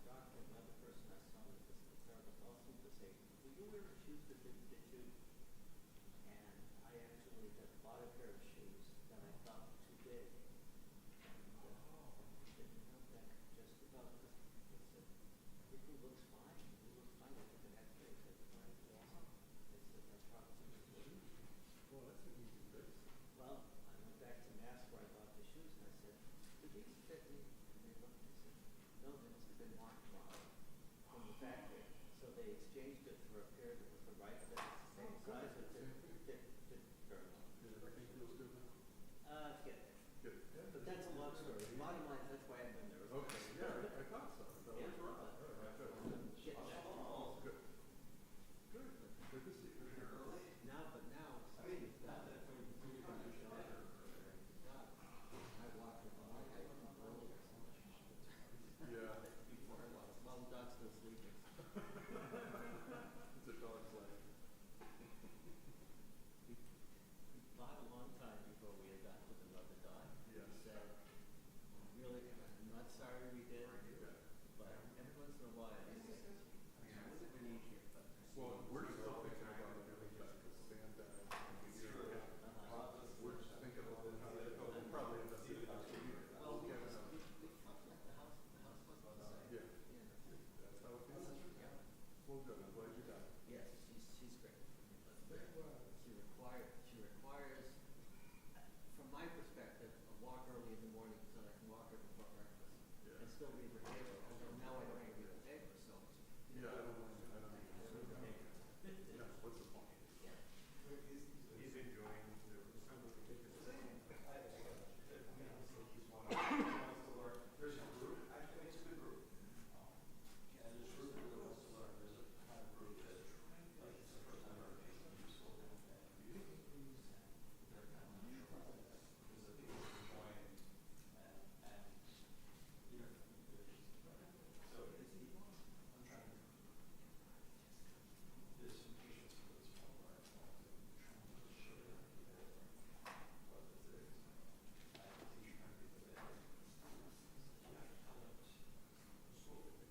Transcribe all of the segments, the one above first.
doctor, another person I saw with this therapist also to say, will you wear shoes that didn't fit you? And I actually had bought a pair of shoes that I thought were too big. And didn't know that just about because they said, everything looks fine. It looks fine. I took an x-ray, said, fine, awesome. They said, I probably was late. Well, that's an easy fix. Well, I went back to Mass where I bought the shoes and I said, do these fit me? And they looked and said, no, they must have been marked wrong from the factory. So they exchanged it for a pair that was the right fit, the same size, but fit very well. Did everything feels good now? It's getting there. Good. But that's a long story. Bottom line, that's why I've been there. Okay, yeah, I thought so. That was right. All right, good. Getting back. Good. Good. Good to see you. Now, but now, I mean, not that when you do your shower, I walk with my earlier so much. Yeah. Before I was, well, the dog's still sleeping. It's a dog's life. We bought a long time before we adopted another dog. Yes. He said, really, I'm not sorry we did, but every once in a while, it would have been easier, but. Well, we're still thinking about it every time. Santa and Easter. We're just thinking about how they go. We'll probably end up doing it after a year. Well, we Yeah. felt like the house wasn't the same. Yeah. That's how it feels. Yeah. Well, good. I'm glad you got it. Yes, she's great. She requires, from my perspective, a walk early in the morning so I can walk her before breakfast. Yeah. And still read her paper, although now I don't read the paper, so. Yeah, I don't mind. I don't mind. No, what's the point? Yeah. He's enjoying the summer vacation. There's a group, actually it's a good group. And there's a group that really wants to learn. There's a kind of group that, like, it's the first time ever taking a school. They're kind of because the people are enjoying and you know, so it's, I'm trying to, there's some patience for this one where I'm trying to show you what this is. I teach trying to be the better. Yeah, tell them school. No school is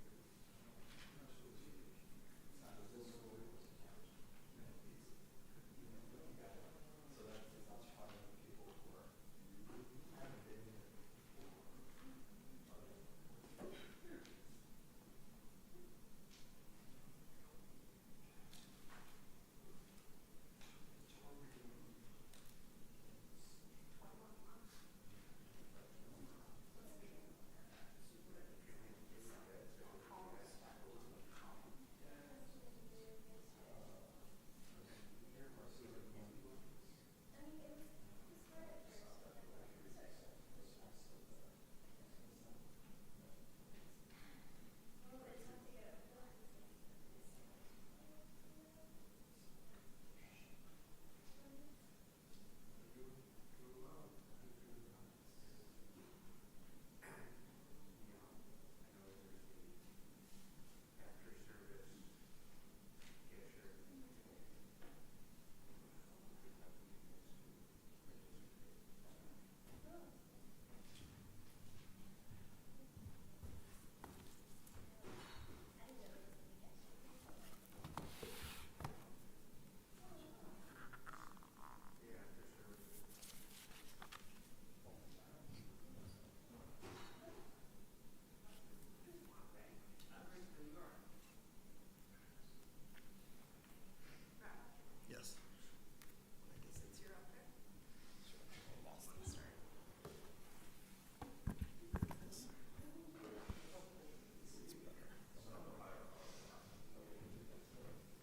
easy. It's not as this school was a couch. So that's part of the people who are haven't been in it before. After service, cashier. Yeah, after service. Yes. Since you're up there.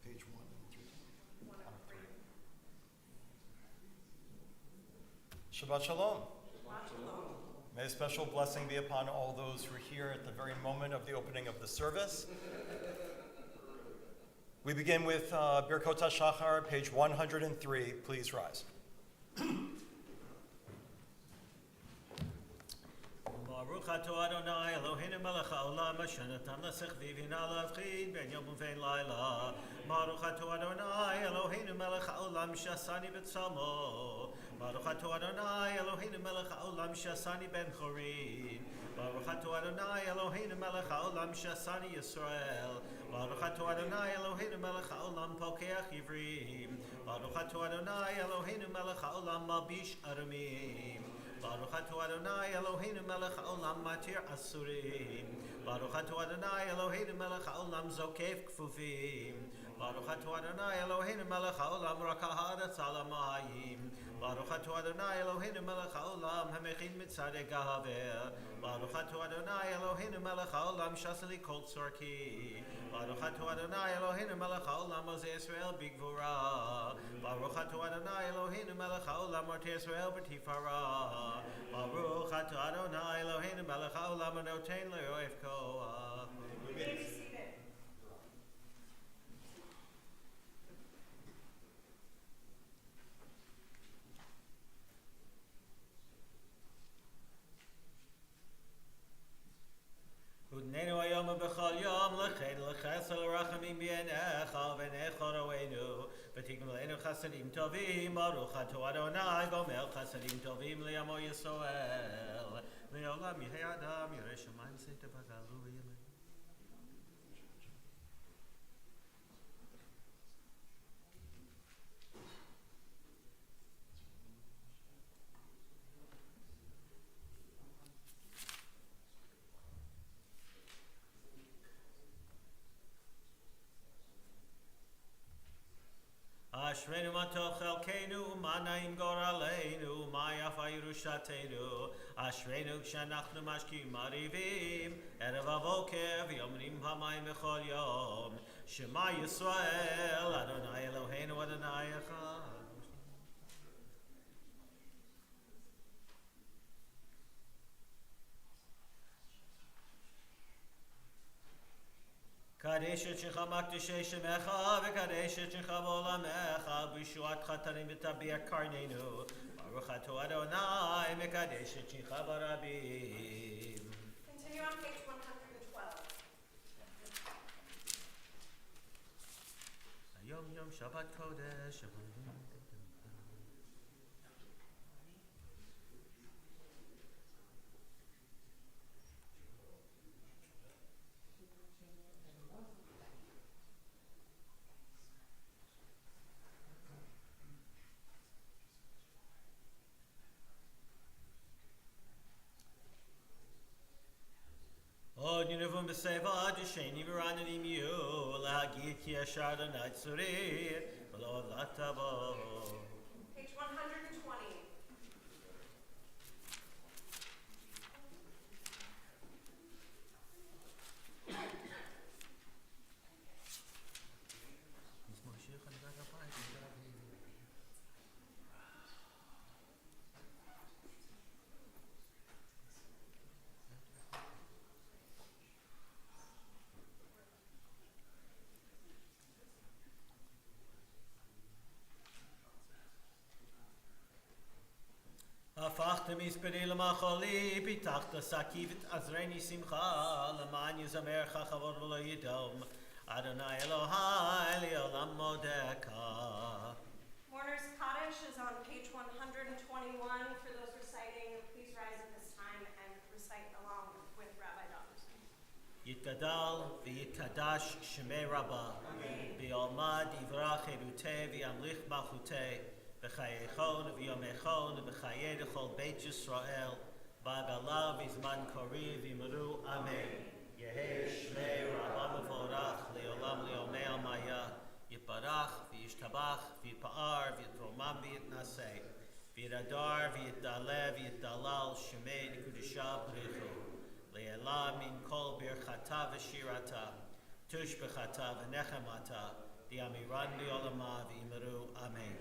Page 1 and 3. 103. Shabbat Shalom. Shabbat shalom. May a special blessing be upon all those who are here at the very moment of the opening of the service. We begin with Birkot HaShachar, page 103. Please rise. Baruch atah Adonai Eloheinu melech haolam asher natan l'sechvi v'hina l'avchin ben yom u'ben laila. Baruch atah Adonai Eloheinu melech haolam shasani b'tzalmo. Baruch atah Adonai Eloheinu melech haolam shasani ben chorim. Baruch atah Adonai Eloheinu melech haolam shasani Yisrael. Baruch atah Adonai Eloheinu melech haolam pokeach ivrim. Baruch atah Adonai Eloheinu melech haolam malbish arumim. Baruch atah Adonai Eloheinu melech haolam matir asurim. Baruch atah Adonai Eloheinu melech haolam zokef kfufim. Baruch atah Adonai Eloheinu melech haolam rakahadatz alamayim. Baruch atah Adonai Eloheinu melech haolam hamechin mitzadei gahaver. Baruch atah Adonai Eloheinu melech haolam shasali kol tzorki. Baruch atah Adonai Eloheinu melech haolam ozei Yisrael bigvura. Baruch atah Adonai Eloheinu melech haolam ortei Yisrael b'tifara. Baruch atah Adonai Eloheinu melech haolam anotein le'oev koach. You may be seated. Udnenu hayom b'chol yom lechen lechesel rachamim b'yenecha v'necha roenu v'tigmelenu chasadim tovim Baruch atah Adonai gomer chasadim tovim li'amo Yisrael le'olam yihei adam yirei shamayim seita b'galu v'yemen. Ashreinu matov chelkeinu, u'manayim goraleinu, u'mayafa yerushateinu. Ashreinu kshanachnu mashkim marivim, erev avoker v'yomrim pamayim b'chol yom. Shema Yisrael, Adonai Eloheinu, Adonai echad. Kadesh et shecha makdeshei shemecha v'kadesh et shecha v'olamecha b'yishuat chatanim v'tabiyat karneinu Baruch atah Adonai mekadesh et shecha barabim. Continue on page 112. Hayom yom Shabbat kodesh. Od Nineveh b'seva d'sheni v'rananim yu l'hagit yeshar Adonai tzuri v'lo latavo. Page 120. הפכת מספדי למחולי, פיתחת שקי ותעזרני שמחה, למען יזמרך כבוד ולא ידום, אדוני אלוהי לעולם מודך. Mourner's Kaddish is on page 121. For those reciting, please rise at this time and recite along with Rabbi Dawson. יתגדל ויתקדש שמי רבה, ביעלמא דברה חירותי וימליך מלכותי, בחייכון ויומכון ובחיי לכל בית ישראל, בעגלה בזמן קריב ויאמרו אמן. יהי שמי רבה מבורך לעולם לעולמי עלמיה, יתברך וישתבח ויתפאר ויתרומם ויתנשא, ויתהדר ויתעלה ויתדלל שמי לקדושה בריחו, לעילה מן כל ברכתה ושירתה, תושבחתה ונחמתה, דיאמירן לעולמה ויאמרו אמן.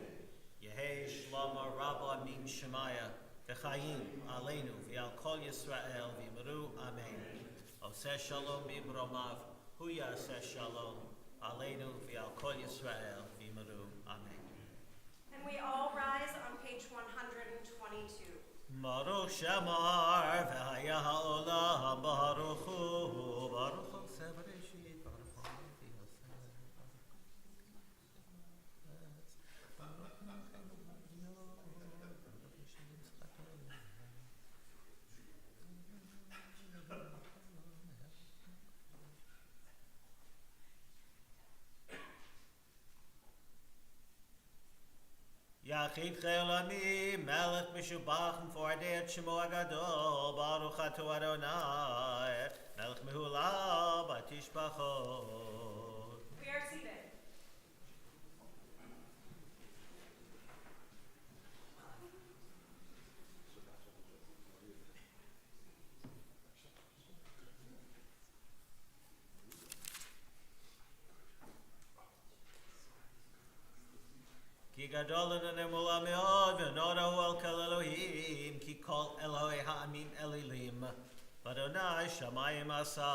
יהי שלמה רבה מן שמיה וחיים עלינו ועל כל ישראל ויאמרו אמן. עושה שלום במרומיו, הוא יעשה שלום עלינו ועל כל ישראל ויאמרו אמן. And we all rise on page 122. ברוך שמר והיה העולם ברוך הוא, ברוך הוא עושה בראשית, ברוך הוא מביא עושה. Yachid Chelami, Melech Mishubach, for Adei Shemo Agadol, Baruch Ato Adonai, Melech Mehula, Batishbachot. We are seated. Ki gadol nemula meod v'nodahu al kol Elohim ki kol Elohei ha'amim elilim v'Adonai shamayim asa.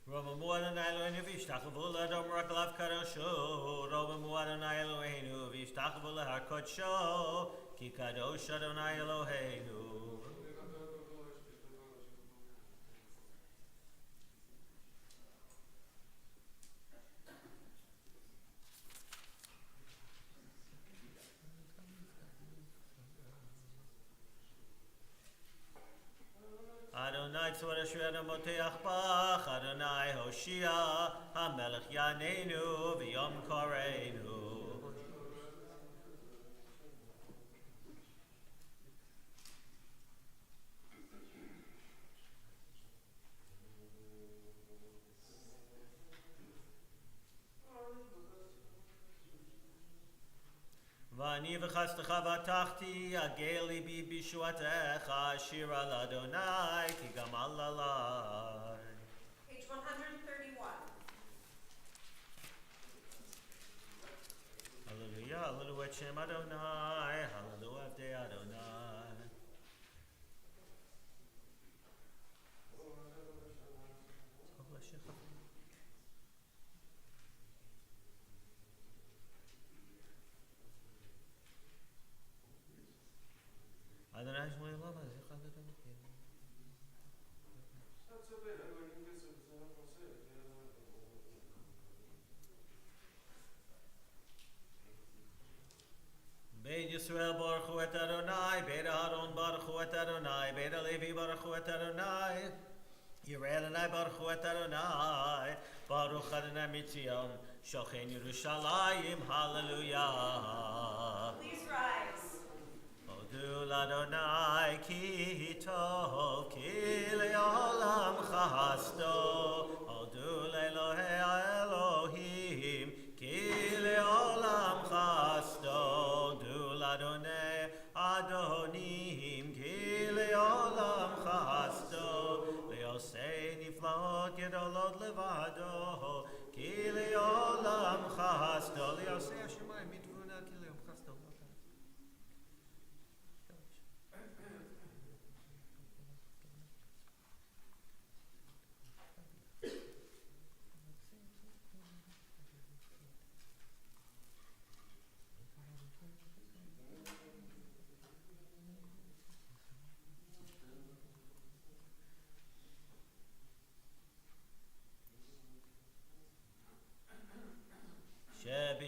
Romamu Adonai Eloheinu v'yishtachavu l'adom raklav kadosho. Romamu Adonai Eloheinu v'yishtachavu l'har kodsho. Ki kadosh Adonai Eloheinu. Adonai tzvara shvena moteach bach, Adonai Hoshia, HaMelech Yaneinu, V'yom Koreinu. V'ani v'chastecha v'atachti, agel libi b'shuatecha, shira l'Adonai, ki gamal alai. Page 131. Hallelujah, hallelujah, Shem Adonai, hallelujah, Avdei Adonai. Adonai Shmoi Lama, Zichad Adonai. Beit Yisrael Baruch Hu et Adonai, Beit Aaron Baruch Hu et Adonai, Beit Levi Baruch Hu et Adonai, Yirei Adonai Baruch Hu et Adonai, Baruch Adonai Mitzion, Shochen Yerushalayim, Hallelujah. Please rise. Odu l'Adonai ki tov, ki le'olam chasto. Odu le'Elohei Elohim, ki le'olam chasto. Odu l'Adonai Adonim, ki le'olam chasto. Le'osei niflaot gedolot levado, ki le'olam chasto. Le'osei hashemayim mitvuna, ki le'olam chasto.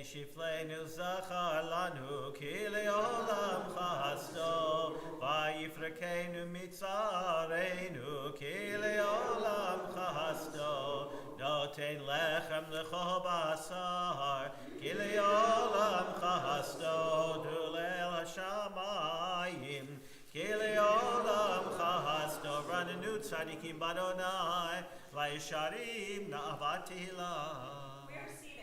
Shifleinu zachar lanu ki le'olam chasto vayifrekeinu mitzareinu ki le'olam chasto noten lechem lecho basar ki le'olam chasto dulel hashamayim ki le'olam chasto ranenu tzadikim badonai vayisharim na'avat tehillah. We are seated.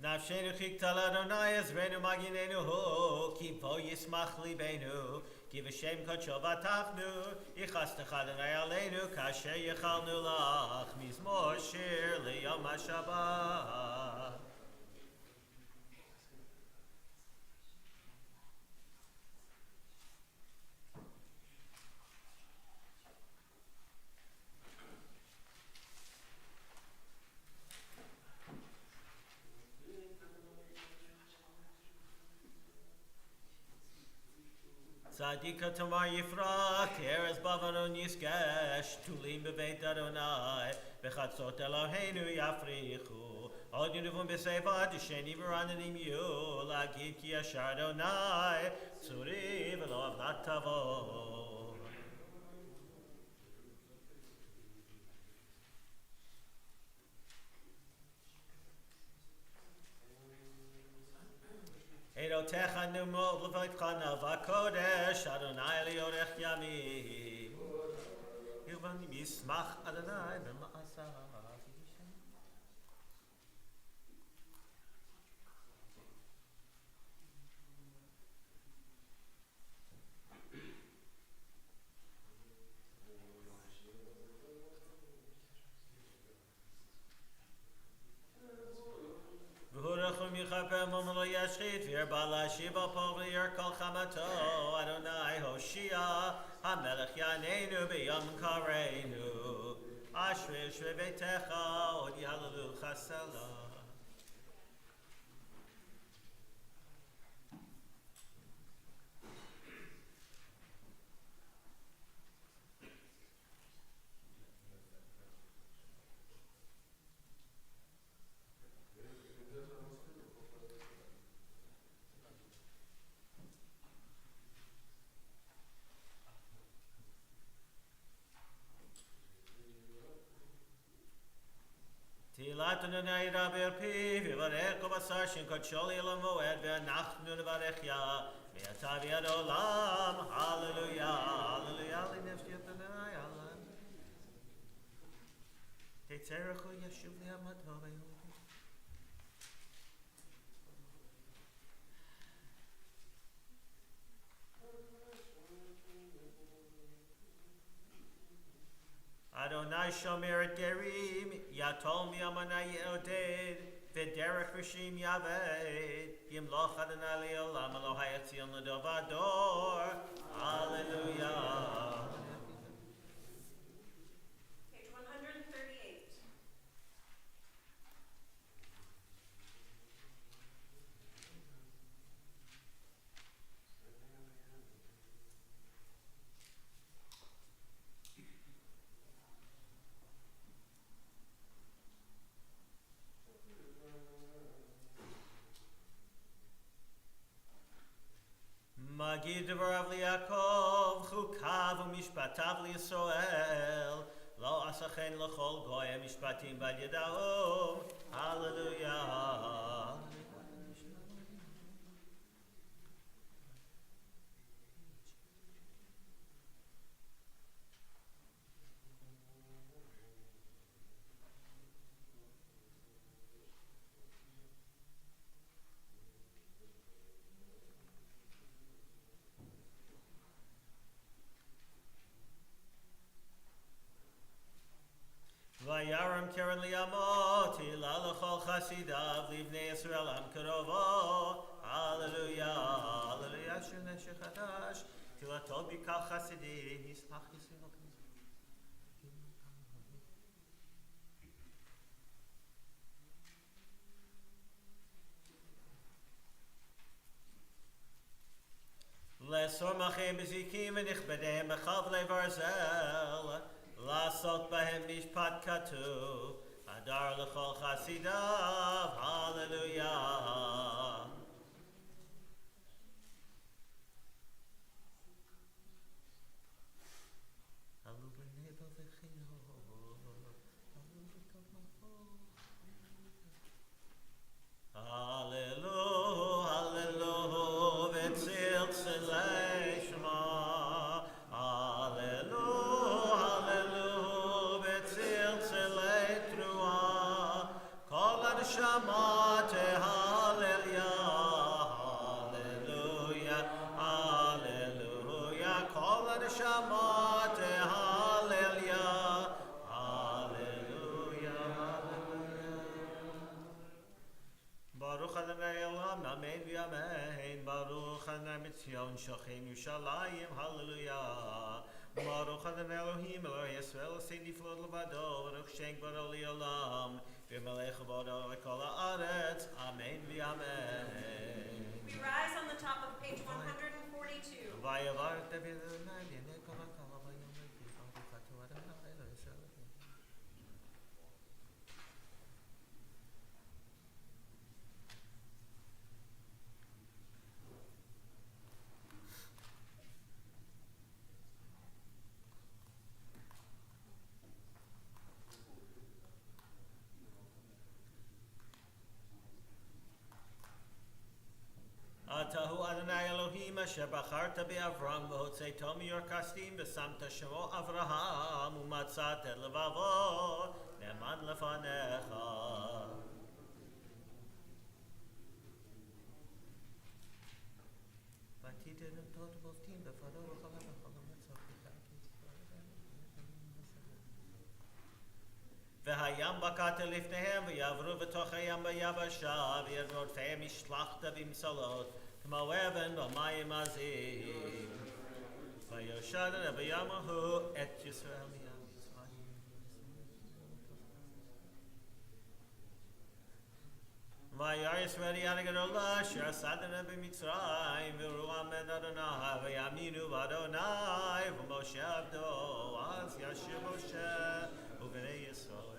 Nafshenu chiktal Adonai Ezreinu Maginenu Hu Ki bo yismach libenu Ki v'shem kodsho v'atachnu Yichastech Adonai Aleinu Kasher yichalnu lach Mizmor shir liyom HaShabbat. Tzadika Tamar Yifra, Keres Bavanon Yiskesh, Tulim Bebeit Adonai, Bechatzot Eloheinu Yafrichu, Od Yunuvum B'Seivad, Sheni V'Rananim Yu, Lagid Ki Yashar Adonai, Tzuri V'Lo Avlat Tavo. Erotecha Numot Levaitchana Vakodesh, Adonai Liorech Yamim. Yuvan Yismach Adonai B'Ma'asah. V'hurachum yichapem umlo yashchit v'yer bala shiva po v'yer kol chamato Adonai Hoshia HaMelech Yaneinu b'yom kareinu Ashrei shvevetecha od yalalu chasela. Tilat Adonai Rabbi Pi v'varech b'sar shin kodshol yelam moed v'anachnu nevarech ya v'yata v'yad olam. Hallelujah, hallelujah, l'nefshet Adonai alam. Tetzerechu yeshuv li'amato v'yom. Adonai shomer et gerim, yatol mi'amanai ye'oded, v'derech rishim yaved, yimloch Adonai li'olam, Elohai etzion l'dovador. Hallelujah. Page 138. Magid Devarav Liakov, Chukav u'Mishpatav L'Yisrael, Lo asachen l'chol goyim mishpatim bad yedahom. Hallelujah. Vayaram keren liyamot, hila l'chol chasidav, livnei Yisrael am karovo. Hallelujah, hallelujah, shuneh shechadash, tilatol bikal chasidim, yismach Yisrael. Lesor machem bezikim v'nichbedem b'chavlei barzel, Lasot bahem mishpat katuv, Hadar l'chol chasidav. Hallelujah. Hallelujah, hallelujah, v'tzil tzilei shema. Hallelujah, hallelujah, v'tzil tzilei truah. Kol haneshama tehallel. Hallelujah, hallelujah, kol haneshama tehallel. Hallelujah, hallelujah. Baruch Adonai Olam, Amen v'Amen. Baruch Adonai Mitzion, Shochem Yerushalayim. Hallelujah. Baruch Adonai Elohim, Eloi Yisrael, Seini Flod Levado, Baruch Shem Bar Oli Olam, V'Melech Avodo V'Kol Haaretz. Amen v'Amen. We rise on the top of page 142. Atahu Adonai Elohim asher bacharta be'Avram v'hotzeito miyor kasdim v'samta shemo Avraham u'matzat et levavo ne'eman lefanecha. V'atiten tot b'oftim b'faro v'chala v'chala matzah והים בקעת לפניהם ויעברו בתוך הים ביבשה ויד רודפיהם ישלחת במשאלות כמו אבן במים עזים ויושע בים ההוא את ישראל מים מצרים וירא ישראל יד הגדולה אשר עשתנה במצרים וראו עמד אדוני ויאמינו באדוני ומשה עבדו אז ישיר משה ובני ישראל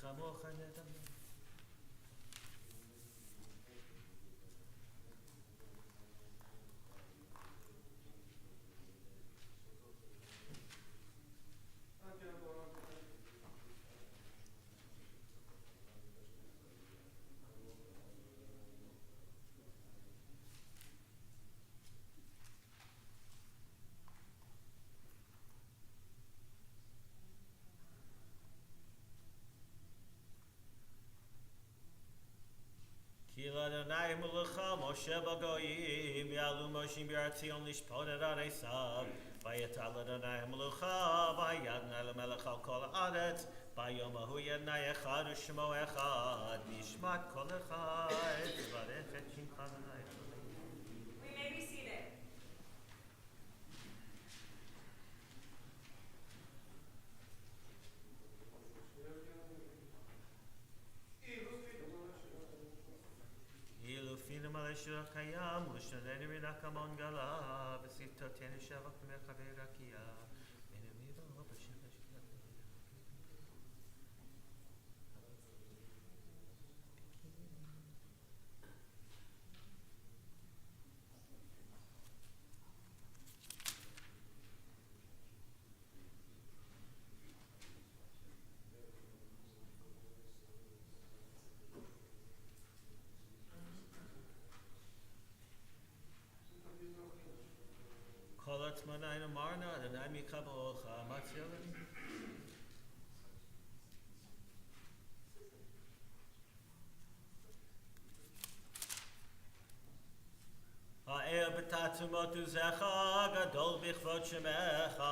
כמוך נדמה. כי לאדוני מלך משה בגויים ויעלו משה בהר ציון לשפוט את עריסיו ויטל אדוני המלך וידנה למלך על כל הארץ ביום ההוא ידנה אחד ושמו אחד נשמת כל אחד וברך את שמך אדוני. We may be seated. מלאשר קיים ולשננו מן הקמון גלה בשפתותינו שבח מרחבי רקיע ונמי בו בשמש כל עצמנו אמרנו אדוני מקבלך מצילים האר בתעצומות עוזך גדול בכבוד שמך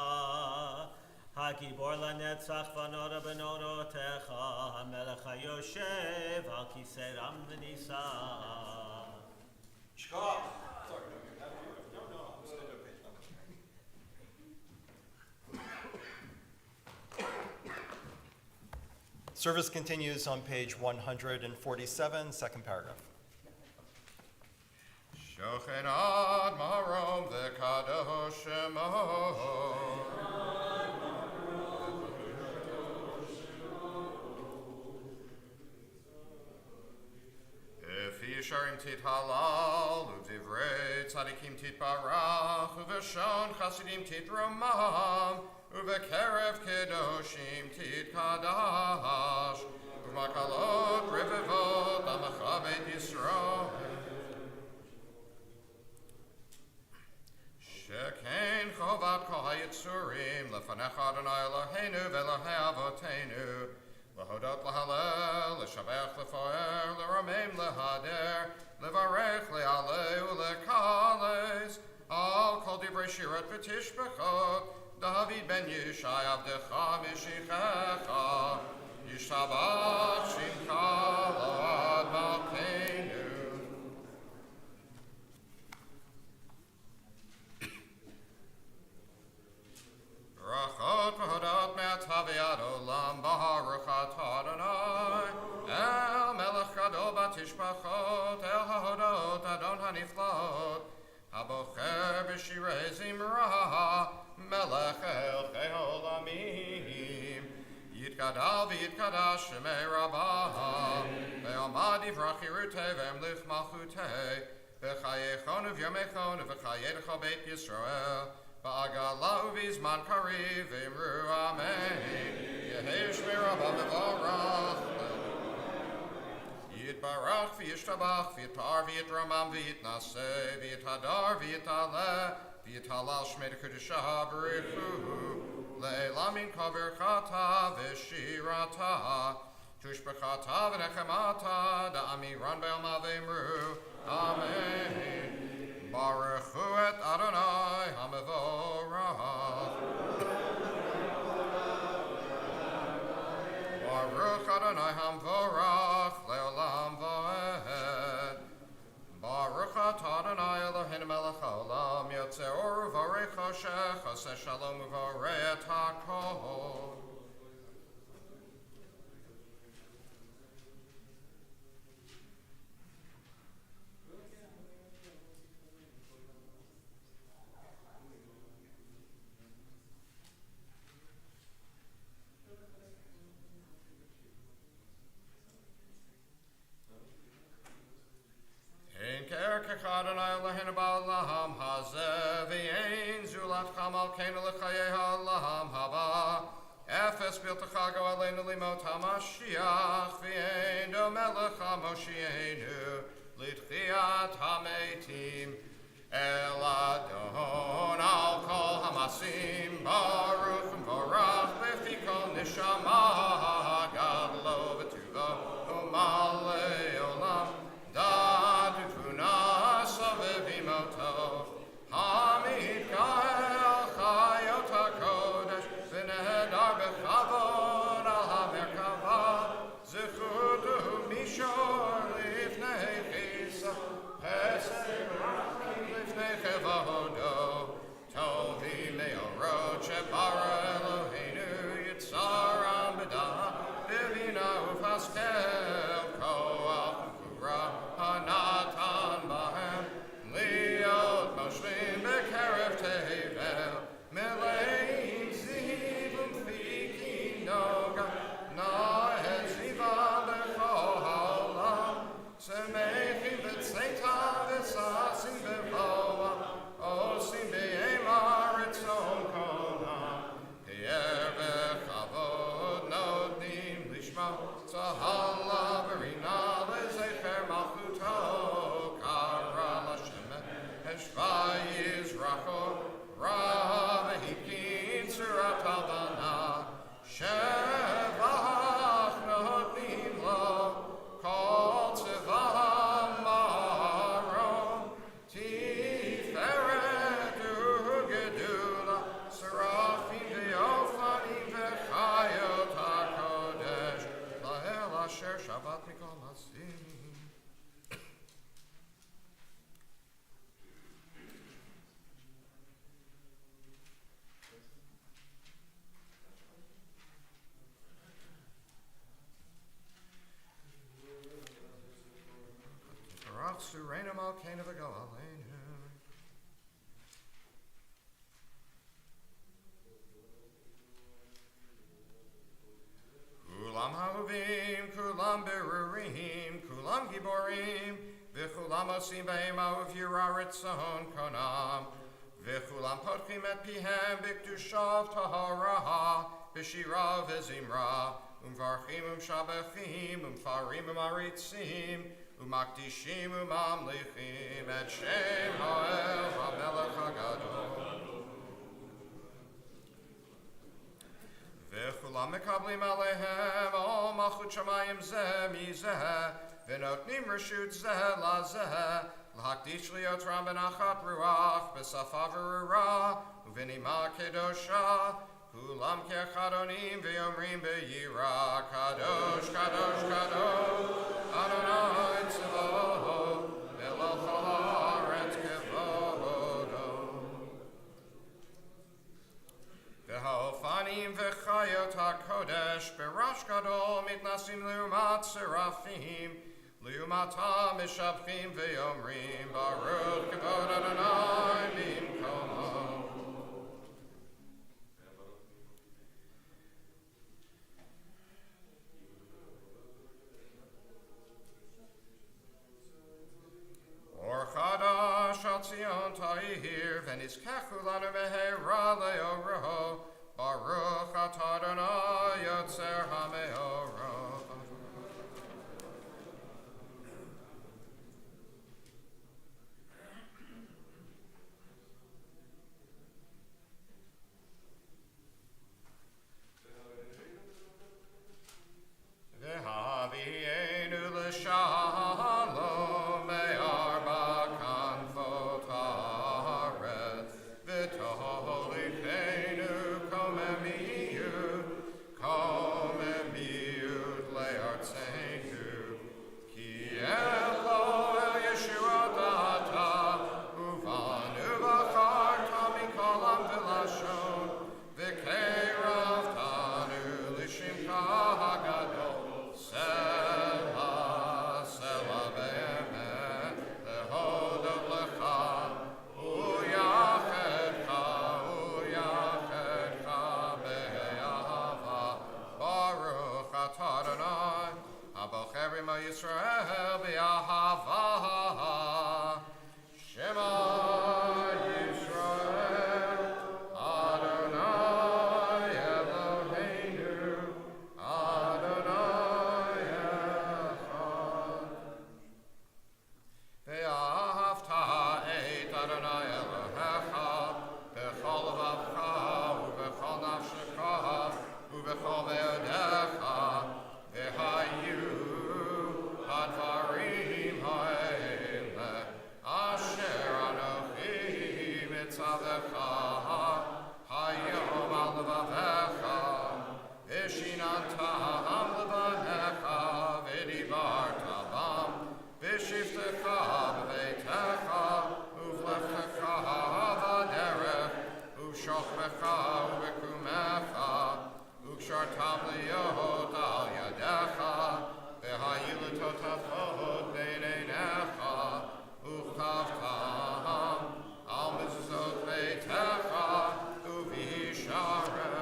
הגיבור לנצח ונורא בנורותיך המלך היושב על כיסא רם ונישא. Service continues on page 147, second paragraph. Shochen ad marom v'kadosh shemo Efi yesharim tit halal u'divrei tzadikim tit barach u'v'shon chasidim tit romam Uvekerev kedoshim tit kadash, umakalot revevot amachabed Yisrael. Shekain chovat kol hayitzurim lefanecha Adonai Eloheinu ve'Elokei Avotenu, lehodot lehalel, leshavech lefoer, leramim lehader, levarech lealeu lekales, al kol divrei shirat v'tishbechot, David ben Yishai Avdecha Mishichecha Yishtabat Shimcha Lo Ad Malkeinu המלאכות אל ההודות אדון הנפלאות הבוחר בשירי זמרה מלך אל חי עולמים יתגדל ויתקדש שמי רבה ועמד יברח חירותי והמליך מלכותי בחייכון וביומכון ובחייך בית ישראל בעגלה ובזמן קריב ואמרו אמן יהי שמי רבה מבורך יתברך וישתבח ויתפאר ויתרומם ויתנשא ויתהדר ויתעלה ויתהלל שמי קדושה ברכו לעילם ינקוב ברכתה ושירתה תושבחתה ונחמתה דאמירן בעלמא ואמרו אמן ברכו את אדוני המבורך ברוך אדוני המבורך לעולם ועד ברוך אתה אדוני אלוהינו מלך העולם יוצר אור ובורא חושך עושה שלום ובורא את הכל Adonai Eloheinu ba'olam hazeh v'yein zulatcha malkeinu l'chayei ha'olam haba efes biltecha go aleinu limot hamashiach v'yein do melech hamoshienu litchiat hametim el adon al kol hamasim baruch v'vorach b'fi kol neshama gadlo v'tuva u'malei olam dadu Hamid Kael Chayot HaKodesh V'nehedar b'chavod al hamerkava Zechutu mishor lifnei chisa Chesed rachim lifnei chevodo Tovi me'orot shebara Eloheinu Yitzaram b'dah B'vina ufaskel Koach v'kura Hanatan bahem Liot Moshvim Bekerev Tevel Meleim Zivum Fikin Noga Naed Ziva Bechol Haolam Semechim B'tzeta V'sasim Bevoa Osim Be'emar Etzon Kona Pier B'chavod Nodnim Lishma Tzahalla Verina Lezecher Malchuto Kara Shva Yizracho Rav Hikin Surat Albana Shevach Notnim Lo Kol Tzeva Maron Tiferet Ugedula Serafim Ve'ofanim Ve'chayot HaKodesh Lahel Asher Shabbat Mikol Masim Sureinu Malkeinu v'go aleinu. Kulam ha'uvim, kulam berurim, kulam giborim, v'chulam osim b'hem ha'uv yiraretzon konam, v'chulam potchim et pihem b'kedushav tahara, b'shira v'zimra, umvarchim umshabachim, umfarim umaritzim, Umakdishim umamlichim et Shem Ha'el HaMelech HaGadol V'chulam mekablim aleihem Ol malchut shamayim zeh mizeh V'notnim reshut zeh lazeh L'hakdish liot ram benachat ruach B'safa v'rura U'v'nima kedosha Kulam kechadonim v'yomrim be'yira Kadosh, Kadosh, Kadosh Adonai Tzvaot Melech haaretz kevodo V'ha'ofanim v'chayot ha'kodesh B'rash gadol mitnasim l'umat serafim Liumata mishabchim ve'omrim Baruch kavod Adonai bimkomo. Or chadash al Tzion ta'ihir v'nizkachu lanu mehera le'oroho Baruch atah Adonai yotzer ha'me'orot. V'havienu l'shalom me'arba kanfot haaretz v'toholichenu komemiyut le'artzenu ki elo el Yeshua data uvanu v'charta mikolam v'lashon v'keiravtanu l'shimcha hagadol Selah, Selah be'emet, lehodot lecha, uyachedcha be'ahava, Baruch atah Adonai, habocher imo Yisrael be'ahava, Shema Yisrael, Adonai Eloheinu, Adonai Echad. Ve'ahavta et Adonai Elohecha b'chol levavecha u'b'chol nafshecha u'b'chol me'odecha v'hayu hadvarim ha'ele asher anochi mitzavecha hayom al levavecha v'shinantam levanecha v'dibarta bam v'shiftecha b'veitecha uv'leftecha v'derech u'shochmecha u'bekumecha u'kshartam liyot al yadecha v'hayu l'totafot b'neinecha u'chtavtam al mezuzot beitecha u'v'yisharecha.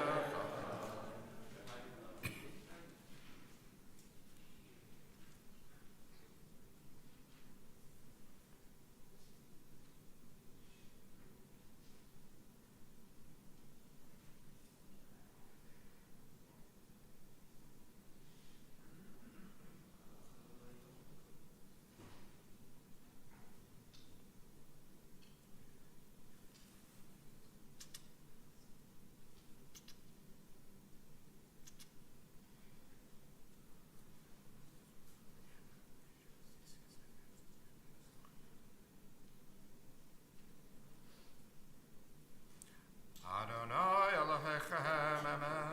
Adonai Elohechem, Amen.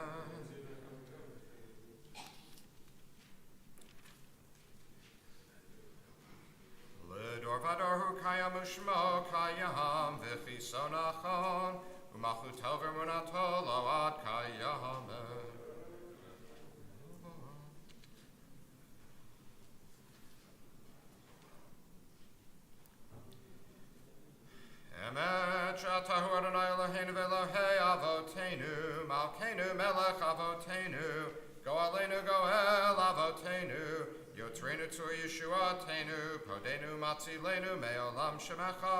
L'dor vador hu kayam u'shmo kayam v'chiso nachon u'machuto v'emunato lo ad kayam. Emet shatahu Adonai Eloheinu v'Elohei avotenu, Malkeinu melech avotenu, go'aleinu go'el avotenu, yotrenu tzur Yeshuatenu, podenu matzilenu me'olam shemecha,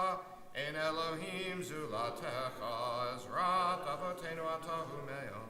ein Elohim zulatecha, ezrat avotenu atahu me'olam.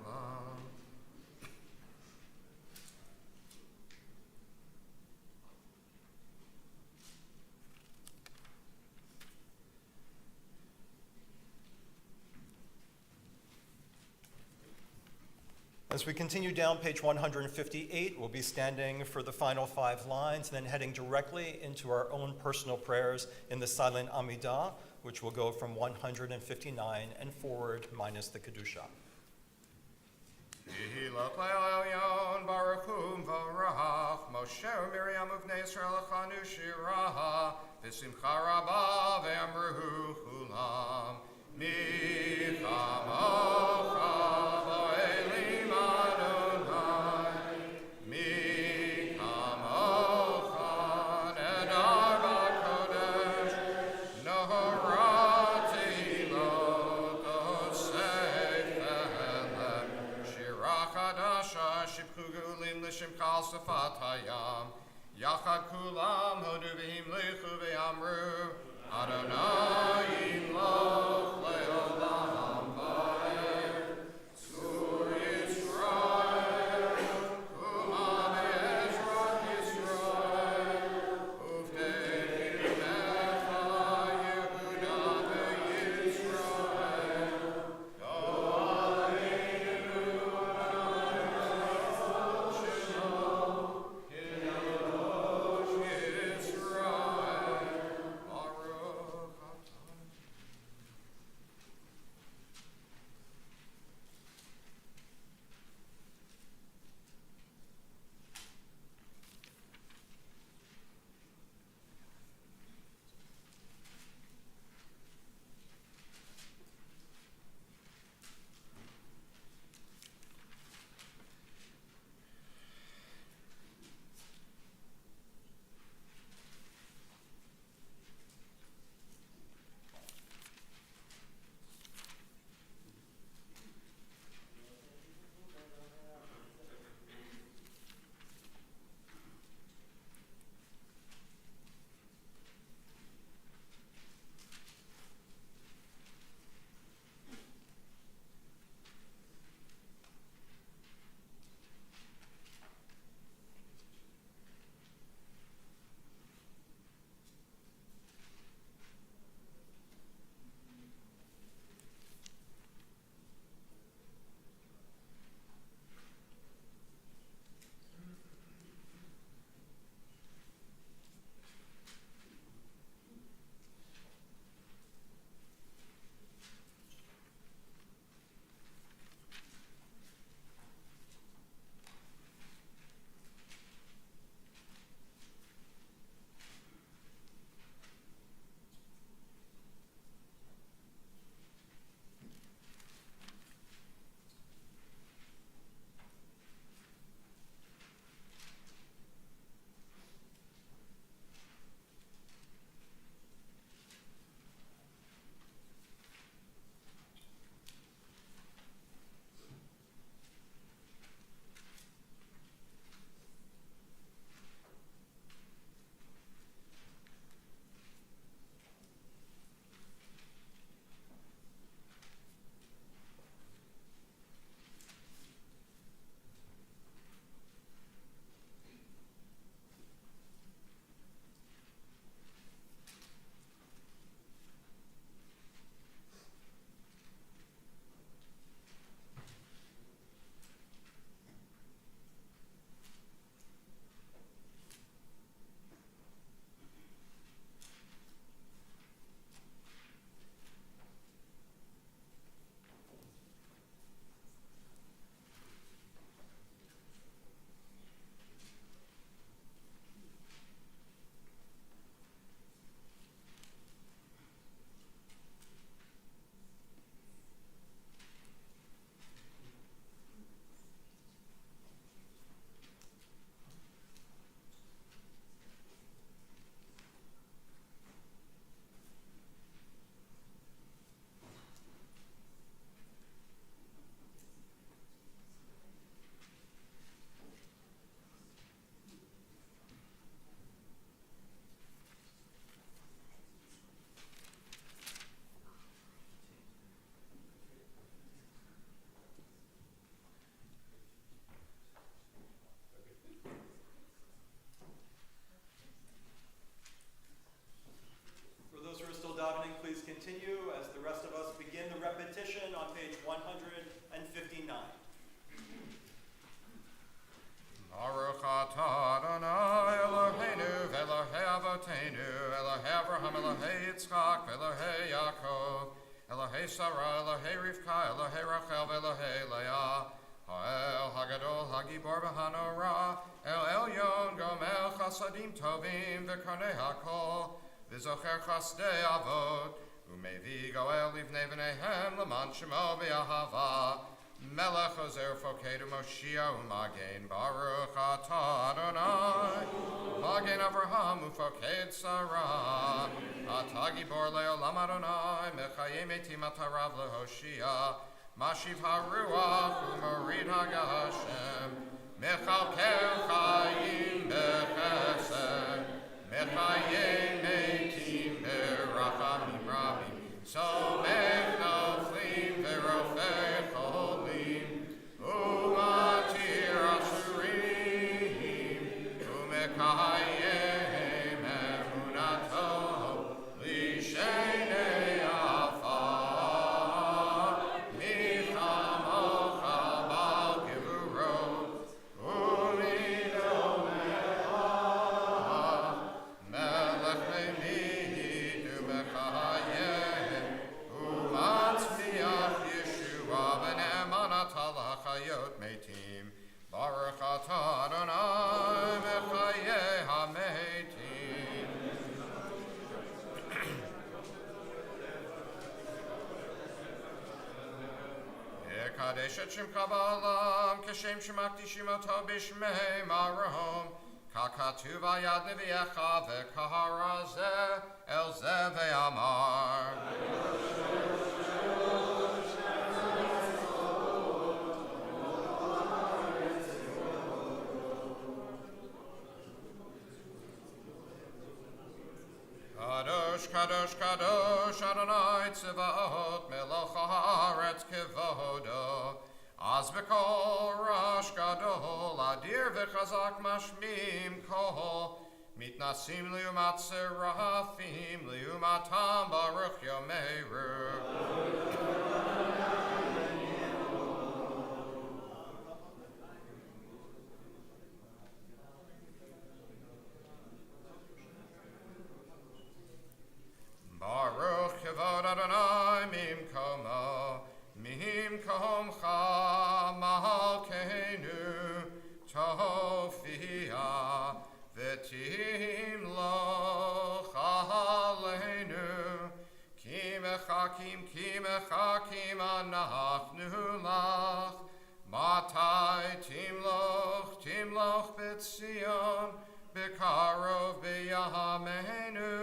As we continue down page 158, we'll be standing for the final 5 lines, then heading directly into our own personal prayers in the silent Amidah, which will go from 159 and forward, minus the Kedusha. Tehilot le'elyon baruch hu v'orach Moshe u'Miriam uvnei Yisrael echanu shirah v'simcha rabah ve'amruhu chulam mi chamocha bo'elim Adonai mi chamocha safat hayam. Yachad kulam hodu v'himlichu v'yamru. Adonai imloch le'olam va'ed. Tzur Yisrael, kuma be'ezrat Yisrael. Uvdei mecha Yehuda ve'Yisrael. continue as the rest of us begin the repetition on page 159. Baruch atah Adonai Eloheinu v'Elokei Avoteinu Elokei Avraham Elokei Yitzchak v'Elokei Yaakov Elokei Sarah Elokei Rivka Elokei Rachel v'Elokei Leah Ha'el Hagadol Hagibor v'Hanorah El Elyon Gomel Chasadim Tovim v'Karnei HaKol v'Zocher Chasdei Avot U'Mevi Goel Livnei V'neihem L'man Shemo B'Yahava Melech Ozer Fokedu Moshiach U'Magen Baruch Atah Adonai Magen Avraham U'Foked Sarah Atah Gibor Le'olam Adonai Mechayim Etim Atarav Lehoshia Mashiv HaRuach U'Morid HaGashem Mechalkel Chaim Bechesed, Mechayim Meitim Berachamim Rabim. So make Noflim Verofei Cholim, Umatir Asurim, Umekayim Emunato, Lishenei Afar, Michamocha Bal Gevurot, Umido Melech Le'mid Umekayim, Umatzmiach Yeshua V'ne'emanat Halachayot Meitim, Baruch Atah Adonai Mechayeh HaMeitim. Kadesh et Shem Kabbalam, Keshem Shemakdishim Oto Bishmei Marom, Kakatu Vayad Nevi'echa V'kahara Zeh El Zeh Ve'amar. Kadosh, Kadosh, Kadosh, Adonai Tzevaot, Melech haaretz kevodo. Az b'kol Rosh Gadol, Adir v'chazak mashmim kol. Mitnasim liumat serafim, liumatam baruch yomeru. Baruch kevod Adonai mimkomcha malkeinu tofia v'timloch aleinu ki mechakim anachnu lach matai timloch b'tzion b'karov b'yameinu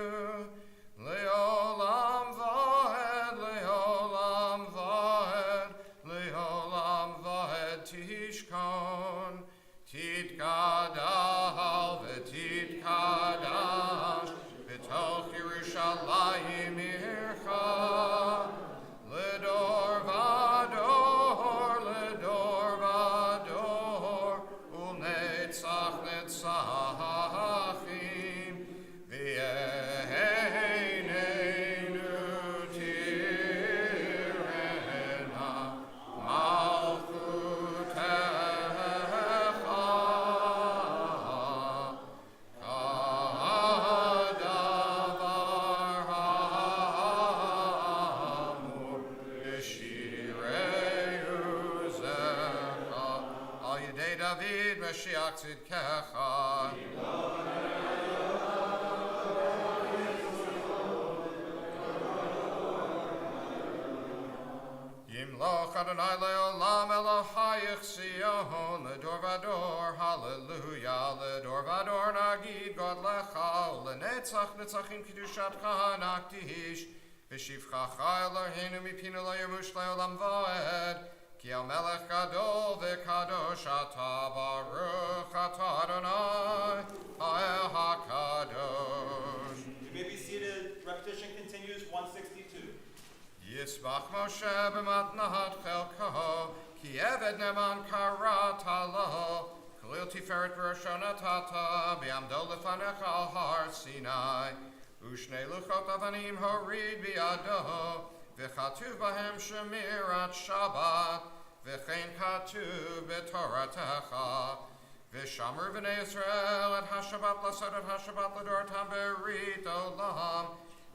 Leolam vahed, leolam vahed, leolam vahed tishkon, titgadal v'titkadash, b'toch Yerushalayim ircha, ledor vador, ulnetzach netzachim, David Mashiach Tzidkecha. Yimloch Adonai le'olam Elohayich Sion ledor vador, hallelujah, ledor vador nagid God lecha, ulenetzach netzachim kiddushatcha nakdish, v'shivchacha Eloheinu mipinu lo yemush le'olam voed, Ki Melech Gadol v'Kadosh Ata Baruch Ata Adonai Ha'el HaKadosh. You may be seated. Repetition continues, 162. Yisbach Moshe b'matnat chelko, Ki Eved Neman karata lo, Khalil Tiferet v'Roshon Atata, B'yamdo lefanecha al har Sinai, U'shnei luchot avanim horid bi'ado, V'chatuv bahem shemirat Shabbat, V'chein chatuv b'toratecha, V'shamru b'nei Yisrael et haShabbat lasod et haShabbat l'dortam berit olam,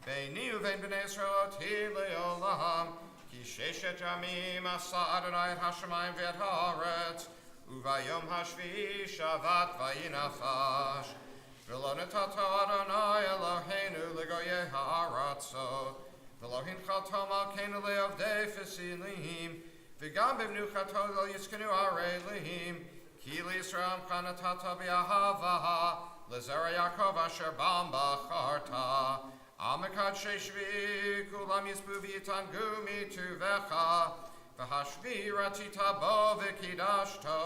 Beini uvein b'nei Yisrael oti le'olam, Ki sheshet yamim asa Adonai et hashamayim v'et haaretz, Uvayom hashvi'i shavat vayinachash, V'lo netato Adonai Eloheinu l'goyei ha'aratzot, V'lo hinchato malkeinu le'avdei fesilim, V'gam b'mnuchato lo yiskenu arelim, Ki l'Yisrael mchanatata b'ahava, L'zera Yaakov asher bam b'charta, Amikad sheshvi kulam yisbu v'yitangu mituvecha, V'hashvi ratita bo v'kidashto,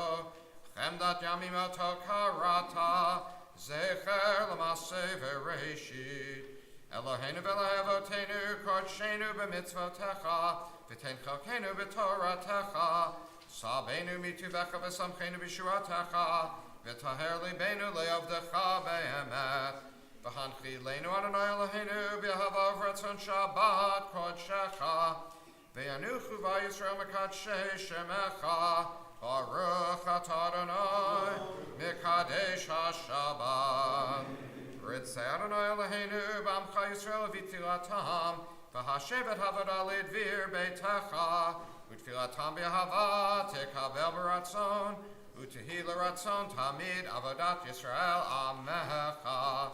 Chemdat yamim oto karata, zecher l'maseh v'reishit. Eloheinu v'lehavotenu, kodshenu b'mitzvotecha, v'ten chalkenu b'toratecha, sabenu mituvecha v'samchenu b'shuatecha, v'taher libenu le'ovdecha be'emet, v'hanchi leinu Adonai Eloheinu b'hava v'ratzon Shabbat kodshecha, v'yanuchu v'Yisrael mekadshei shemecha, Baruch atah Adonai mekadesh haShabbat. Ritzei Adonai Eloheinu b'amcha Yisrael v'tfilatam, v'hashevet havodah lidvir beitecha, v'tfilatam b'ahava tekabel b'ratzon, v'tehi l'ratzon tamid avodat Yisrael amecha.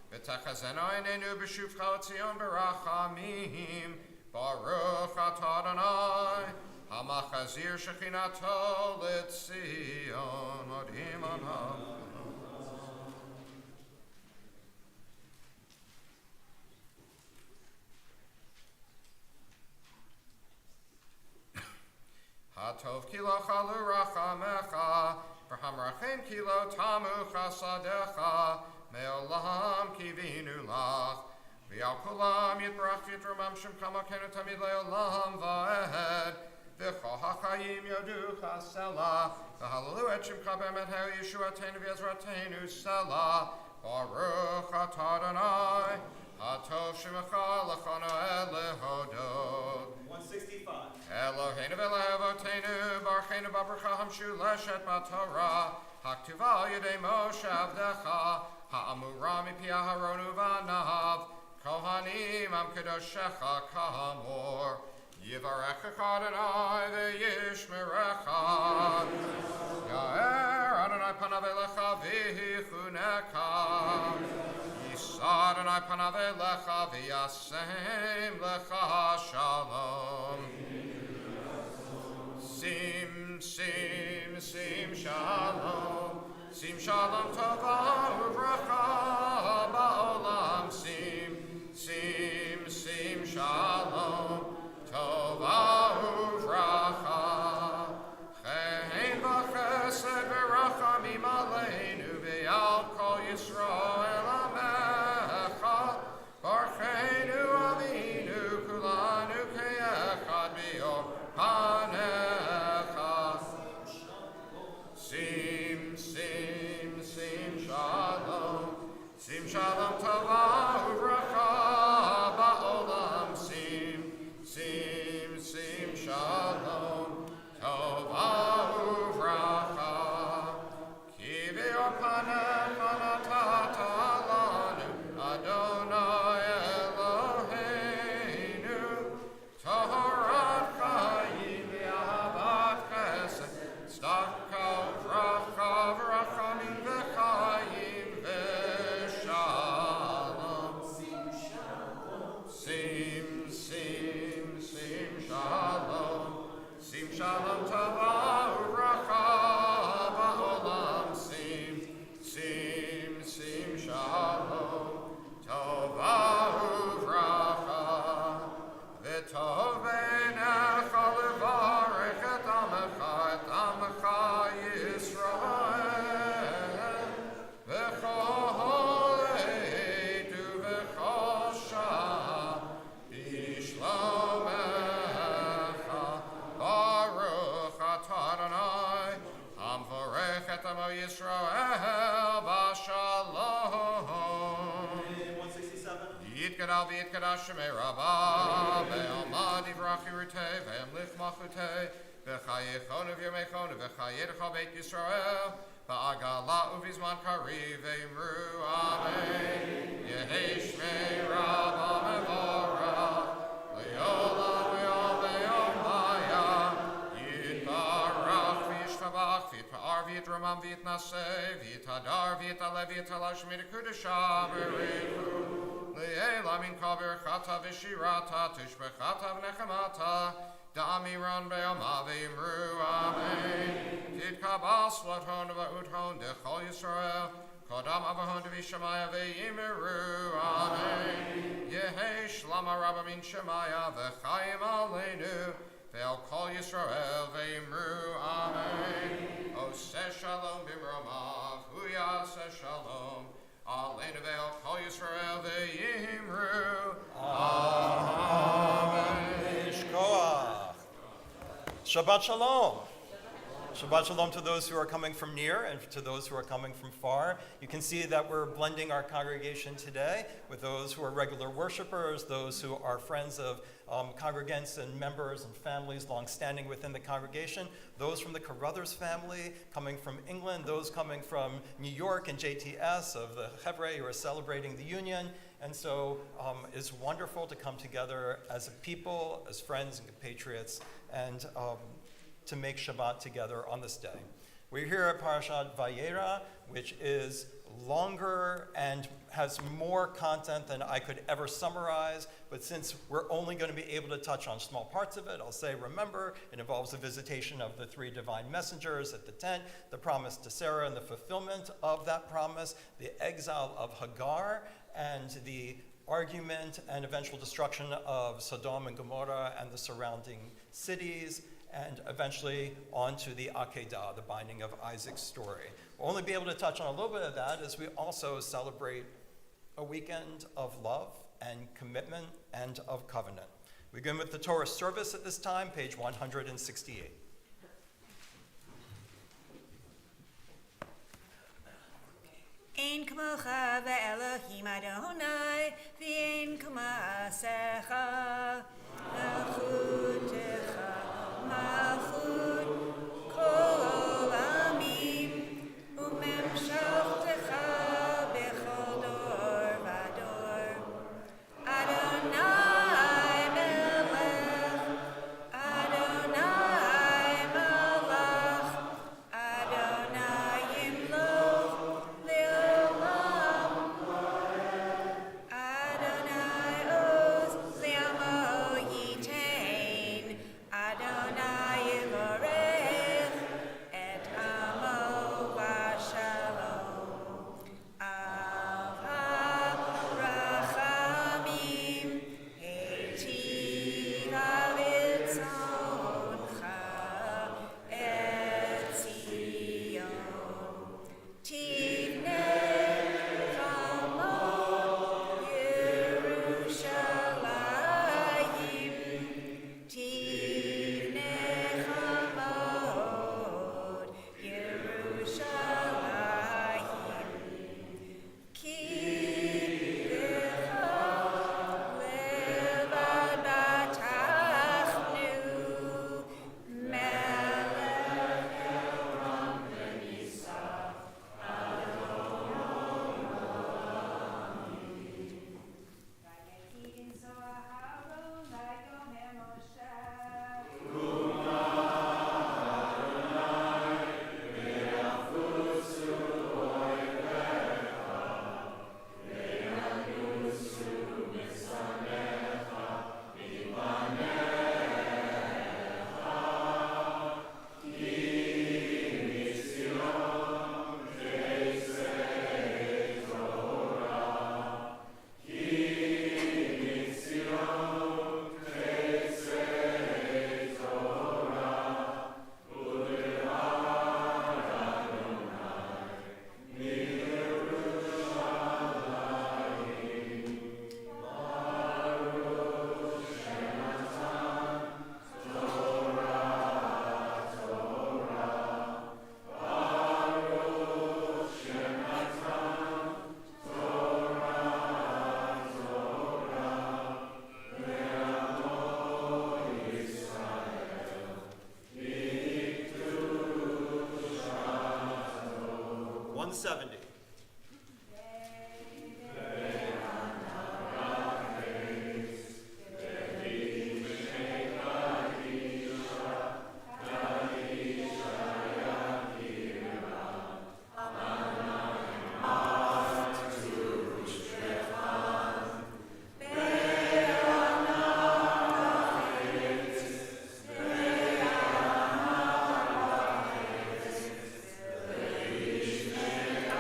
V'techazenu einenu b'shuvcha l'tzion b'rachamim, Baruch atah Adonai hamachazir shechinato l'tzion. Modim anav. Hatov kilo chalu rachamecha, v'hamrachem kilo tamu chasadecha, me'olam kivinu lach, v'yal kulam yitbarach v'yitramam shem kamokenu tamid le'olam va'ed, v'chol hachayim yodu chasela, v'halalu et shemcha be'emet heo Yeshuatenu v'ezratenu sela, Baruch atah Adonai, hatov shemecha l'chana elehodot. 165. Eloheinu v'lehavotenu, barcheinu b'bracha hamshu leshet b'torah, haktuva yedei Moshe avdecha, ha'amura mipi Aharon uvanav, kohanim am kedoshecha kamor, yivarecha Adonai v'yishmerecha, ya'er Adonai panav elecha v'yichunecha, yisad Adonai panav elecha v'yasem lecha shalom. Sim shalom tova uvracha ba'olam. Sim shalom tova uvracha. Chein v'chesed v'rachamim aleinu v'yal kol Yisrael amecha. Barcheinu avinu kulanu ke'echad b'yor panecha. Sim shalom tova uvracha ba'olam. Sim shalom tova uvracha. Ki v'yor panecha natata lanu Adonai Eloheinu, torat chayim v'ahavat chesed, tzedakah uvracha v'rachamim v'chayim v'shalom. Sim shalom tova uvracha ba'olam. Sim shalom tova uvracha. V'tov b'einecha levarech et amecha Yisrael, v'chol eit uv'chol shah b'shlomecha. Baruch atah Adonai hamvorech et amo Yisrael b'shalom. 167. Yitgadal v'yitgadash shemei Rabbah, ve'alma divrach yirutei, ve'emlich machutei, v'chayechon v'yomechon, v'chayedecha beit Yisrael, v'agala uvizman kariv, ve'imru amen. Yehei shmei Rabbah mevorach, le'olam ve'ol ve'omaya, yitbarach v'yishtabach, v'yitpa'ar v'yitramam v'yitnaseh, v'yitadar v'yitalev v'yitalash midekudesha b'richu. Le'elamin kaver chata v'shirata tishbechata v'nechemata da'amiran be'ama v'imru amen. Tidkabal sloton v'uthon dechol Yisrael kodam avahon v'shamaya v'yimru amen. Yehei shlama rabba min shemaya v'chayim aleinu Ve'el kol Yisrael ve'imru amen. Oseh shalom bimromav, hu yaseh shalom. Aleinu ve'el kol Yisrael ve'imru amen. Mishkoach. Shabbat shalom. Shabbat shalom to those who are coming from near and to those who are coming from far. You can see that we're blending our congregation today with those who are regular worshipers, those who are friends of congregants and members and families long-standing within the congregation, those from the Carruthers family coming from England, those coming from New York and JTS of the Hebrei who are celebrating the Union. And so it's wonderful to come together as a people, as friends and compatriots, and to make Shabbat together on this day. We're here at Parashat Vayera, which is longer and has more content than I could ever summarize, but since we're only going to be able to touch on small parts of it, I'll say, remember, it involves the visitation of the three divine messengers at the tent, the promise to Sarah and the fulfillment of that promise, the exile of Hagar, and the argument and eventual destruction of Sodom and Gomorrah and the surrounding cities, and eventually on to the Akedah, the binding of Isaac's story. We'll only be able to touch on a little bit of that as we also celebrate a weekend of love and commitment and of covenant. We begin with the Torah service at this time, page 168. Ein kamocha ve'elohim Adonai, v'ein kamasecha, malchutecha, malchut kol olamim, umemshaltecha bechol dor vador. Adonai melech, Adonai malach, Adonai yimloch le'olam. Adonai oz le'amo yitain, Adonai yivorech et amo v'shalom. Av ha'rachamim heitiv avitzoncha et Zion. Tivnei chamot Yerushalayim, Tivnei chamot Yerushalayim. Ki lecha levad batachnu, melech Elam v'nisach. Vayetkin Zoharon vayomer Moshe. $170.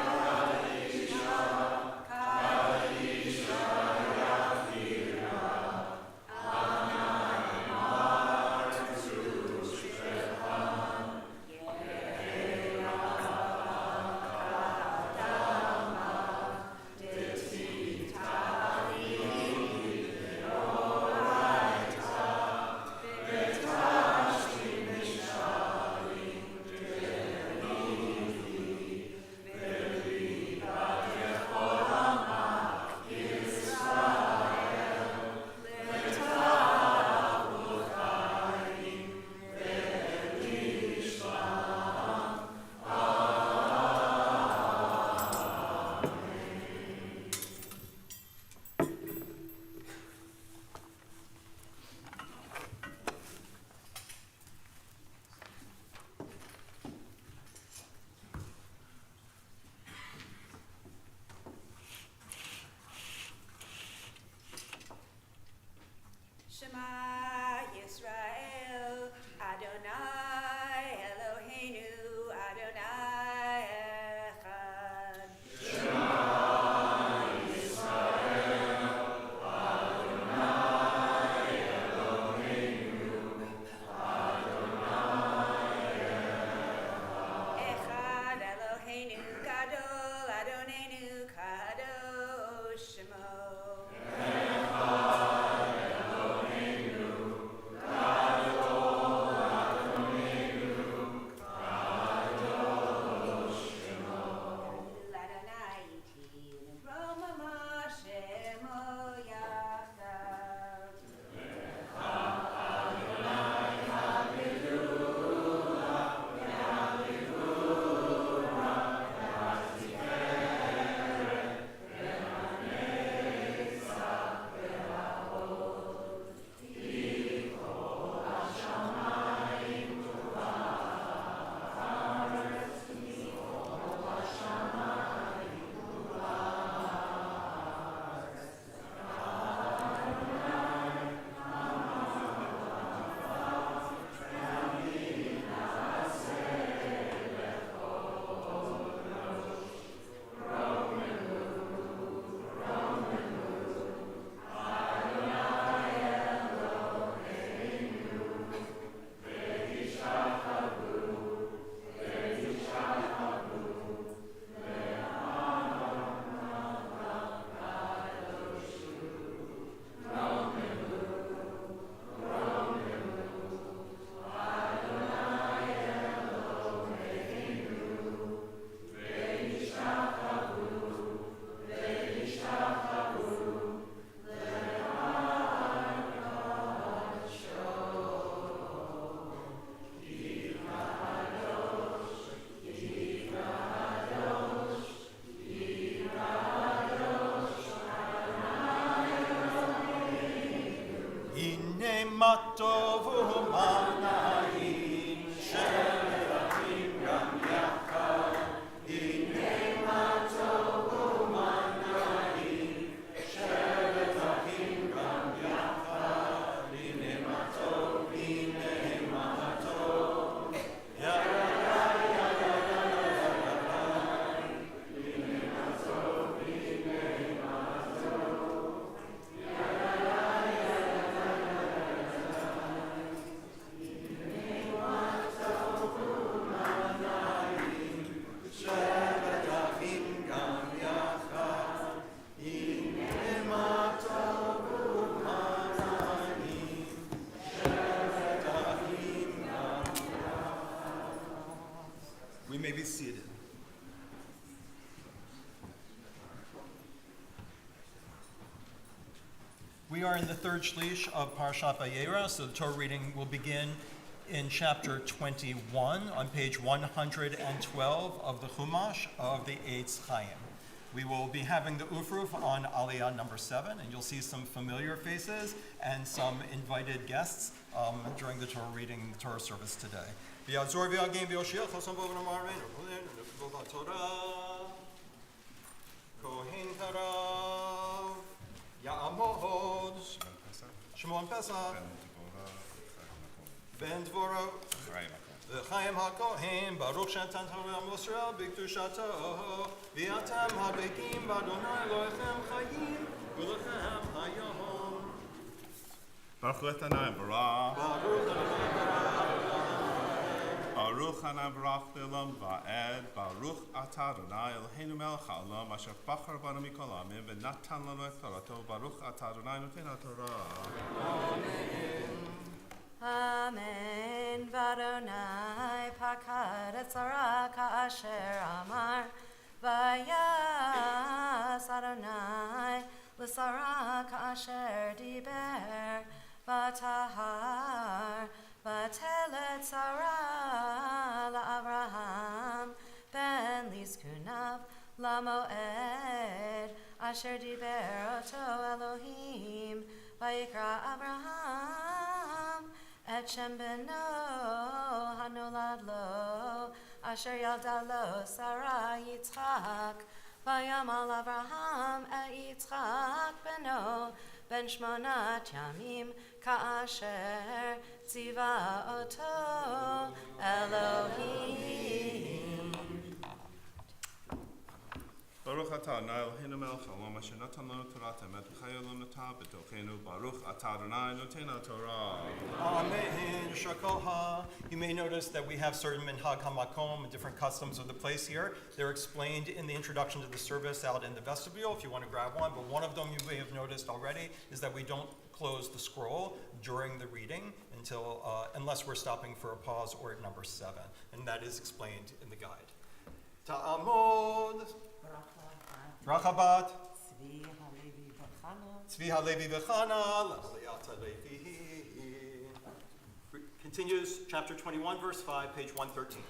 Adonai We are in the third shlish of Parashat Vayera, so the Torah reading will begin in chapter 21 on page 112 of the Chumash of the Eitz Chaim. We will be having the Aufruf on Aliyah number 7, and you'll see some familiar faces and some invited guests during the Torah reading, the Torah service today. V'yadzor v'yagim v'yoshiach chosam b'ovan amarein v'ovan Torah Kohen Tarav Ya'amod Shimon Pesach Ben Dvora V'chaim HaKohen Baruch Shatan Torah Mosrel B'Kedushato V'yatam HaBekim B'Adonai Elohechem Chayim V'lechem Hayom Baruch Adonai Barach Baruch Adonai Baruch Adonai Barach Le'olam Va'ed Baruch Atah Adonai Eloheinu melech ha'olam Asher bachar banu mikol ha'amim V'natan lanu et Torato Baruch Atah Adonai Noten HaTorah Amen. V'Adonai pakad et Sarah ka'asher amar Vayas Adonai l'Sarah ka'asher diber V'tahar V'telet Sarah la'Avraham ben Lizkunav la'moed Asher diber oto Elohim Vayikra Avraham Et Shem beno hanolad lo Asher yalda lo Sarah Yitzchak Vayamal Avraham et Yitzchak beno Ben shmonat yamim Ka'asher tziva oto Elohim Baruch Atah Adonai Eloheinu melech ha'olam Asher natan lanu Torah emet v'chayolam natah b'tochenu Baruch Atah Adonai Noten HaTorah Amen. Shakoha. You may notice that we have certain minhag hamakom and different customs of the place here. They're explained in the introduction to the service out in the vestibule if you want to grab one. But one of them you may have noticed already is that we don't close the scroll during the reading until unless we're stopping for a pause or at number 7, and that is explained in the guide. Ta'amod. Rachabat. Tzvi Halevi V'chana. L'Aliyat Halevi. Continues, chapter 21, verse 5, page 113.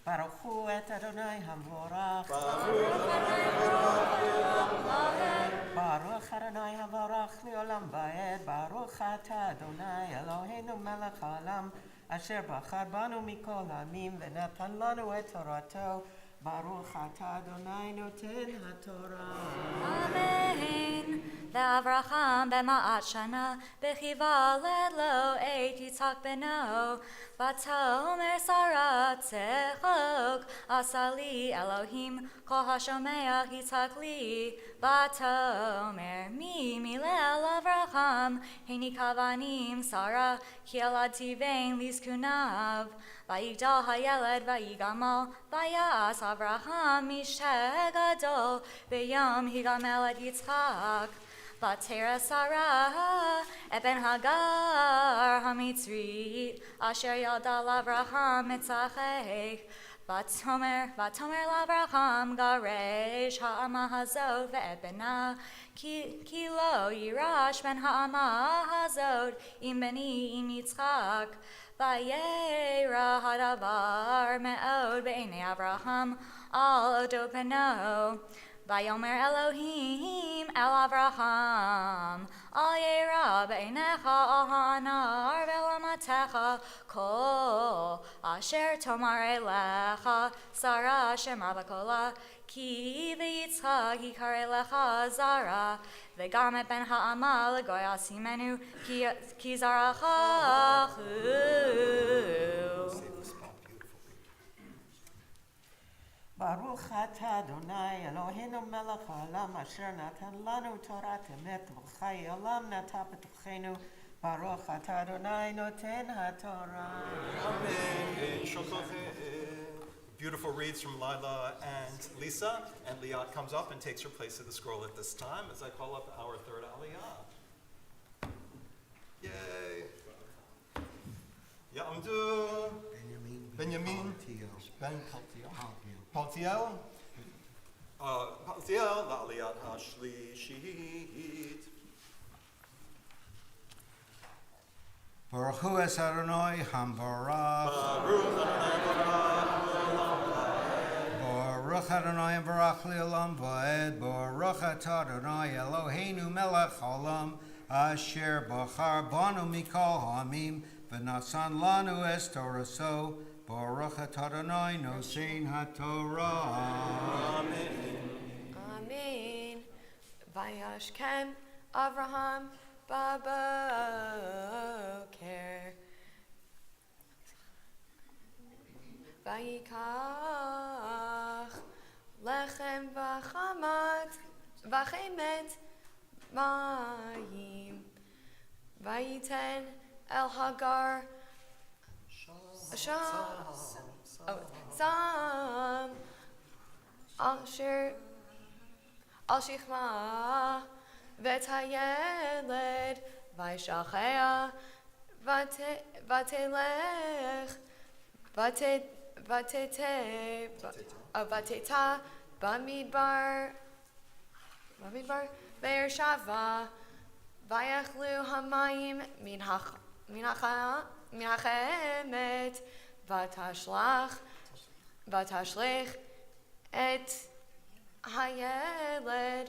Baruch hu et Adonai havorach Baruch Adonai havorach le'olam va'ed Baruch atah Adonai Eloheinu melech ha'olam Asher bachar banu mikol ha'amim V'natan lanu et Torato Baruch atah Adonai Noten HaTorah Amen. V'Avraham b'ma'at shana b'chivaled lo et Yitzhak beno v'tomer Sarah tzechok asali Elohim kol hashomeach Yitzhak li v'tomer mi milel Avraham heini kavanim Sarah ki eladti vein lizkunav v'yigdal hayeled v'yigamal v'yas Avraham misheh gadol v'yom higamel et Yitzchak Vatera Sarah Eben Hagar Hamitzrit Asher Yalda Lavraham Mitzachech Vatomer Lavraham Garesh Ha'ama Hazod Ve'ebena Ki lo Yirash Ben Ha'ama Hazod Im Beni Im Yitzchak Vayera Hadavar Me'od Be'enei Avraham Al Odo Beno Vayomer Elohim El Avraham Al Yera Beinecha Al Hanar Ve'lamatecha Kol Asher Tomar Elecha Sarah Shema V'kola Ki V'yitzchak Yikar Elecha Zara V'gam et Ben Ha'ama L'goy Asimenu Ki Zaracha Hu Baruch atah Adonai Eloheinu melech ha'olam Asher natan lanu Torah emet v'chai olam natah b'tochenu Baruch atah Adonai Noten HaTorah Amen. Beautiful reads from Lila and Lisa, and Liat comes up and takes her place at the scroll at this time as I call up our third Aliyah. Yay! Ya'amdu Benjamin Ben Paltiel Paltiel La'aliyat HaShlishit Baruch Hu es Adonai Hambarach. Baruch Adonai Barach Le'olam Va'ed. Baruch Atah Adonai Eloheinu Melech Haolam Asher Bachar Banu Mikol Ha'amim V'nasan Lanu Es Toraso. Baruch Atah Adonai Nosein HaTorah. Amen. Vayashkem Avraham Baboker. Vayikach lechem v'chemet mayim. Vayiten el Hagar Sam Asher Al Shichma Vet Hayeled Vaishachea Vatelech Vateta Bamidbar Be'er Shava Vayachlu Hamayim Min Hachemet Vatashlich Et Hayeled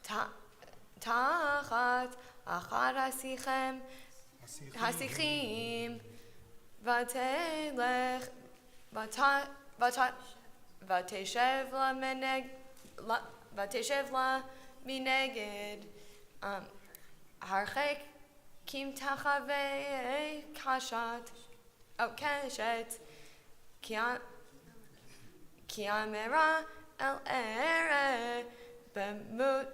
Tachat Achad Hasichim Vatelech Vateshev La Mineged Harchek Kim Tachave Kashat Keshet Kiamera El Ere Bemut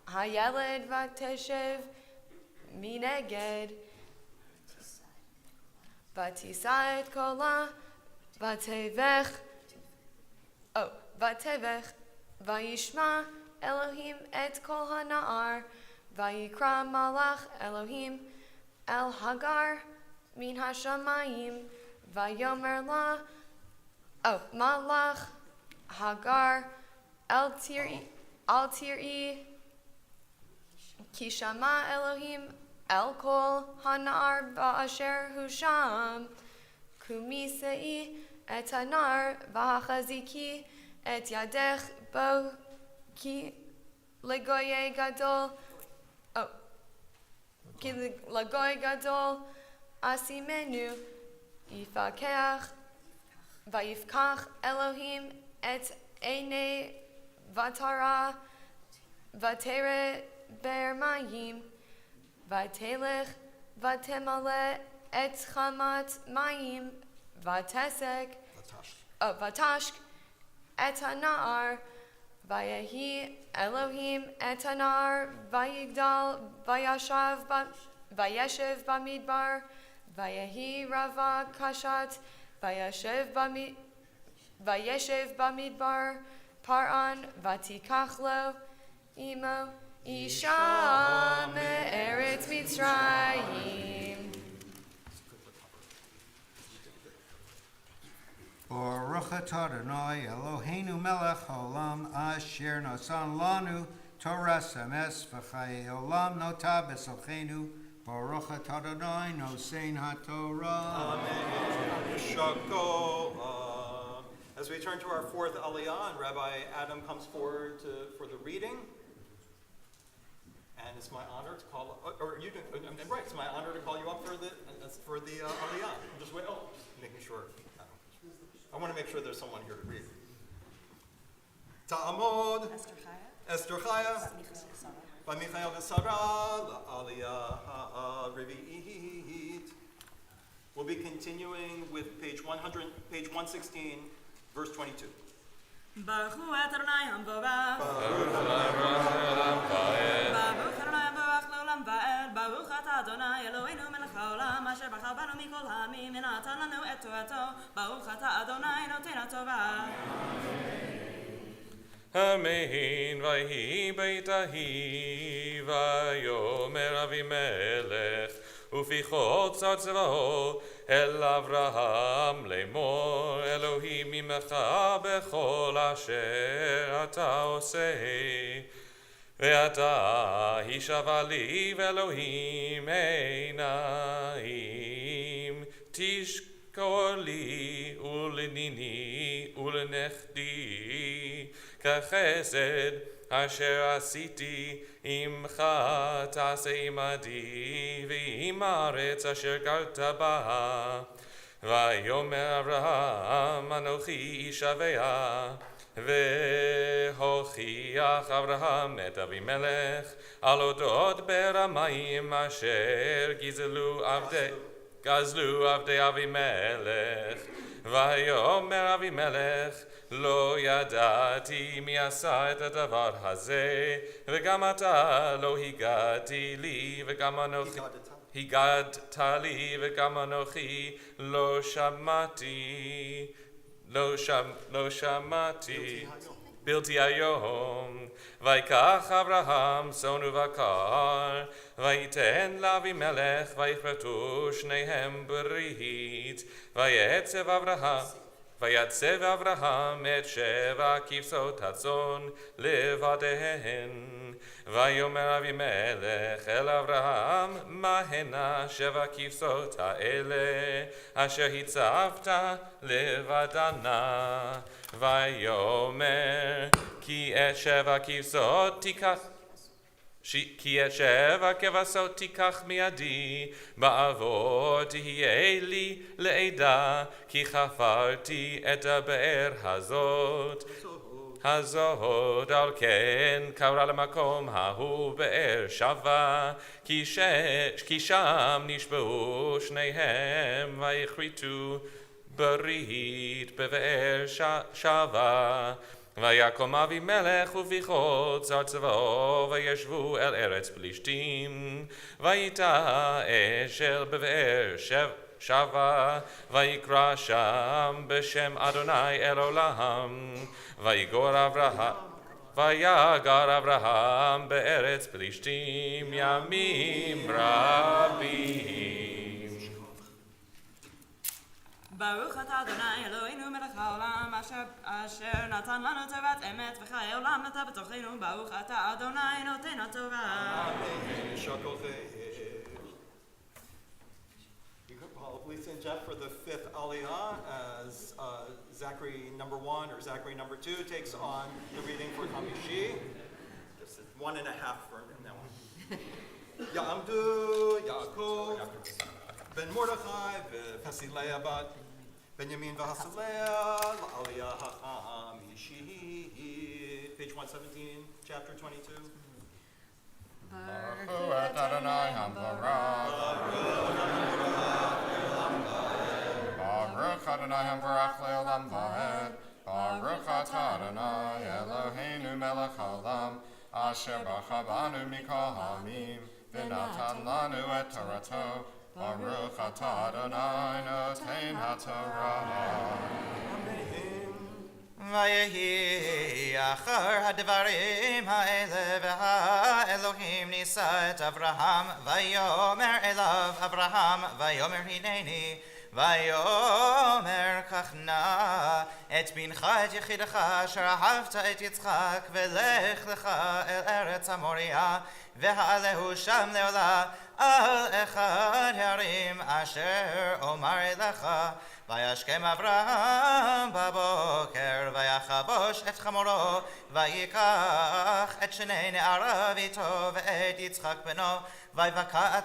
Hayeled Vateshev Mineged Vatisait Kola Vatevech Vayishma Elohim Et Kol HaNa'ar Vayikra Malach Elohim El Hagar Min Hashamayim Vayomer La Malach Hagar El Tir'i Kishama Elohim El Kol Hanar Ba'asher Husham Kumisei Et Hanar V'Hachaziki Et Yadech Bo Ki Legoye Gadol Ki Legoye Gadol Asimenu Yifakeach Vayifkach Elohim Et Eine Vatara Vatere Ber Mayim Vatelech Vatemale Et Chamat Mayim Vatesek Vatashk Et Hanar Vayehi Elohim Et Hanar Vayigdal Vayeshev Bamidbar Vayehi Rava Kashat Vayeshev Bamidbar Paran Vatikachlo Imo Isha Me'eretz Mitzrayim. Baruch atah Adonai Eloheinu melech haolam asher nasan lanu Torah emes v'chayei olam nota b'salchenu. Baruch atah Adonai nosein haTorah. Amen. Shakoah. As we turn to our fourth Aliyah, and Rabbi Adam comes forward for the reading. And it's my honor to call, right, it's my honor to call you up for the Aliyah. I'm just making sure. I want to make sure there's someone here to read. Ta'amod, Esther Chaya, B'Michael V'Sara, Aliyah Ha'Revi'it. We'll be continuing with page 116, verse 22. Baruch Hu Adonai Hamborach. Baruch Adonai Le'olam Va'ed. Baruch Adonai Hamborach Le'olam Va'ed. Baruch Atah Adonai Eloheinu Melech Haolam Asher Bachar Banu Mikol Ha'amim V'natan Lanu Et Torato. Baruch Atah Adonai Noten HaTorah. Amen. Vayhi Beit Ahi Vayomer Avimelech Ufichot Tzad Tzvaot El Avraham Lemor Elohim Imecha Bechol Asher Ata Oseh ועתה הישבע לי ואלוהים עיניים, תשקור לי ולניני ולנכדי, כחסד אשר עשיתי עמך תעשה עמדי, ועם הארץ אשר גרת בה. ויאמר אברהם אנוכי אשבע, והוכיח אברהם את אבימלך על אודות ברמאים אשר גזלו עבדי אבימלך. ויאמר אבימלך לא ידעתי מי עשה את הדבר הזה, וגם אתה לא הגדתי לי, וגם אנוכי הגדת לי, וגם אנוכי לא שמעתי בלתי היום. ויקח אברהם צאן ובקר, ויתן לאבימלך, ויכרתו שניהם ברית. ויצב אברהם את 7 כבשות הצאן לבדיהן. ויאמר אבימלך אל אברהם, מה הנה 7 כבשות האלה אשר הצבת לבדנה? ויאמר כי את 7 כבשות תיקח מידי, בעבור תהיה לי לעדה, כי חפרתי את הבאר הזאת. על כן קרא למקום ההוא באר שווה, כי שם נשבעו שניהם, ויכרתו ברית בבאר שווה. ויקום אבימלך וביכל צר צבאו, וישבו אל ארץ פלישתים. ויטע אשל בבאר שווה, ויקרא שם בשם אדוני אל עולם. ויגר אברהם בארץ פלישתים ימים רבים. ברוך אתה אדוני אלוהינו מלך העולם, אשר נתן לנו תורת אמת, וחיי עולם נטע בתוכנו. ברוך אתה אדוני נותן התורה. Lisa and Jeff for the 5th Aliyah as Zachary number 1 or Zachary number 2 takes on the reading for Hamishi. Just 1.5 for now. Ya'amdu, Yaakov, Ben Mordechai, V'Hasileah bat Benjamin V'Hasileah, Aliyah Hamishi. Page 117, chapter 22. Baruch et Adonai Hamvarach. Baruch Adonai Hamvarach le'olam va'ed. Baruch atah Adonai Eloheinu melech haolam, asher bacha banu mikol ha'amim, v'natan lanu et torato. Baruch atah Adonai noten haTorah. ויהי אחר הדברים האלה והאלוהים נישא את אברהם, ויאמר אליו אברהם, ויאמר הנני, ויאמר קח נא את בנך את יחידך אשר אהבת את יצחק, ולך לך אל ארץ המוריה, והעלהו שם לעולה על אחד הערים אשר אומר אליך. וישכם אברהם בבוקר, ויחבוש את חמורו, ויקח את 2 נעריו איתו ואת יצחק בנו, ויבקע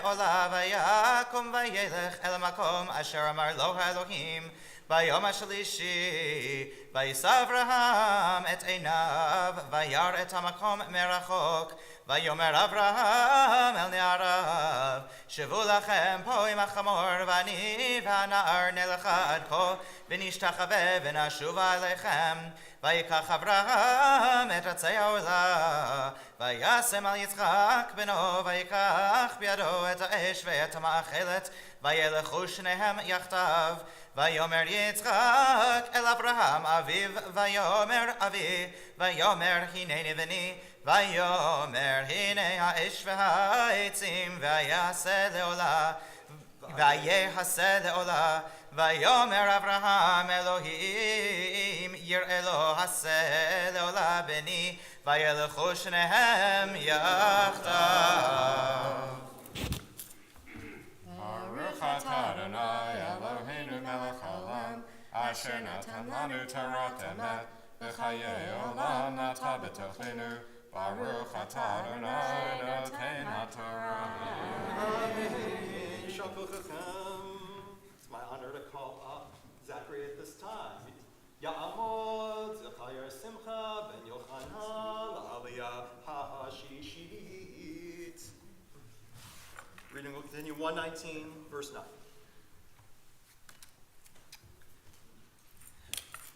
עולה, ויקום וילך אל המקום אשר אמר לו האלוהים. ביום השלישי וישא אברהם את עיניו, וירא את המקום מרחוק. ויאמר אברהם אל נעריו, שבו לכם פה עם החמור, ואני והנער נלכה עד כה, ונשתחווה ונשובה אליכם. ויקח אברהם את עצי העולה, וישם על יצחק בנו, ויקח בידו את האש ואת המאכלת, וילכו שניהם יחדיו. ויאמר יצחק אל אברהם אביו, ויאמר אבי, ויאמר הנני בני, ויאמר הנה האש והעצים, ויעשה לעולה, ויאמר אברהם אלוהים יראה לו הסה לעולה בני וילכו שניהם יחדיו. Baruch atah Adonai Eloheinu melech haolam, asher natan lanu Torah emet, v'chayei olam nata b'tochenu. Baruch atah Adonai noten haTorah. Amen. Shavuchachem. It's my honor to call up Zachary at this time. Ya'amod Zacharies Simcha ben Yochanan Aliyah HaShishit. Reading will continue 119, verse 9.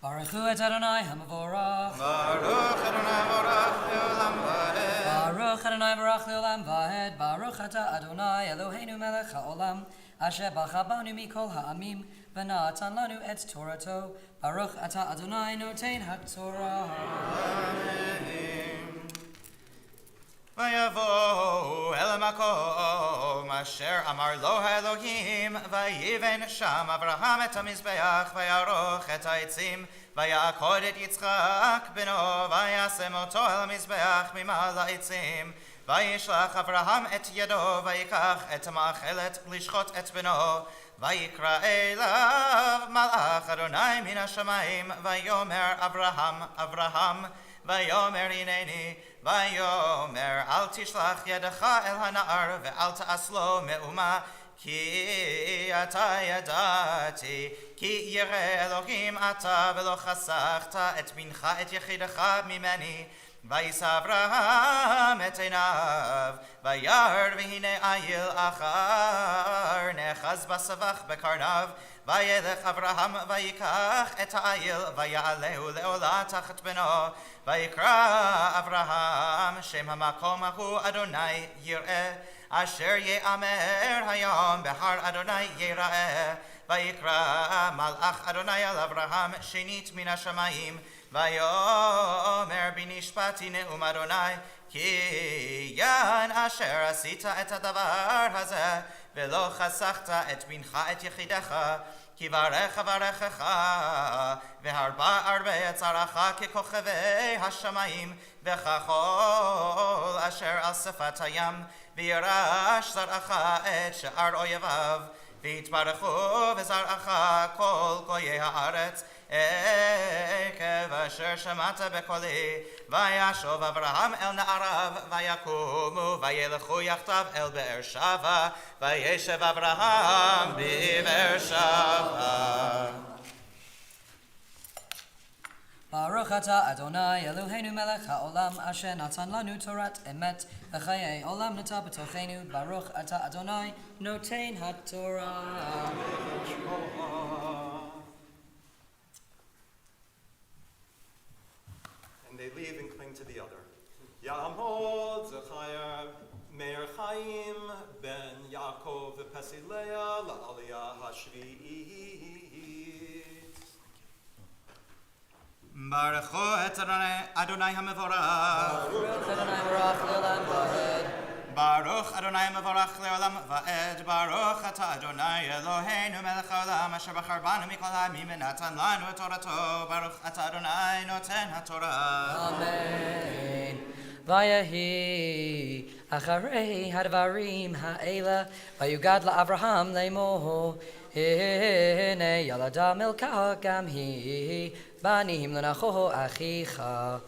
Baruch hu et Adonai hamavorach. Baruch Adonai Borach Leolam Vaed. Baruch Adonai Borach Leolam Vaed. Baruch atah Adonai Eloheinu melech haolam, asher bacha banu mikol ha'amim, v'natan lanu et Torato. Baruch atah Adonai noten haTorah. ויבואו אל המקום אשר אמר לו האלוהים ויבן שם אברהם את המזבח ויערוך את העצים ויעקוד את יצחק בנו וישם אותו על המזבח ממעל העצים וישלח אברהם את ידו ויקח את המאכלת לשחוט את בנו ויקרא אליו מלאך אדוני מן השמיים ויאמר אברהם אברהם ויאמר הנני ויאמר אל תשלח ידך אל הנער ואל תעש לו מאומה כי אתה ידעתי כי ירא אלוהים אתה ולא חסכת את בנך את יחידך ממני וישא אברהם את עיניו וירא והנה איל אחר נאחז בסבך בקרניו וילך אברהם ויקח את האיל ויעלהו לעולה תחת בנו ויקרא אברהם שם המקום ההוא אדוני יראה אשר יאמר היום בהר אדוני יראה ויקרא מלאך אדוני על אברהם שנית מן השמיים ויאמר בנשבעתי נאום אדוני כי יען אשר עשית את הדבר הזה ולא חסכת את בנך את יחידך כי ברך אברכך והרבה הרבה צרך ככוכבי השמיים וככל אשר על שפת הים וירש זרעך את שאר אויביו ויתברכו וזרעך כל גויי הארץ עקב אשר שמעת בקולי וישוב אברהם אל נעריו ויקומו וילכו יחדיו אל באר שבע וישב אברהם בבאר שבע. Baruch atah Adonai Eloheinu melech haolam asher natan lanu Torat emet v'chayei olam nata b'tochenu. Baruch atah Adonai noten haTorah. And they leave and cling to the other. Ya'amod Zacharies Meir Chaim ben Yaakov v'Pesileah la'aliyah hashvi'it. Baruch et Adonai HaMevorach. Baruch Adonai Borach Leolam Vaed. Baruch Adonai Mevorach Leolam Vaed. Baruch atah Adonai Eloheinu melech haolam asher bachar banu mikol ha'amim v'natan lanu et Torato. Baruch atah Adonai noten haTorah. Amen. Vayehi acharei hadvarim ha'ela vayugad la'Avraham le'mo hine yalada milka gam hi banim lenacho achicha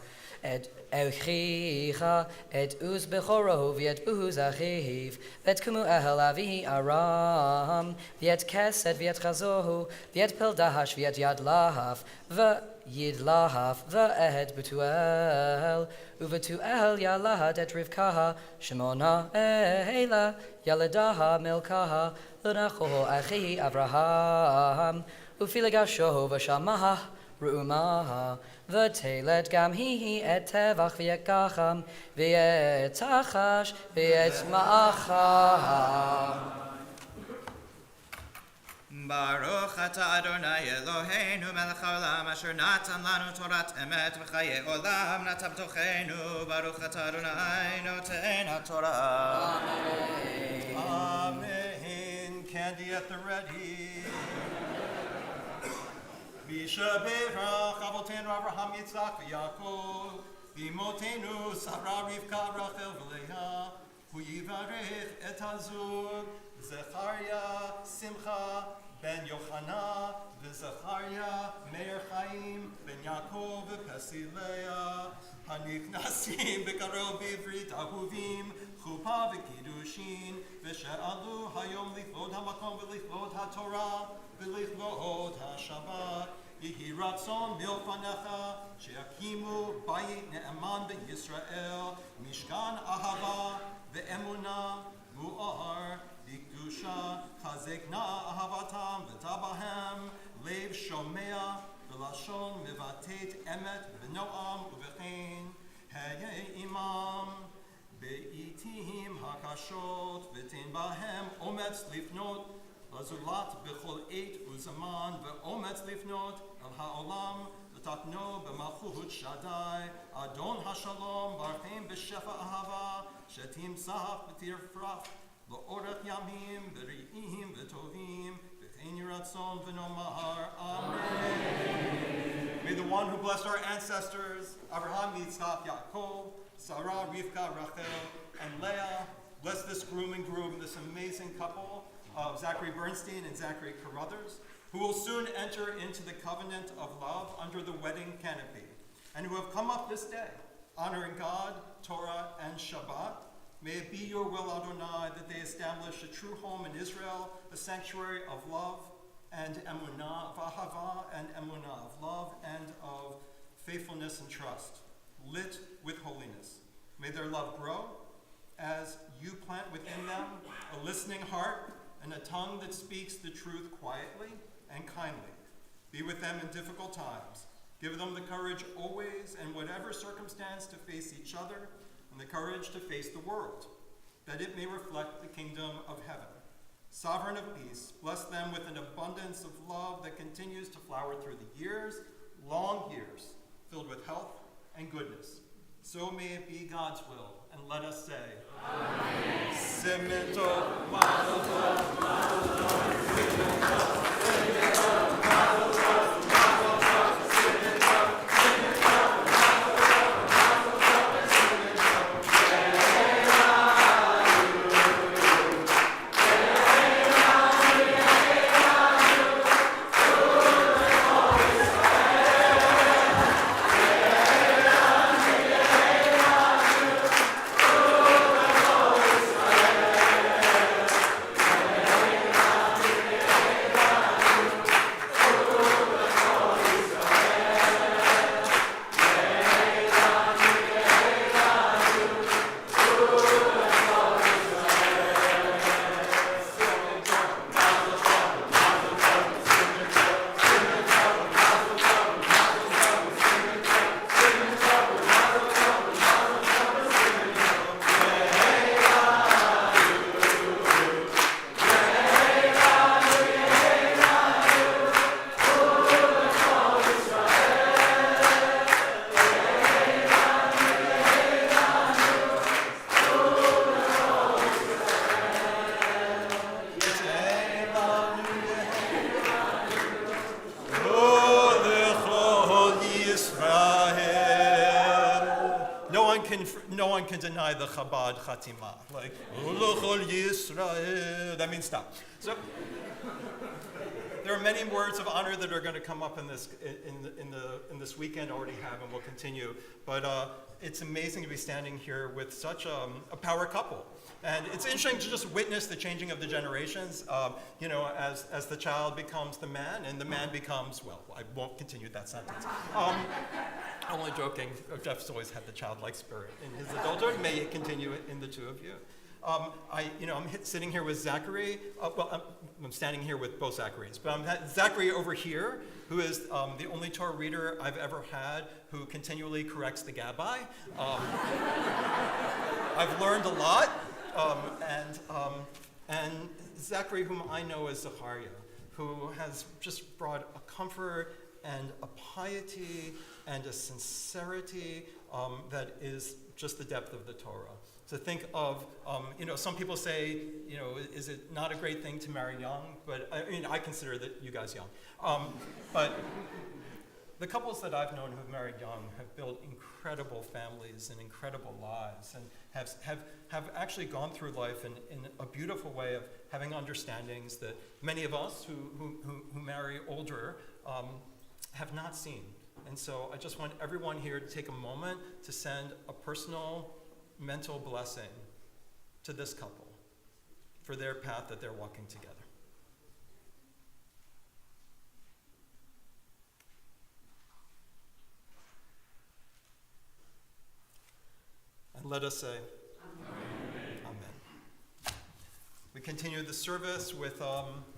et Euchicha et uz bechoro v'et uz achiv v'et kumu ehel avi aram v'et kesed v'et chazohu v'et pildahash v'et yad lahaf v'yid lahaf v'ed betuel uvetuel yalad et rivkaha shemona ehela yaladaha milkaha l'nacho achi Avraham ufilagasho v'shamaha ru'umaha v'teled gam hi et tevach v'et gacham v'et tachash v'et ma'acham. Baruch atah Adonai Eloheinu melech haolam asher natan lanu Torat emet v'chayei olam nata b'tochenu. Baruch atah Adonai noten haTorah. Amen. Candy at the ready. Mishaberach Avotenu Avraham Yitzchak v'Yaakov V'imotenu Sarah Rivka Rachel v'Leah Hu yivarech et hazug Zacharies Simcha ben Yochana v'Zacharia Meir Chaim ben Yaakov v'Pesileah Haniknasim b'karol b'ivrit ahuvim chupa v'kiddushin v'she'alu hayom lichlod hamakom v'lichlod haTorah v'lichlod haShabbat Yehi ratzon milfanecha she'akimu bayit ne'eman b'Yisrael mishkan ahava ve'emunah mu'ar v'kedusha chazekna ahavatam v'tabahem lev shomea v'lashon mevatet emet v'noam uvechein hayei imam be'itim hakashot v'tein bahem ometz lifnot Azulat b'chol eit uzaman ve'ometz lifnot al ha'olam v'tatno b'malchut Shaddai Adon ha'shalom barchem b'shefa ahava shetim sach v'tirfrach v'orach yamim v'ri'im v'tovim v'chein yiratzon v'nomar Amen. May the one who blessed our ancestors Abraham, Yitzchak, Yaakov, Sarah, Rivka, Rachel, and Leah bless this groom and groom, this amazing couple of Zachary Bernstein and Zachary Carruthers, who will soon enter into the covenant of love under the wedding canopy, and who have come up this day, honoring God, Torah, and Shabbat. May it be your will, Adonai, that they establish a true home in Israel, a sanctuary of love and emunah, of ahava and emunah, of love and of faithfulness and trust, lit with holiness. May their love grow as you plant within them a listening heart and a tongue that speaks the truth quietly and kindly. Be with them in difficult times. Give them the courage always and whatever circumstance to face each other and the courage to face the world, that it may reflect the kingdom of heaven. Sovereign of peace, bless them with an abundance of love that continues to flower through the years, long years, filled with health and goodness. So may it be God's will, and let us say, Amen. Simen tov, mazel tov, mazel tov, simen tov, simen tov, mazel tov, mazel tov, simen tov, simen tov, mazel tov, mazel tov, simen tov, no one can deny the Chabad Chatima. Like, Uluchol Yisrael. That means stop. So, there are many words of honor that are going to come up in this this weekend, already have, and will continue. But it's amazing to be standing here with such a power couple. And it's interesting to just witness the changing of the generations, as the child becomes the man and the man becomes, well, I won't continue that sentence. Only joking, Jeff's always had the childlike spirit in his adulthood. May it continue in the two of you. I'm sitting here with Zachary. I'm standing here with both Zacharies, but Zachary over here, who is the only Torah reader I've ever had who continually corrects the Gabbai. I've learned a lot, and Zachary, whom I know as Zachariah, who has just brought a comfort and a piety and a sincerity that is just the depth of the Torah. To think of, some people say, is it not a great thing to marry young? But I consider that you guys young. But the couples that I've known who have married young have built incredible families and incredible lives, and have actually gone through life in a beautiful way of having understandings that many of us who marry older have not seen. And so I just want everyone here to take a moment to send a personal mental blessing to this couple for their path that they're walking together. And let us say, Amen. We continue the service with,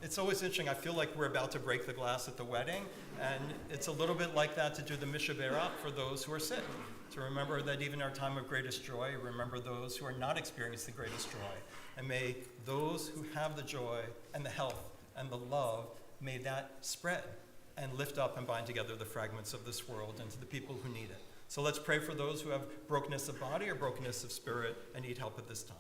it's always interesting, I feel like we're about to break the glass at the wedding, and it's a little bit like that to do the Mishaberach for those who are sick, to remember that even our time of greatest joy, remember those who are not experiencing the greatest joy. And may those who have the joy and the health and the love, may that spread and lift up and bind together the fragments of this world and to the people who need it. So let's pray for those who have brokenness of body or brokenness of spirit and need help at this time.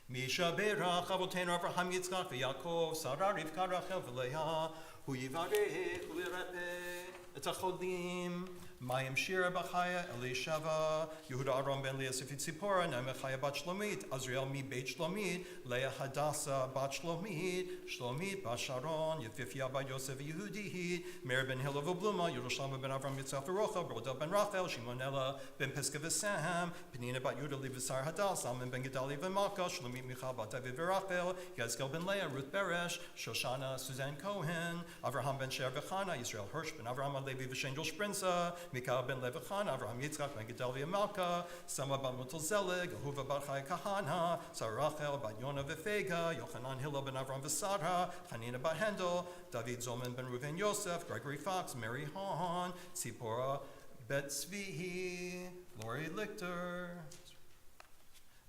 Misha berach avoteinu Avraham Yitzchak v'Yaakov Sarah Rivka Rachel v'Leah hu yivarech u'yirapeh et hacholim Mayim Shira Bachaya Elishava Yehuda Aron ben Leah Sifit Tzipora Naimechaya bat Shlomit Azriel mi Beit Shlomit Leah Hadassah bat Shlomit bat Sharon Yefifia bat Yosef Yehudi Meir ben Hillel v'Bluma Yerushalma ben Avram Yitzchak v'Rochel Brodel ben Rachel Shimonella ben Piska v'Sam Penina bat Yudah Livasar Hadassah Salmon ben Gedali v'Malka Shlomit Michal bat Aviv v'Rachel Yezkel ben Leah Ruth Beresh Shoshana Suzanne Cohen Avraham ben Sher v'Chana Yisrael Hirsch ben Avraham Levi v'Shengel Sprinza Mikal ben Levachan, Avraham Yitzchak ben Gedalia Malka, Sama ben Mutal Zelig, Ahuva bar Chai Kahana, Sarachel ben Yona v'Fega, Yochanan Hillel ben Avram v'Sara, Hanina ben Hendel, David Zolman ben Reuven Yosef, Gregory Fox, Mary Hahn, Tzipora bet Zvihi, Lori Lichter,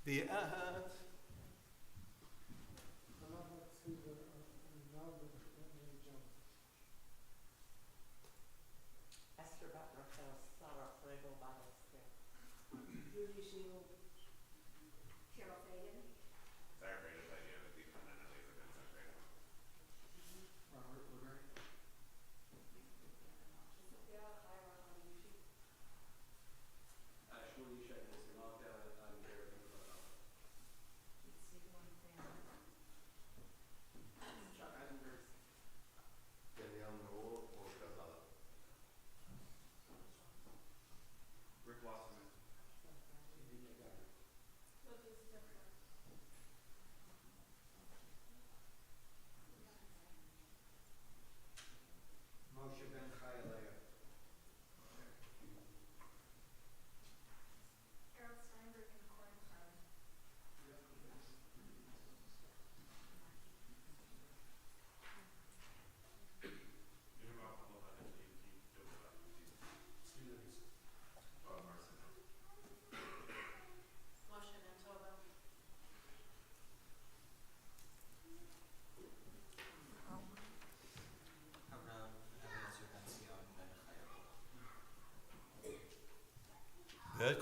the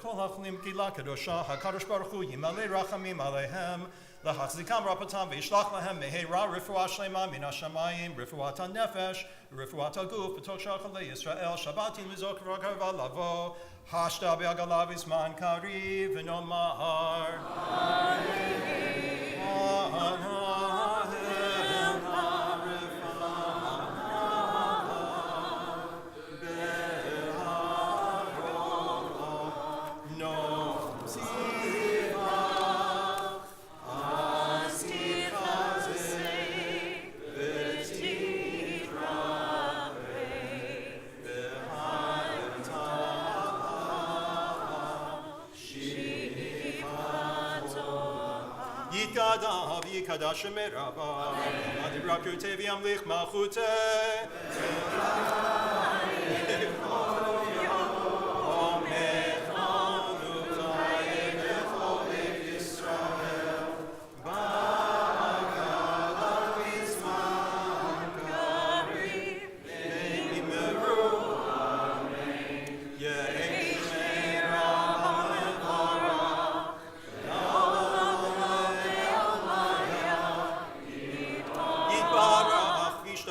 Kol hachlim kila kedosha hakadosh baruch hu yimalei rachamim aleihem lahachzikam rapatam v'yishlach lahem meheira refuah shlema min hashamayim refuat hanefesh refuat haguf b'tok shalchalei Yisrael Shabbatim mizok v'rakav lavo hashta be'agalav isman kari v'nomar Kadash meraba, Adibraku teviam lich malchute.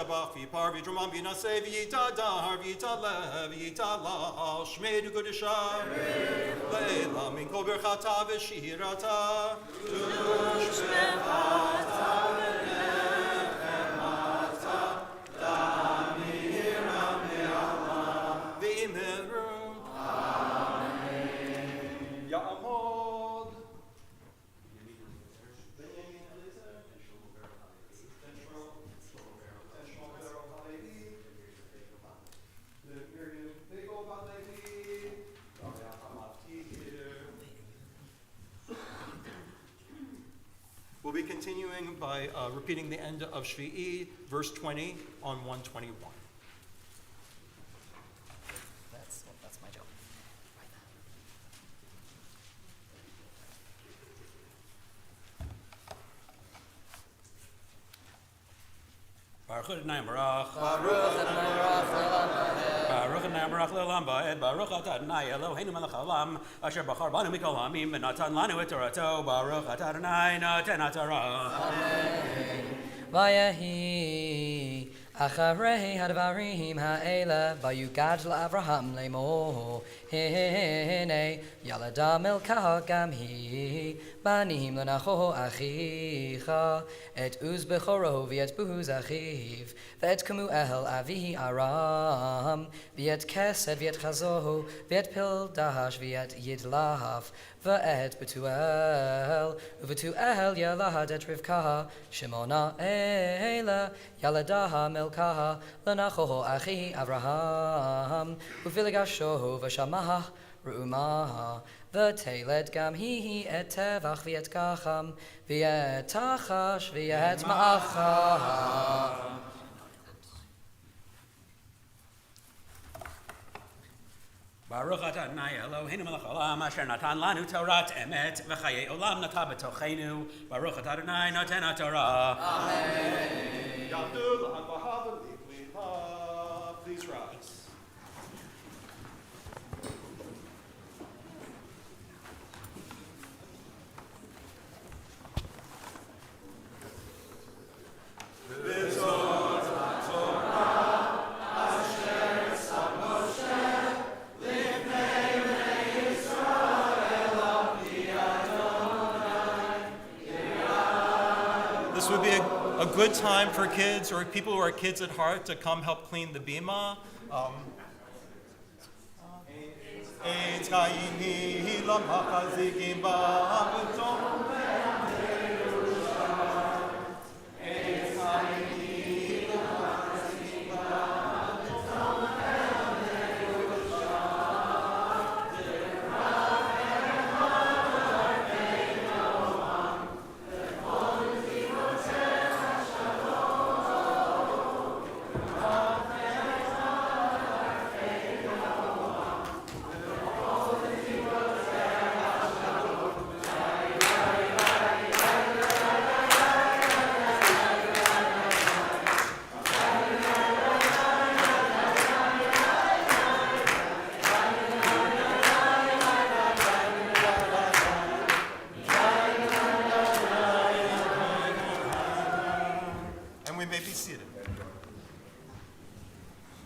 Shabbat v'yipar v'yidromam v'yinaseh v'yitadar v'yitaleh v'yitalal shmei d'kudeshah le'ela min kol berchata v'shirata tushmechata v'nechemata l'amira me'ala v'imeru Amen Ya'amod We'll be continuing by repeating the end of Shvi'i, verse 20 on 121. That's my job. Baruch Adonai Barach. Baruch Adonai Barach Le'olam Va'ed. Baruch Adonai Barach Le'olam Va'ed. Baruch Adonai Eloheinu melech haolam asher bachar banu mikol ha'amim v'natan lanu et torato. Baruch Adonai noten haTorah. Amen. Vayehi acharei hadvarim ha'ela vayugad la'Avraham le'mo hene yalada milka gam hi banim lenacho achicha et uz bechoro v'et buz achiv v'et Kemuel avihi Aram v'et Kesed v'et Chazo v'et Pildash v'et Yidlav v'et Betuel u'Betuel yalad et Rivka Shimona Ela yaladaha milkaha lenacho achi Avraham u'viligasho v'shamaha ru'umaha v'teled gam hi et tevach v'et gacham v'et tachash v'et ma'acha. Baruch Adonai Eloheinu melech haolam asher natan lanu Torat emet v'chayei olam nata b'tocheinu. Baruch Adonai noten haTorah. Amen. Ya'adu l'hagbaha v'li'pliha. Please rise. This would be a good time for kids or people who are kids at heart to come help clean the bima.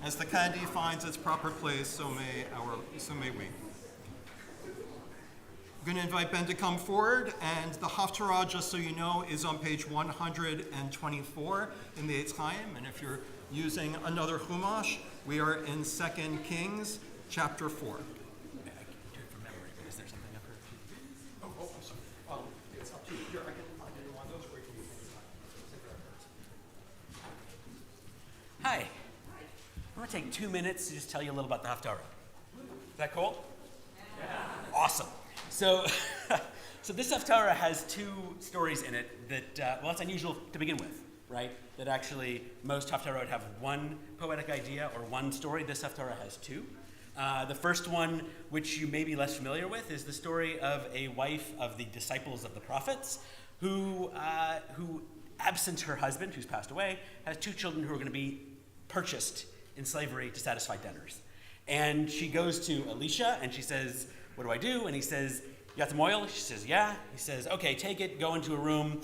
As the candy finds its proper place, so may we. I'm going to invite Ben to come forward, and the Haftarah, just so you know, is on page 124 in the Eitz Chaim, and if you're using another Chumash, we are in 2 Kings, chapter 4. I can do it from memory, but is there something up here? Oh, I'm sorry. It's up to you. Here, I can find it on those, or you can use anytime. Hi. I'm going to take 2 minutes to just tell you a little about the Haftarah. Is that cool? Yeah. Awesome. So, so this Haftarah has two stories in it that, well, it's unusual to begin with, right? That actually most Haftarot have one poetic idea or one story. This Haftarah has two. The first one, which you may be less familiar with, is the story of a wife of the disciples of the prophets who absent her husband, who's passed away, has two children who are going to be purchased in slavery to satisfy debtors. And she goes to Elisha and she says, "What do I do?" And he says, "You got some oil?" She says, "Yeah." He says, "Okay, take it, go into a room,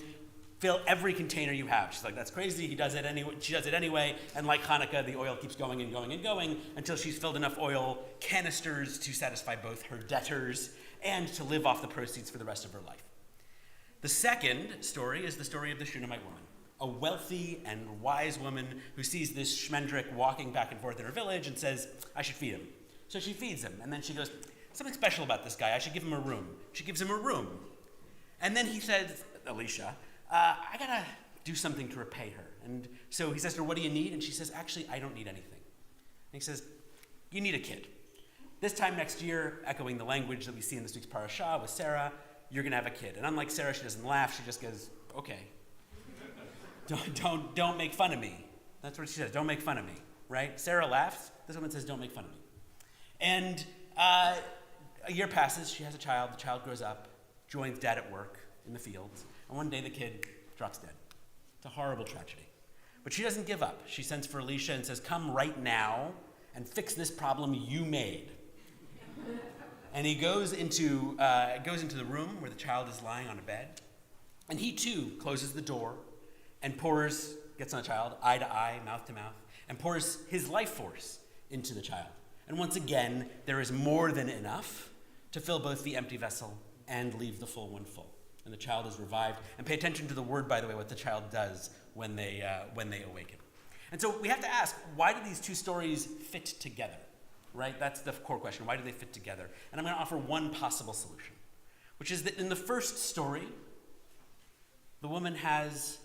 Fill every container you have. She's like, that's crazy. He does it anyway. She does it anyway. And like Hanukkah, the oil keeps going and going and going until she's filled enough oil canisters to satisfy both her debtors and to live off the proceeds for the rest of her life. The second story is the story of the Shunammite woman, a wealthy and wise woman who sees this Shmendrik walking back and forth in her village and says, I should feed him. So she feeds him. And then she goes, something special about this guy. I should give him a room. She gives him a room. And then he says, Elisha, I gotta do something to repay her. And so he says to her, what do you need? And she says, actually, I don't need anything. And he says, you need a kid. This time next year, echoing the language that we see in this week's parashah with Sarah, you're gonna have a kid. And unlike Sarah, she doesn't laugh, she just goes, okay. Don't make fun of me. That's what she says, don't make fun of me, right? Sarah laughs, this woman says, don't make fun of me. And a year passes, she has a child, the child grows up, joins dad at work in the fields, and one day the kid drops dead. It's a horrible tragedy. But she doesn't give up. She sends for Elisha and says, come right now and fix this problem you made. And he goes into the room where the child is lying on a bed, and he too closes the door and gets on the child, eye to eye, mouth to mouth, and pours his life force into the child. And once again, there is more than enough to fill both the empty vessel and leave the full one full. And the child is revived. And pay attention to the word, by the way, what the child does when they awaken. And so we have to ask, why do these two stories fit together? Right? That's the core question. Why do they fit together? And I'm going to offer one possible solution, which is that in the first story, the woman has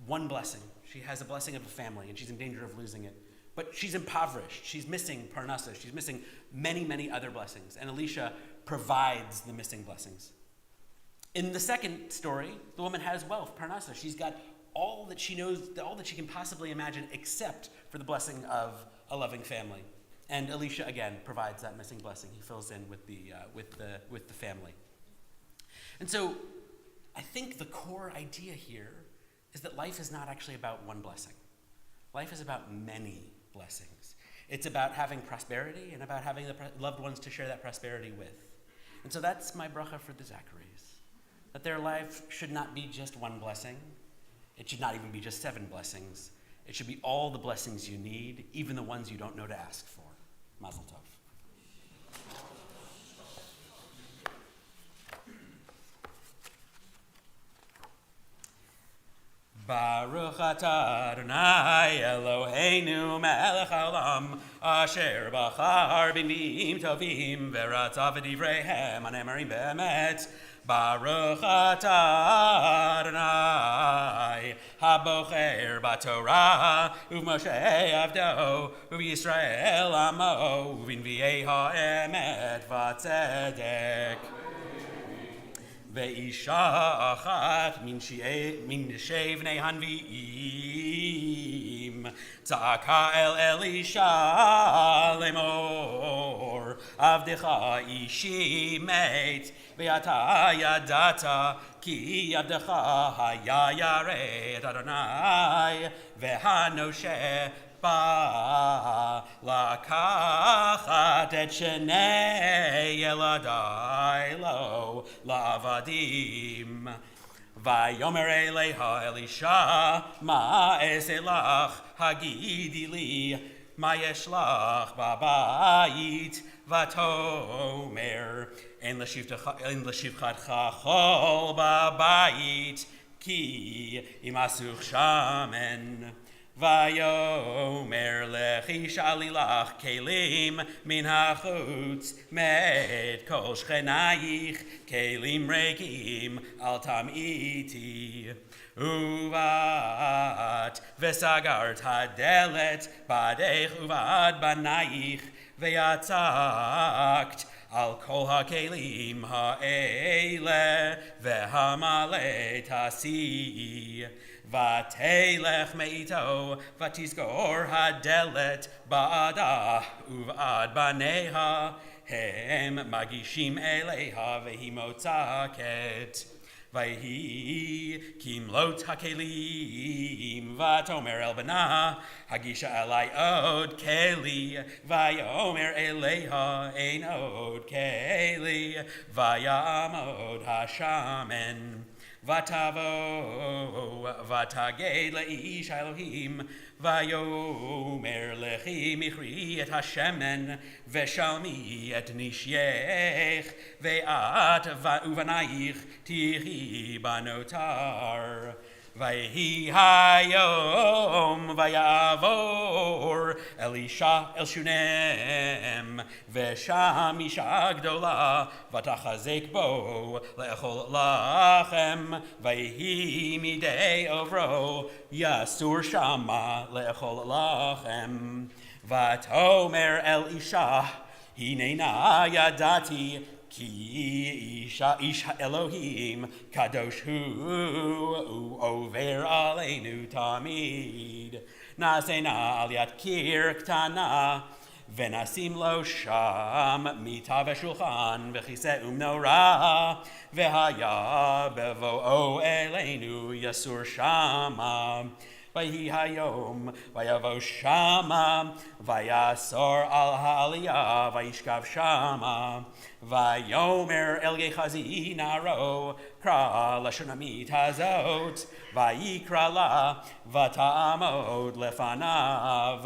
one blessing. She has a blessing of a family, and she's in danger of losing it. But she's impoverished. She's missing parnasa. She's missing many, many other blessings. And Elisha provides the missing blessings. In the second story, the woman has wealth, parnasa. She's got all that she knows, all that she can possibly imagine, except for the blessing of a loving family. And Elisha, again, provides that missing blessing. He fills in with the family. And so I think the core idea here is that life is not actually about one blessing. Life is about many blessings. It's about having prosperity and about having the loved ones to share that prosperity with. And so that's my bracha for the Zacharies, that their life should not be just one blessing. It should not even be just 7 blessings. It should be all the blessings you need, even the ones you don't know to ask for. Mazel tov. Baruch atah Adonai Eloheinu melech haolam asher bachar b'nim tovim v'ratzav v'divreihem hane'emarim be'emet. Baruch atah Adonai habocher b'Torah u'Moshe avdo u'Yisrael amo u'v'nvi'ei ha'emet v'tzedek. Ve'isha achat min shevnei hanvi'im tzaka el Elisha lemor avdecha ishi meit ve'ata yadata ki avdecha haya yaret Adonai ve'hanoshe ba lakachat et shenei yeladai lo la'avadim vayomer eleha Elisha ma eselach hagidi li ma yesh lach babayit vatomer en l'shivchatcha chol babayit ki imasuch shamen. Vayomer lechi shalilach kelim min hachutz met kol shchenaich kelim rekim al tamiti uvat vesagart hadelet badech uvad banaich veyatzakt al kol hakelim ha'ele vehamale tasi. Vatelech meito, vatizgor hadelet ba'ada uvad baneha, hem magishim eleha vehi motzaket. Vayhi kimlot hakelim, vatomer el bana, hagisha elai od keli, vayomer eleha ein od keli, vayamod hashamen. ותבוא ותגד לאיש האלוהים ויאמר לכי מכרי את השמן ושלמי את נשייך ואת ובנייך תהי בנותר ויהי היום ויעבור אלישע אל שונם ושם אישה גדולה ותחזק בו לאכול לחם ויהי מדי עוברו יסור שמה לאכול לחם ותאמר אל אישה הננה ידעתי כי איש האלוהים קדוש הוא עובר עלינו תמיד נעשה נא על יד קיר קטנה ונשים לו שם מיטה ושולחן וכיסא ומנורה והיה בבואו אלינו יסור שמה ויהי היום ויבוא שמה ויסור על העלייה וישכב שמה ויאמר אל גחזי נערו קרא לשונמית הזאת ויקרא לה ותעמוד לפניו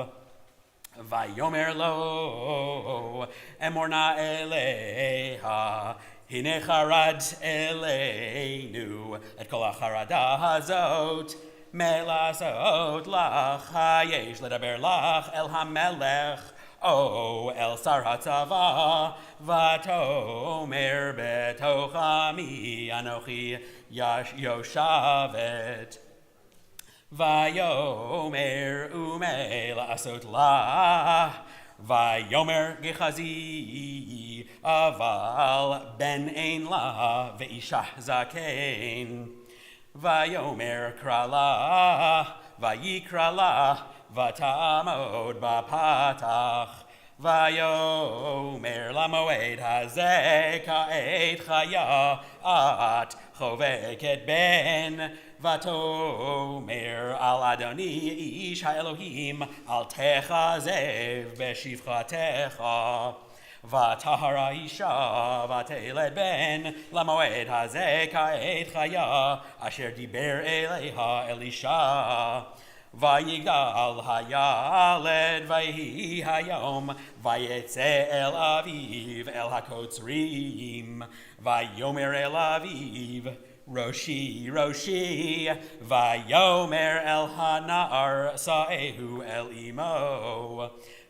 ויאמר לו אמור נא אליה הנה חרד אלינו את כל החרדה הזאת מלעשות לך יש לדבר לך אל המלך או אל שר הצבא ותאמר בתוך עמי אנוכי יושבת ויאמר ומה לעשות לה ויאמר גחזי אבל בן אין לה ואישה זקן ויאמר קרא לה ויקרא לה ותעמוד בפתח ויאמר למועד הזה כעת חיה את חובקת בן ותאמר על אדוני איש האלוהים אל תכזב בשפחתך ותהר האישה ותלד בן למועד הזה כעת חיה אשר דיבר אליה אלישע ויגדל הילד ויהי היום ויצא אל אביו אל הקוצרים ויאמר אל אביו ראשי ראשי ויאמר אל הנער שאהו אל אמו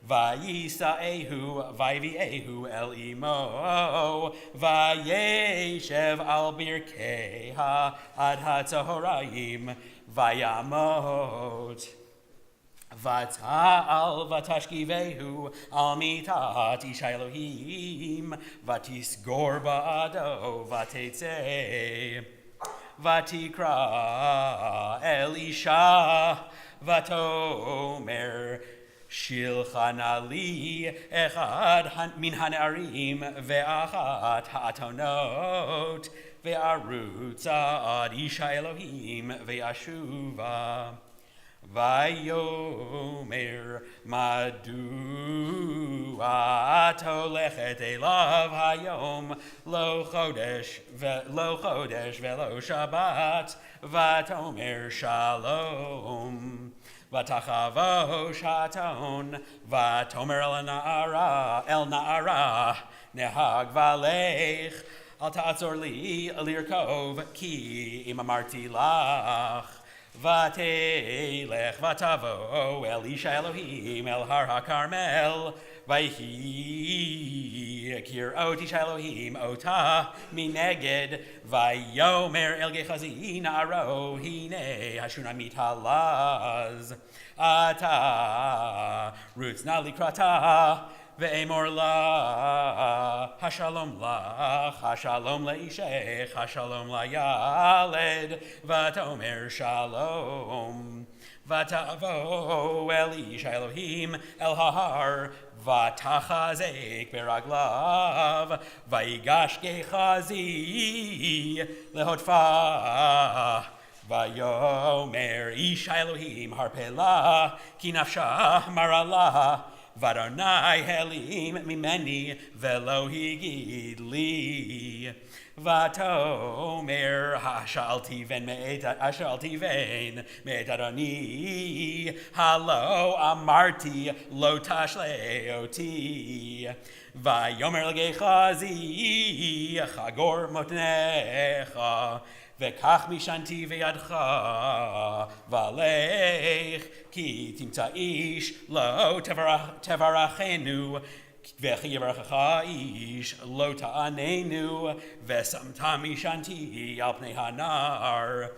וישאהו ויביאהו אל אמו וישב על ברכיה עד הצהריים וימות ותעל ותשכיבהו על מיטת איש האלוהים ותסגור בעדו ותצא ותקרא אלישע ותאמר שילחה נא לי אחד מן הנערים ואחת האתונות וארוצה עד איש האלוהים ואשובה ויאמר מדוע את הולכת אליו היום לא חודש ולא שבת ותאמר שלום ותחבו שעתון ותאמר אל נערה נהג ולך אל תעצור לי לרכוב כי אם אמרתי לך ותלך ותבוא אל איש האלוהים אל הר הכרמל ויהי כראות איש האלוהים אותה מנגד ויאמר אל גחזי נערו הנה השונמית הלז אתה רוץ נא לקראתה ואמור לה השלום לך השלום לאישך השלום לילד ותאמר שלום ותבוא אל איש האלוהים אל ההר ותחזק ברגליו ויגש גחזי להודפה ויאמר איש האלוהים הרפה לה כי נפשה מרה לה ואדוני העלים ממני ולא הגיד לי Vatomer Hashaltiven Me'et Adoni Halo Amarti Lo Tashleoti Vayomer Gechazi Chagor Motnecha Vekach Mishanti Veyadcha Valech Ki Timta Ish Lo Tevarachenu V'chivarchacha ish lo ta'anenu v'samta mishanti al pnei hanar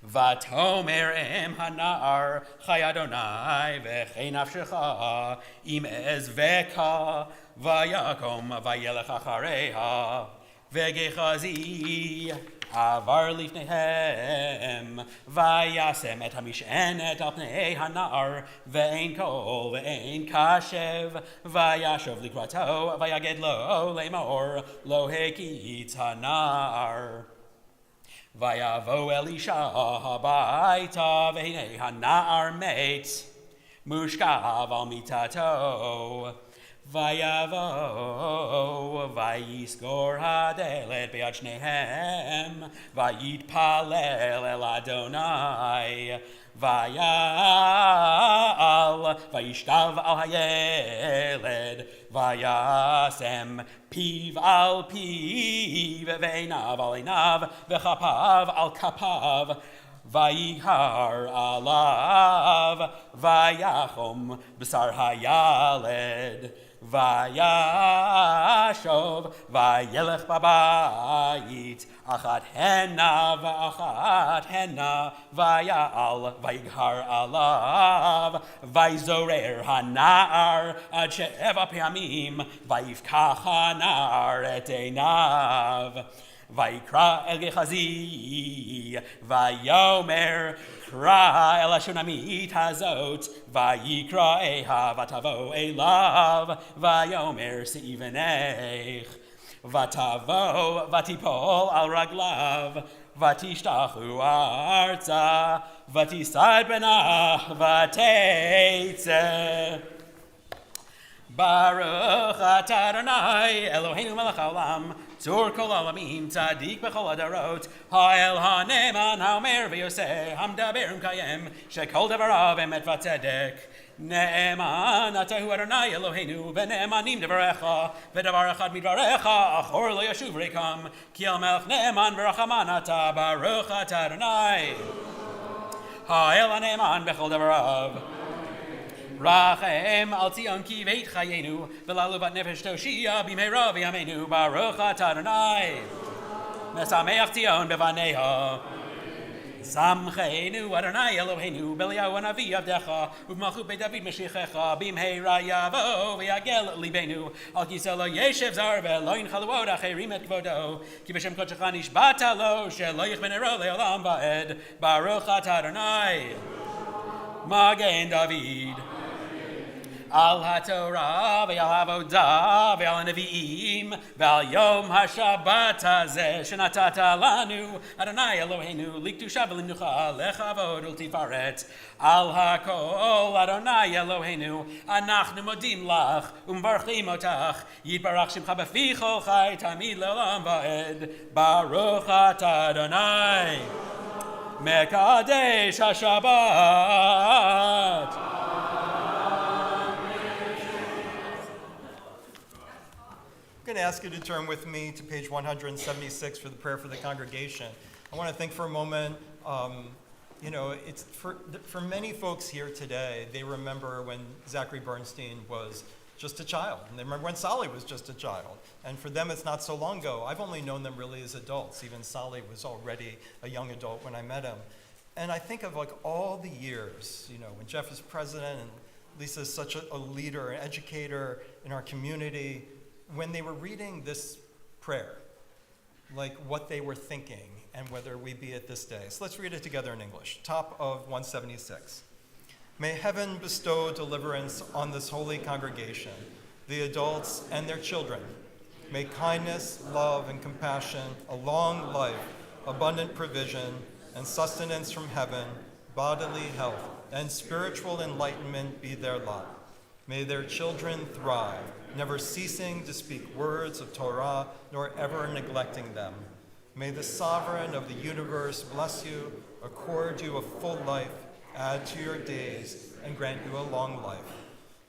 v'tomer em hanar chay Adonai v'chei nafshecha im ezveka v'yakom v'yelech achareha v'gechazi avar lifnehem vayasem et hamishenet al pnei hanar ve'ein kol ve'ein kashev vayashov likrato vayaged lo lemor lo hekit hanar vayavo Elisha habaita ve'nei hanar met mushkav al mitato Vayavo, vayiskor hadelet be'ad shnehem, vayitpalel el Adonai, vayal, vayishtav al hayeled, vayasem piv al piv, ve'einav al einav, ve'chapav al kapav, Vayighar alav, vayachom b'sar hayaled, vayashov, vayelech babayit, achat henna, vayal, vayighar alav, vayzorer hanar, ad she'eva pe'amim, vayifkach hanar et einav. Vayikra el Gechazi, Vayomer, Kra el Ashunamit hazot, Vayikra eha vatavo elav, Vayomer seivenech, Vatavo vatipol al raglav, Vatishtachu arza, Vatisad benah vateitze. Baruch atah Adonai Eloheinu melech haolam tzur kol alamim tzadik b'chol hadarot ha'el ha'neman ha'omer v'yoseh hamdaber u'mkayem shekol devarav emet v'tzedek ne'eman atahu Adonai Eloheinu v'ne'emanim devarecha v'davar echad midvarecha achor lo yashuv rikam ki el melech ne'eman v'rachaman atah Baruch atah Adonai ha'el ha'neman b'chol devarav Rachem al Tzion ki veit chayenu v'lalu vat nefesh toshia b'meira v'yamenu Baruch atah Adonai mesameach Tzion b'vaneha Samchenu Adonai Eloheinu b'eliyahu hanavi avdecha u'b'malchut beit David Mashiachecha b'mheira yavo v'yagel libenu al kiseh lo yeshev zar ve'lo yinchalu od acherim et kvodo ki b'shem kodshecha nishbata lo shelo yichbenero le'olam va'ed Baruch atah Adonai Magen David Al HaTorah ve'al Avodah ve'al Nevi'im ve'al Yom HaShabbat hazeh shenatata lanu Adonai Eloheinu liktusha v'linucha lechavod ultifaret Al HaKol Adonai Eloheinu anachnu modim lach umvarchim otach yitbarach shimcha b'fi chol chai tamid le'olam va'ed Baruch atah Adonai Mekadesh HaShabbat. I'm going to ask you to turn with me to page 176 for the prayer for the congregation. I want to think for a moment, it's for many folks here today, they remember when Zachary Bernstein was just a child, and they remember when Sally was just a child. And for them, it's not so long ago. I've only known them really as adults. Even Sally was already a young adult when I met him. And I think of all the years, when Jeff is president and Lisa is such a leader, an educator in our community, when they were reading this prayer, what they were thinking and whether we be it this day. So let's read it together in English. Top of 176. May heaven bestow deliverance on this holy congregation, the adults and their children. May kindness, love, and compassion, a long life, abundant provision, and sustenance from heaven, bodily health, and spiritual enlightenment be their lot. May their children thrive, never ceasing to speak words of Torah, nor ever neglecting them. May the sovereign of the universe bless you, accord you a full life, add to your days, and grant you a long life.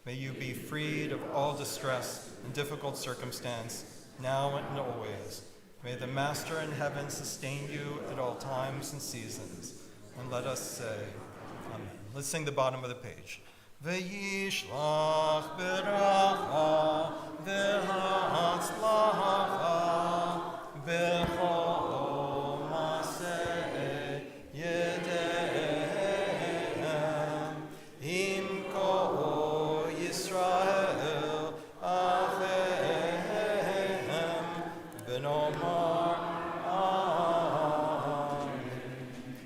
May you be freed of all distress and difficult circumstance, now and always. May the Master in heaven sustain you at all times and seasons. And let us say, Amen. Let's sing the bottom of the page. V'yishlach b'racha v'ha'atzlacha b'chol maseh yedehem im kol Yisrael achem v'nomar amen.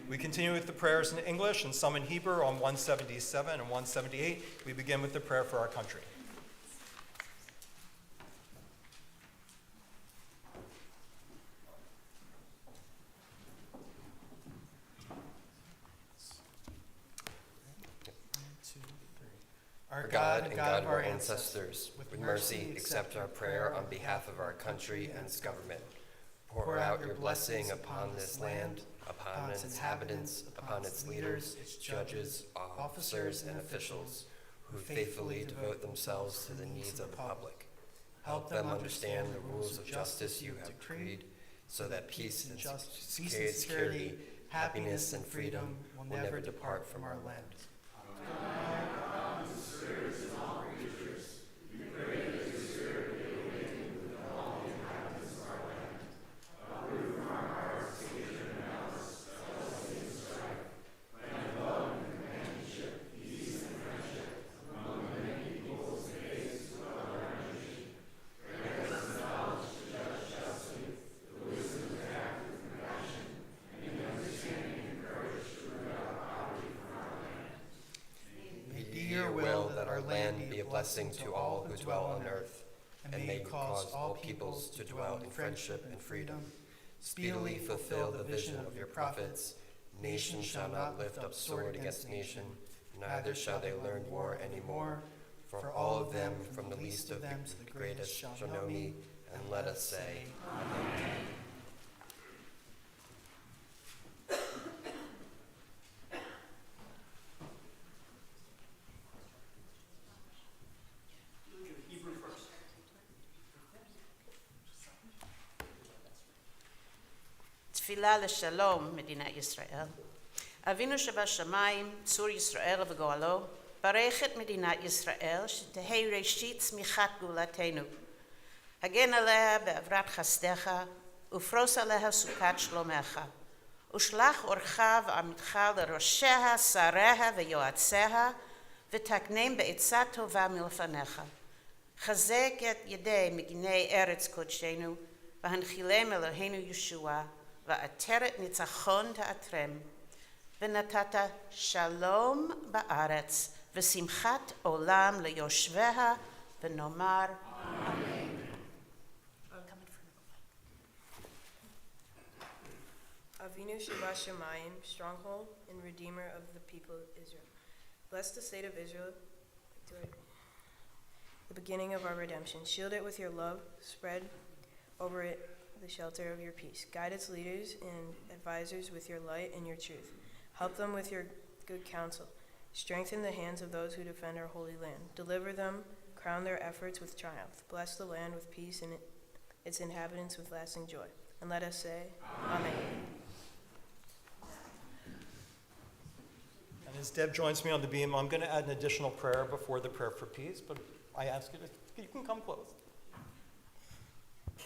We continue with the prayers in English and some in Hebrew on 177 and 178. We begin with the prayer for our country. Our God and God of our ancestors, with mercy accept our prayer on behalf of our country and its government. Pour out your blessing upon this land, upon its inhabitants, upon its leaders, its judges, officers, and officials, who faithfully devote themselves to the needs of the public. Help them understand the rules of justice you have decreed, so that peace and security, happiness and freedom will never depart from our land. Blessing to all who dwell on earth, and may you cause all peoples to dwell in friendship and freedom. Speedily fulfill the vision of your prophets. Nation shall not lift up sword against nation, neither shall they learn war any more. For all of them, from the least of them to the greatest, shall know me, and let us say, Amen. תפילה לשלום מדינת ישראל. אבינו שבשמיים, צור ישראל וגואלו, ברך את מדינת ישראל שתהא ראשית צמיחת גאולתנו. הגן עליה בעברת חסדך, ופרוס עליה סוכת שלומך. ושלח אורך ועמיתך לראשיה, שריה ויועציה, ותקנם בעצה טובה מלפניך. חזק את ידי מגיני ארץ קודשנו, והנחילם אלוהינו ישועה, ועטרת ניצחון תעטרם, ונתת שלום בארץ, ושמחת עולם ליושביה, ונאמר אמן. Avinu Shebashamayim, stronghold and redeemer of the people of Israel. Bless the state of Israel, the beginning of our redemption. Shield it with your love, spread over it the shelter of your peace. Guide its leaders and advisors with your light and your truth. Help them with your good counsel. Strengthen the hands of those who defend our holy land. Deliver them, crown their efforts with triumph. Bless the land with peace and its inhabitants with lasting joy. And let us say, Amen. And as Deb joins me on the beam, I'm going to add an additional prayer before the prayer for peace, but I ask you you can come close.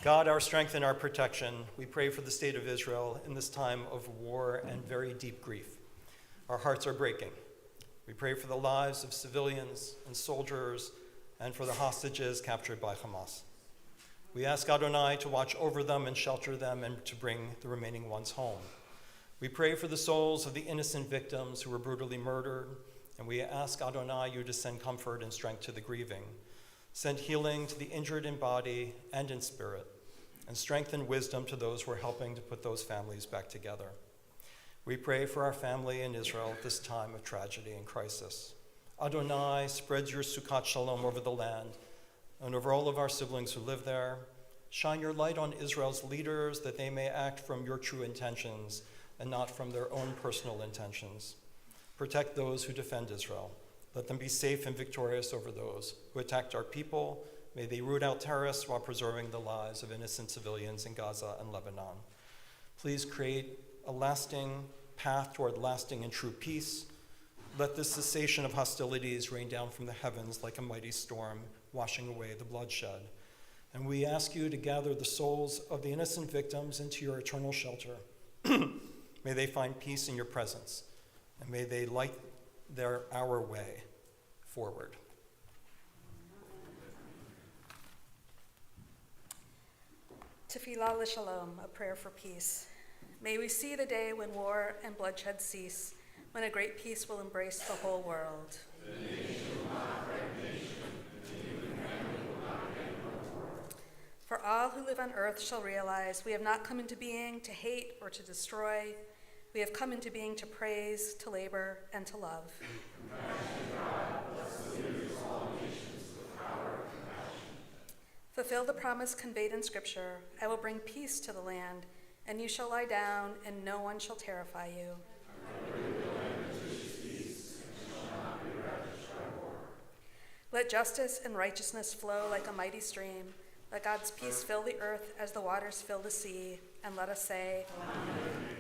God, our strength and our protection, we pray for the state of Israel in this time of war and very deep grief. Our hearts are breaking. We pray for the lives of civilians and soldiers and for the hostages captured by Hamas. We ask Adonai to watch over them and shelter them and to bring the remaining ones home. We pray for the souls of the innocent victims who were brutally murdered, and we ask Adonai you to send comfort and strength to the grieving. Send healing to the injured in body and in spirit, and strengthen wisdom to those who are helping to put those families back together. We pray for our family in Israel at this time of tragedy and crisis. Adonai, spread your Sukkot Shalom over the land and over all of our siblings who live there. Shine your light on Israel's leaders that they may act from your true intentions and not from their own personal intentions. Protect those who defend Israel. Let them be safe and victorious over those who attacked our people. May they root out terrorists while preserving the lives of innocent civilians in Gaza and Lebanon. Please create a lasting path toward lasting and true peace. Let the cessation of hostilities rain down from the heavens like a mighty storm, washing away the bloodshed. And we ask you to gather the souls of the innocent victims into your eternal shelter. May they find peace in your presence, and may they light our way forward. Tefillah l'shalom, a prayer for peace. May we see the day when war and bloodshed cease, when a great peace will embrace the whole world. For all who live on earth shall realize we have not come into being to hate or to destroy. We have come into being to praise, to labor, and to love. Fulfill the promise conveyed in Scripture. I will bring peace to the land, and you shall lie down, and no one shall terrify you. Let justice and righteousness flow like a mighty stream. Let God's peace fill the earth as the waters fill the sea. And let us say, Amen.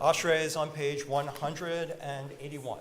Ashrei is on page 181.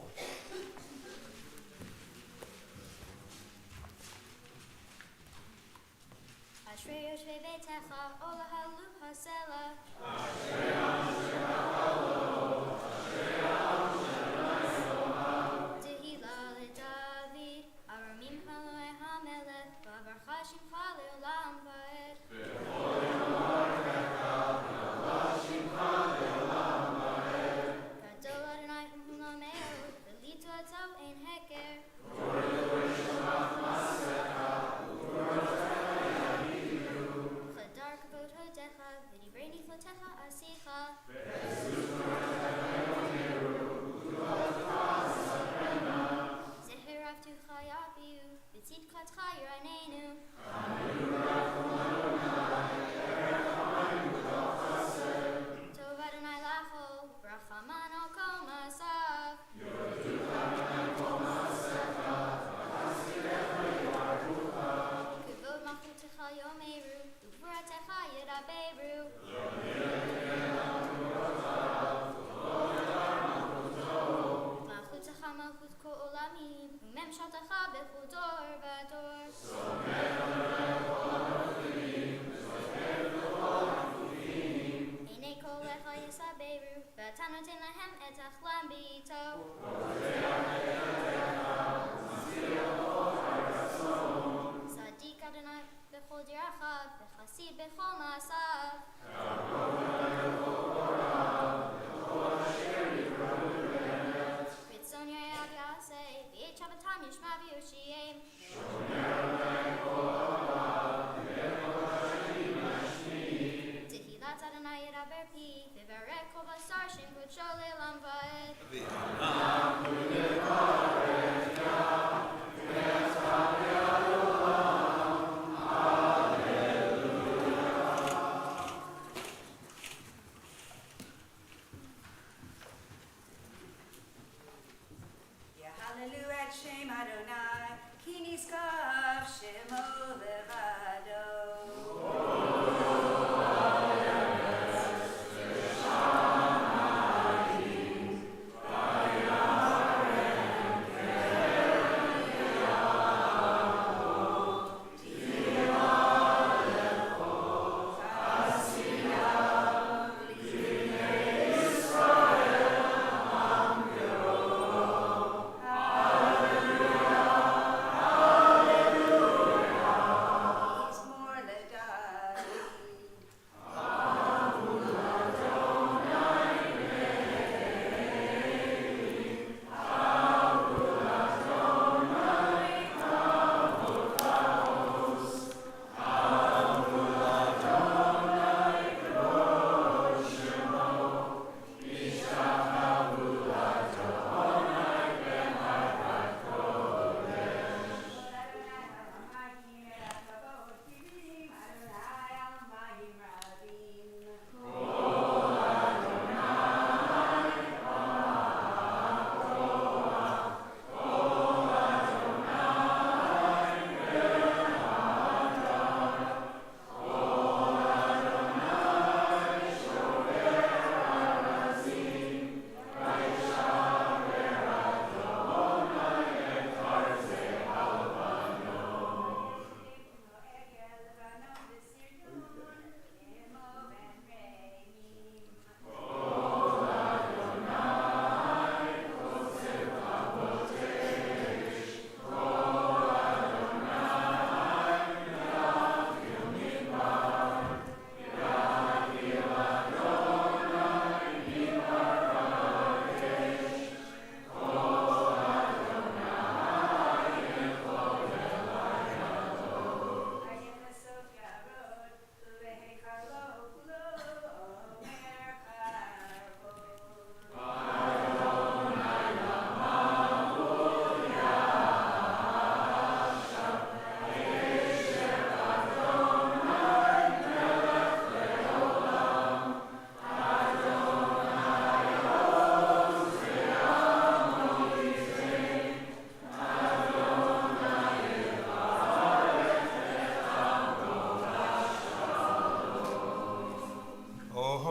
Hallelujah.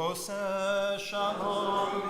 Ose shalom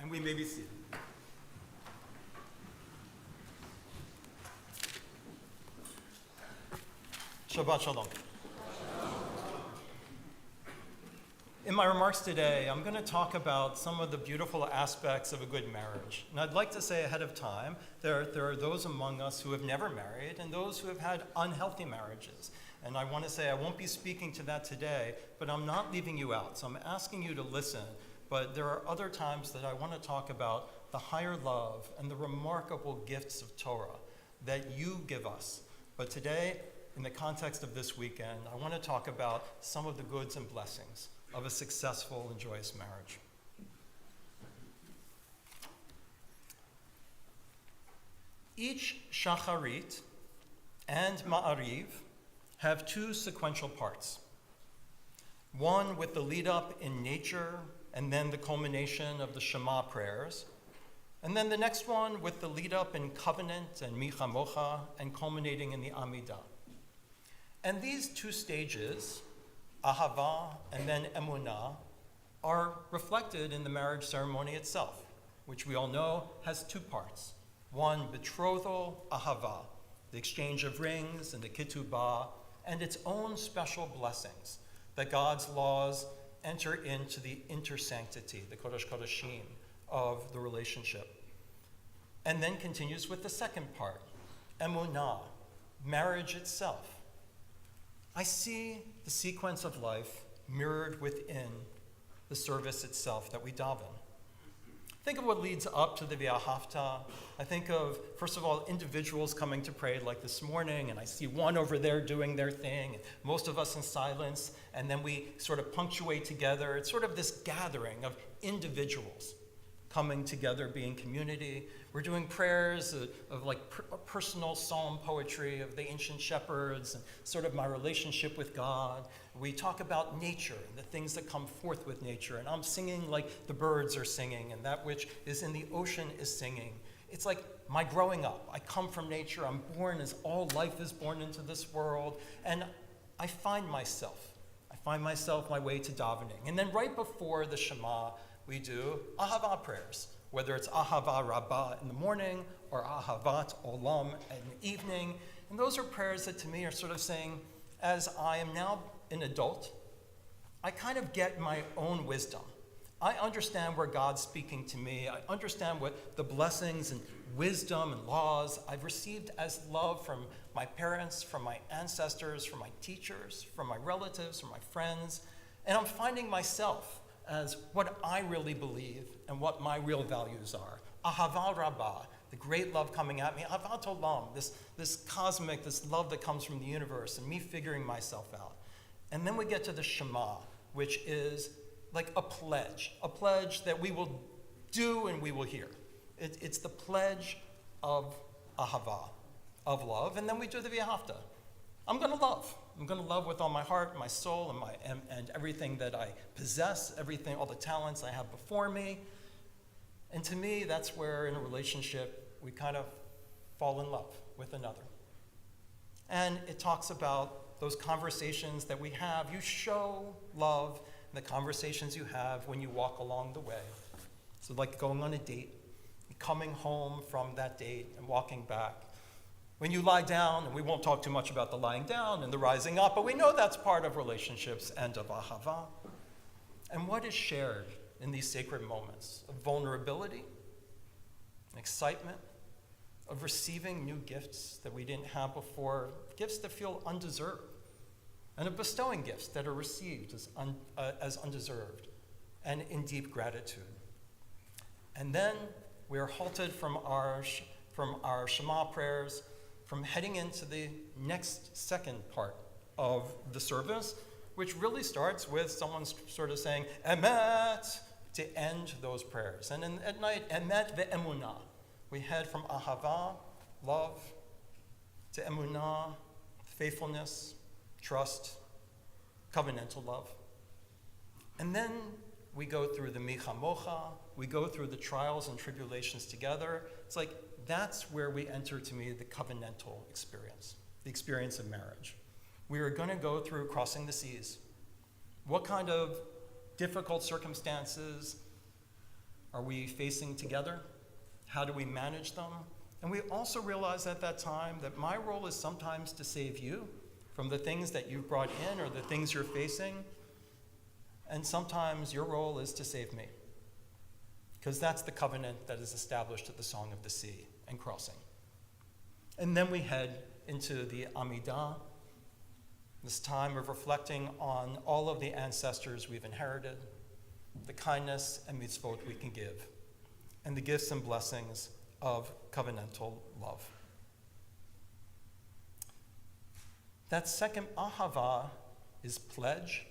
And we may be seated. Shabbat Shalom. In my remarks today, I'm going to talk about some of the beautiful aspects of a good marriage. And I'd like to say ahead of time, there are those among us who have never married and those who have had unhealthy marriages. And I want to say I won't be speaking to that today, but I'm not leaving you out. So I'm asking you to listen. But there are other times that I want to talk about the higher love and the remarkable gifts of Torah that you give us. But today, in the context of this weekend, I want to talk about some of the goods and blessings of a successful and joyous marriage. Each Shacharit and Ma'ariv have two sequential parts. One with the lead up in nature and then the culmination of the Shema prayers. And then the next one with the lead up in covenant and Mi Chamocha and culminating in the Amidah. And these two stages, Ahava and then Emunah, are reflected in the marriage ceremony itself, which we all know has two parts. One, betrothal, Ahava, the exchange of rings and the Ketubah, and its own special blessings, that God's laws enter into the intersanctity, the Kodesh Kodeshim of the relationship. And then continues with the second part, Emunah, marriage itself. I see the sequence of life mirrored within the service itself that we daven. Think of what leads up to the V'ahavta. I think of, first of all, individuals coming to pray like this morning, and I see one over there doing their thing, and most of us in silence, and then we sort of punctuate together. It's sort of this gathering of individuals coming together, being community. We're doing prayers of like personal psalm poetry of the ancient shepherds and sort of my relationship with God. We talk about nature and the things that come forth with nature. And I'm singing like the birds are singing and that which is in the ocean is singing. It's like my growing up. I come from nature. I'm born as all life is born into this world. And I find myself my way to davening. And then right before the Shema, we do Ahava prayers, whether it's Ahava Rabbah in the morning or Ahavat Olam in the evening. And those are prayers that to me are sort of saying, as I am now an adult, I kind of get my own wisdom. I understand where God's speaking to me. I understand what the blessings and wisdom and laws I've received as love from my parents, from my ancestors, from my teachers, from my relatives, from my friends. And I'm finding myself as what I really believe and what my real values are. Ahava Rabbah, the great love coming at me. Ahavat Olam, this cosmic, this love that comes from the universe, and me figuring myself out. And then we get to the Shema, which is like a pledge that we will do and we will hear. It's the pledge of ahava, of love, and then we do the v'ahavta. I'm going to love. I'm going to love with all my heart, my soul, and everything that I possess, everything, all the talents I have before me. And to me, that's where in a relationship we kind of fall in love with another. And it talks about those conversations that we have. You show love in the conversations you have when you walk along the way. So like going on a date, coming home from that date and walking back. When you lie down, and we won't talk too much about the lying down and the rising up, but we know that's part of relationships and of ahava. And what is shared in these sacred moments of vulnerability, excitement, of receiving new gifts that we didn't have before, gifts that feel undeserved, and of bestowing gifts that are received as undeserved and in deep gratitude. And then we are halted from our Shema prayers, from heading into the next second part of the service, which really starts with someone sort of saying, Emet, to end those prayers. And at night, Emet ve'emunah. We head from ahava, love, to emunah, faithfulness, trust, covenantal love. And then we go through the michamocha, we go through the trials and tribulations together. It's like that's where we enter, to me, the covenantal experience, the experience of marriage. We are going to go through crossing the seas. What kind of difficult circumstances are we facing together? How do we manage them? And we also realize at that time that my role is sometimes to save you from the things that you've brought in or the things you're facing. And sometimes your role is to save me. Because that's the covenant that is established at the Song of the Sea and crossing. And then we head into the Amidah, this time of reflecting on all of the ancestors we've inherited, the kindness and mitzvot we can give, and the gifts and blessings of covenantal love. That second ahava is pledge,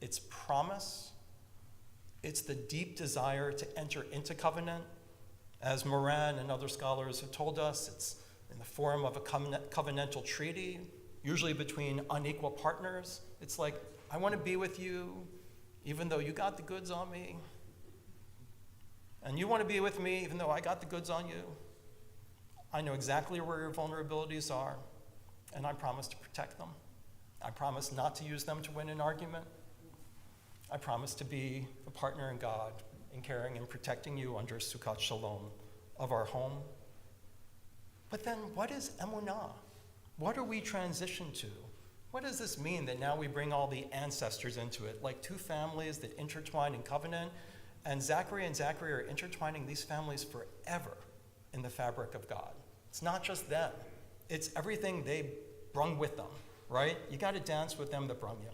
it's promise, it's the deep desire to enter into covenant. As Moran and other scholars have told us, it's in the form of a covenantal treaty, usually between unequal partners. It's like, I want to be with you, even though you got the goods on me. And you want to be with me, even though I got the goods on you. I know exactly where your vulnerabilities are, and I promise to protect them. I promise not to use them to win an argument. I promise to be a partner in God in caring and protecting you under Sukkot Shalom of our home. But then what is emunah? What are we transitioned to? What does this mean that now we bring all the ancestors into it, like two families that intertwine in covenant? And Zachary are intertwining these families forever in the fabric of God. It's not just them. It's everything they brung with them, right? You got to dance with them that brung you.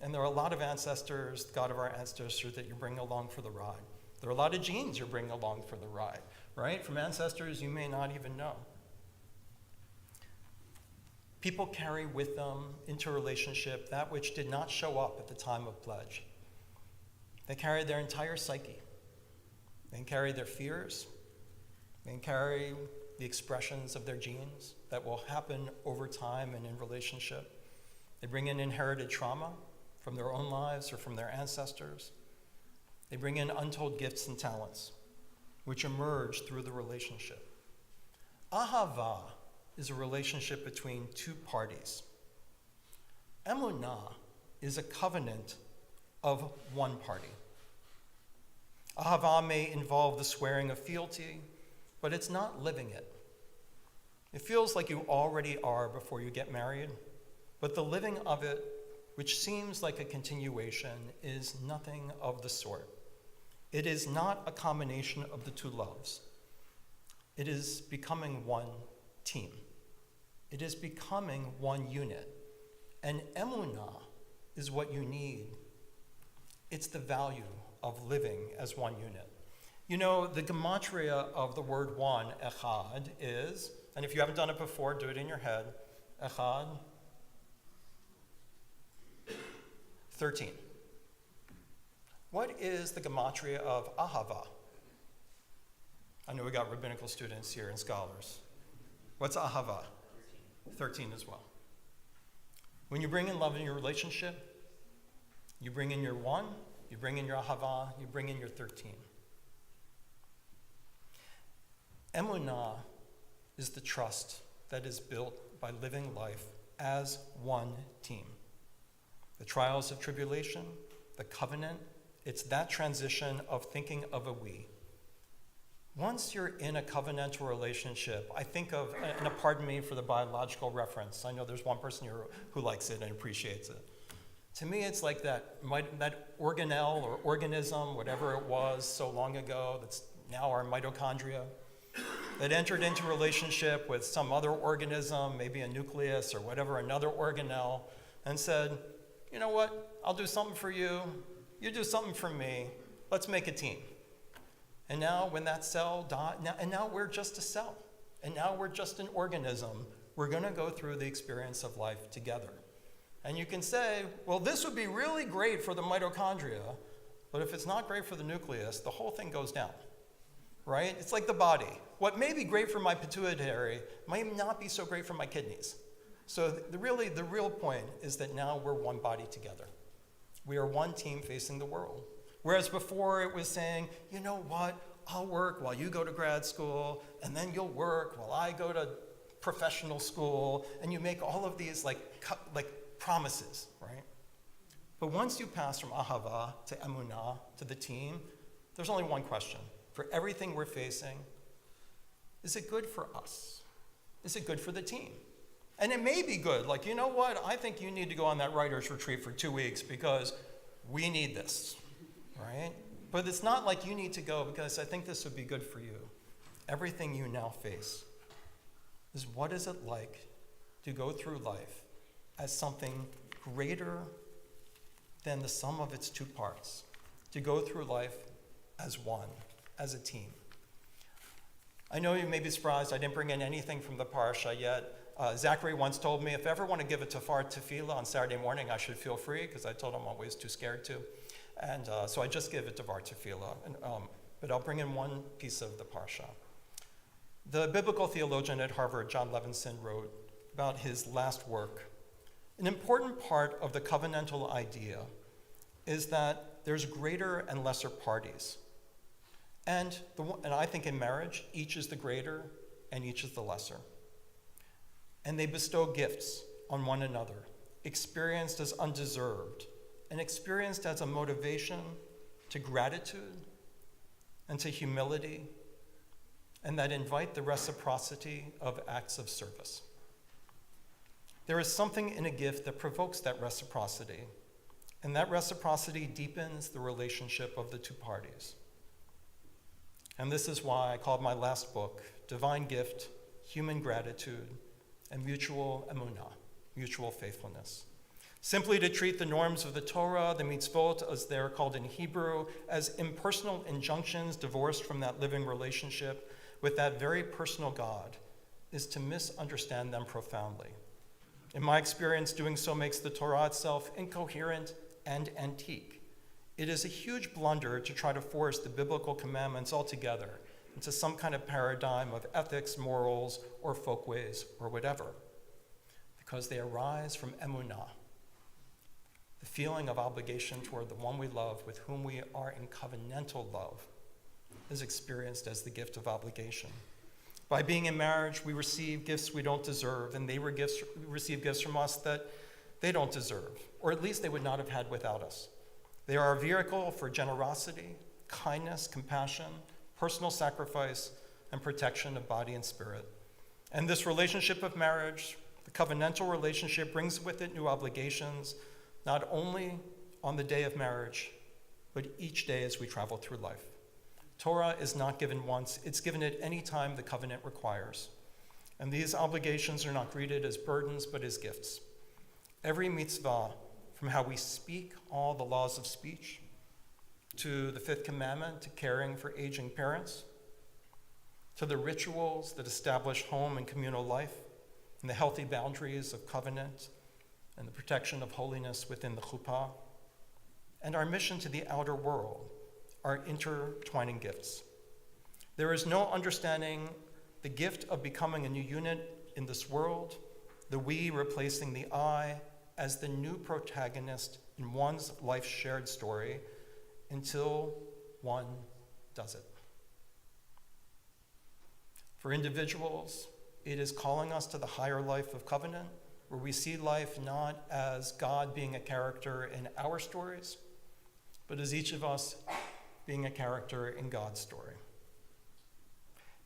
And there are a lot of ancestors, God of our ancestors, that you bring along for the ride. There are a lot of genes you're bringing along for the ride, right? From ancestors you may not even know. People carry with them into a relationship that which did not show up at the time of pledge. They carry their entire psyche. They carry their fears. They carry the expressions of their genes that will happen over time and in relationship. They bring in inherited trauma from their own lives or from their ancestors. They bring in untold gifts and talents, which emerge through the relationship. Ahava is a relationship between two parties. Emunah is a covenant of one party. Ahava may involve the swearing of fealty, but it's not living it. It feels like you already are before you get married, but the living of it which seems like a continuation, is nothing of the sort. It is not a combination of the two loves. It is becoming one team. It is becoming one unit. And emunah is what you need. It's the value of living as one unit. You know, the gematria of the word one, echad, is, and if you haven't done it before, do it in your head, echad, 13. What is the gematria of ahava? I know we got rabbinical students here and scholars. What's ahava? 13 as well. When you bring in love in your relationship, you bring in your one, you bring in your ahava, you bring in your 13. Emunah is the trust that is built by living life as one team. The trials of tribulation, the covenant, it's that transition of thinking of a we. Once you're in a covenantal relationship, I think of, and pardon me for the biological reference, I know there's one person here who likes it and appreciates it. To me, it's like that organelle or organism, whatever it was so long ago, that's now our mitochondria, that entered into relationship with some other organism, maybe a nucleus or whatever, another organelle, and said, you know what, I'll do something for you, you do something for me, let's make a team. And now when that cell died, and now we're just a cell, and now we're just an organism, we're gonna go through the experience of life together. And you can say, well, this would be really great for the mitochondria, but if it's not great for the nucleus, the whole thing goes down, right? It's like the body. What may be great for my pituitary might not be so great for my kidneys. So the real point is that now we're one body together. We are one team facing the world. Whereas before it was saying, you know what, I'll work while you go to grad school, and then you'll work while I go to professional school, and you make all of these like promises, right? But once you pass from ahava to emunah to the team, there's only one question. For everything we're facing, is it good for us? Is it good for the team? And it may be good, like, you know what, I think you need to go on that writer's retreat for 2 weeks because we need this. Right? But it's not like you need to go because I think this would be good for you. Everything you now face is what is it like to go through life as something greater than the sum of its two parts, to go through life as one, as a team. I know you may be surprised I didn't bring in anything from the parsha yet. Zachary once told me if I ever want to give a tefar tefillah on Saturday morning, I should feel free, because I told him I'm always too scared to. And so I just give it tefar tefillah, but I'll bring in one piece of the parsha. The biblical theologian at Harvard, John Levinson, wrote about his last work. An important part of the covenantal idea is that there's greater and lesser parties. And I think in marriage, each is the greater and each is the lesser. And they bestow gifts on one another, experienced as undeserved, and experienced as a motivation to gratitude and to humility, and that invite the reciprocity of acts of service. There is something in a gift that provokes that reciprocity, and that reciprocity deepens the relationship of the two parties. And this is why I called my last book, Divine Gift, Human Gratitude, and Mutual Emunah, Mutual Faithfulness. Simply to treat the norms of the Torah, the mitzvot, as they're called in Hebrew, as impersonal injunctions divorced from that living relationship with that very personal God, is to misunderstand them profoundly. In my experience, doing so makes the Torah itself incoherent and antique. It is a huge blunder to try to force the biblical commandments altogether into some kind of paradigm of ethics, morals, or folkways, or whatever, because they arise from emunah, the feeling of obligation toward the one we love, with whom we are in covenantal love, is experienced as the gift of obligation. By being in marriage, we receive gifts we don't deserve, and they receive gifts from us that they don't deserve, or at least they would not have had without us. They are a vehicle for generosity, kindness, compassion, personal sacrifice, and protection of body and spirit. And this relationship of marriage, the covenantal relationship, brings with it new obligations not only on the day of marriage, but each day as we travel through life. Torah is not given once, it's given at any time the covenant requires. And these obligations are not greeted as burdens, but as gifts. Every mitzvah, from how we speak, all the laws of speech, to the fifth commandment, to caring for aging parents, to the rituals that establish home and communal life, and the healthy boundaries of covenant, and the protection of holiness within the chuppah, and our mission to the outer world are intertwining gifts. There is no understanding the gift of becoming a new unit in this world, the we replacing the I as the new protagonist in one's life shared story until one does it. For individuals, it is calling us to the higher life of covenant, where we see life not as God being a character in our stories, but as each of us being a character in God's story.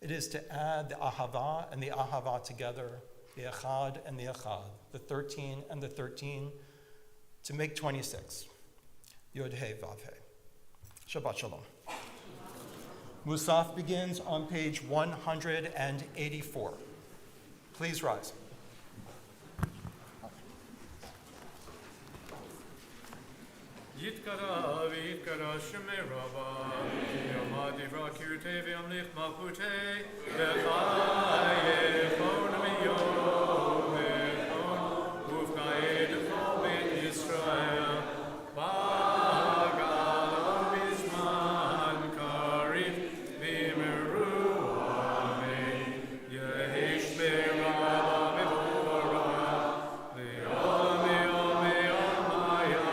It is to add the ahava and the ahava together, the echad and the echad, the 13 and the 13, to make 26. Yod He Vav He. Shabbat Shalom. Musaf begins on page 184. Please rise. Yitkara v'yitkara shemei rabba, yom ha'divra kirtei v'yamlich malchutei, v'chayechon miyom echon, ufka'e d'chol beit Yisrael, ba'gal bizman karif, v'meru amen, yehish be'rabba mevorah, v'olam me'om me'omaya,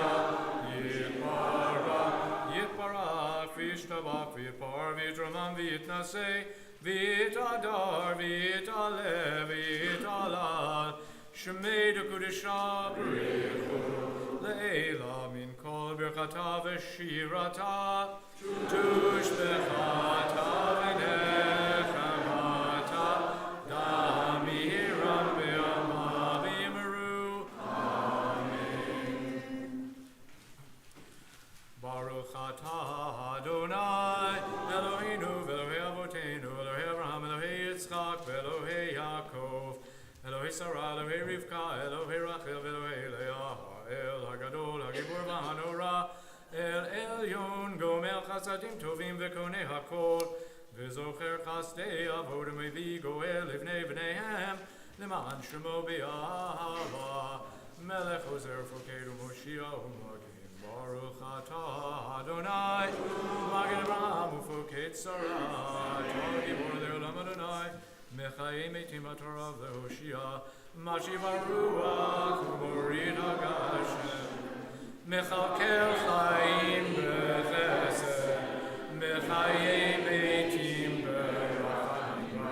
V'yitbarach v'yitpar v'yitramam v'yitnaseh v'yitadar v'yitaleh v'yitalal Shemei d'kudesha b'rechu le'ela min kol birchata v'shirata tushbechata v'nechamata damiram v'yama v'yimeru Amen. Baruch atah Adonai, Eloheinu v'Elohei Avotenu, Elohei Abraham, Elohei Yitzchak, v'Elohei Yaakov, Elohei Sarah, Elohei Rivka, Elohei Rachel, v'Elohei Leah, El HaGadol, HaGibor v'Hanora, El Elyon, Gomer Chasadim Tovim v'Konei HaKol, v'Zocher Chasdei Avod Mevi Goel Livnei B'neihem, L'ma'an Shemo B'Ahava, Melech Ozer Fokedu Moshiach U'Magim. Baruch atah Adonai, Magen Abraham u'Foket Sarah, Torah Gibor le'olam Adonai, Mechayim eitim HaTorah v'Hoshia, Mashiv HaRuach u'Morid HaGashem, Mechalkel Chaim b'Chesed, Mechayim eitim b'Rachim,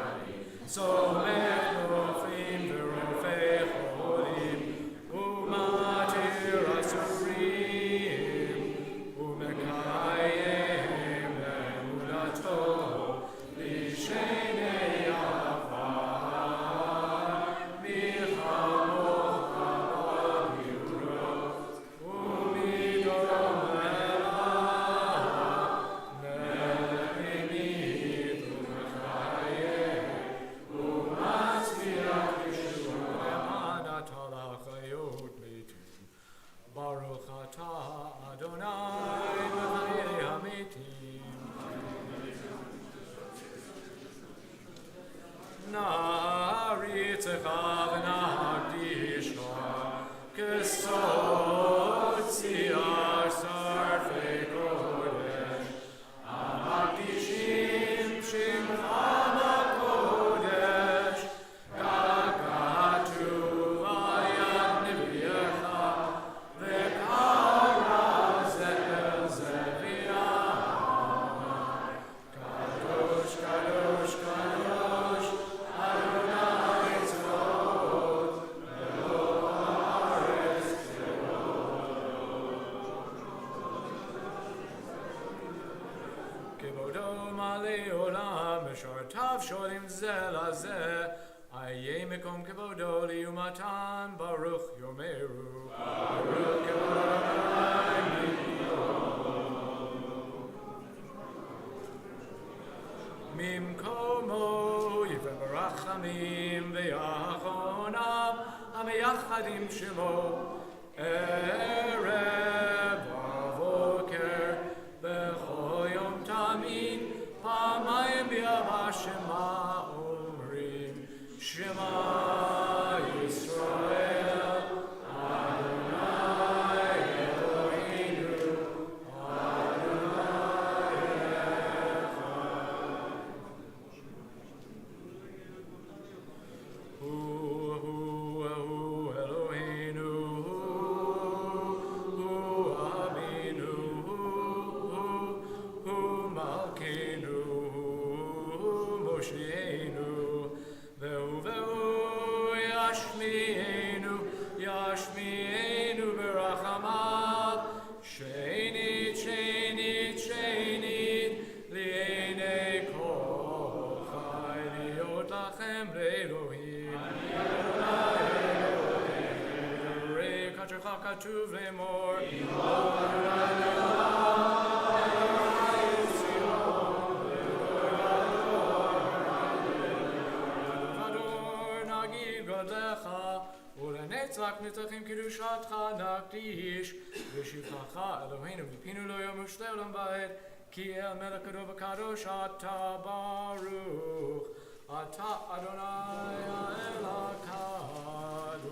Somech Nofim v'Rofei Cholim, U'Matir Asurim, Baruch atah Adonai v'chayei hametim. Na'aritzecha v'na'akdishcha k'sod tziyar sarfei kodesh ha'makdishim shimcha b'kodesh ka'katu v'ayad nevi'echa Sholim zeh lazeh Aye mekom kevodo liumatan Baruch Yomeru. Baruch Adonai Mimkomo Yivem Barachamim Ve'achonam Ameyachadim Shemo Erev Avoker B'chol Yom Tamid Pamayim B'yava Shema Omrim Shema Yisrael Adonai Eloheinu Yashmi'enu berachamav Shenit, Shenit, Shenit Li'enei kol chai Liot lachem le'Elohim Rei kachercha katuv lemor Vador nagid godlecha Ulenetzach nitzachim kiddushatcha nakdish V'shivchacha Eloheinu v'pinu lo yom u'shtei olam va'ed Ki el melech kadov v'kadosh ata baruch Ata Adonai ha'el ha'kadosh.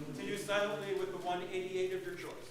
Continue silently with the 188 of your choice.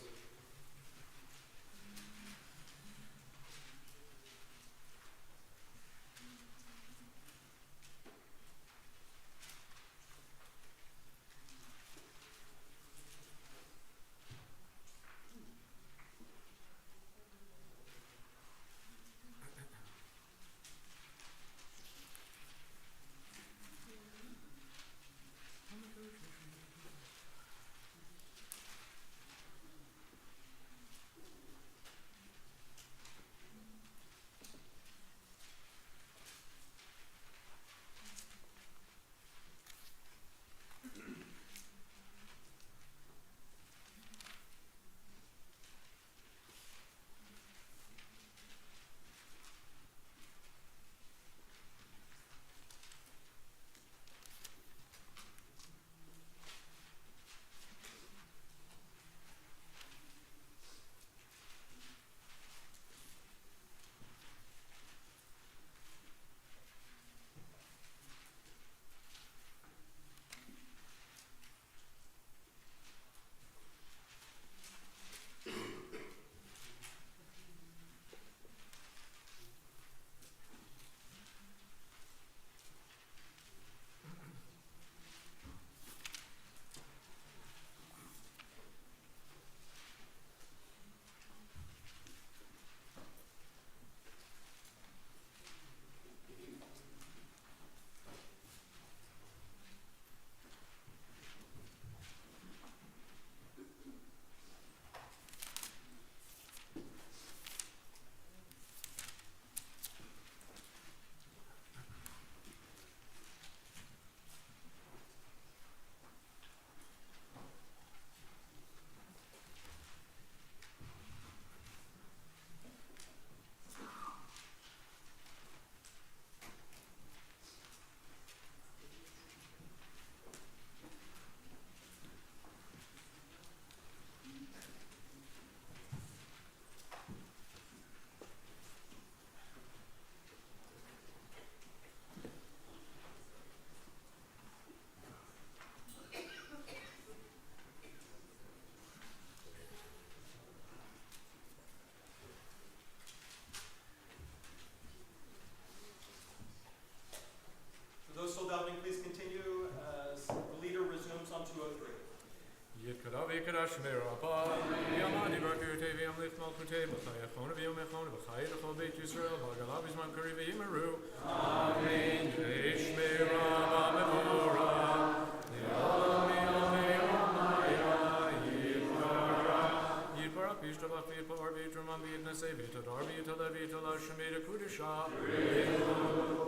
Olam V'yitnasei V'yitadar V'yitala V'yitala Shemeda Kudusha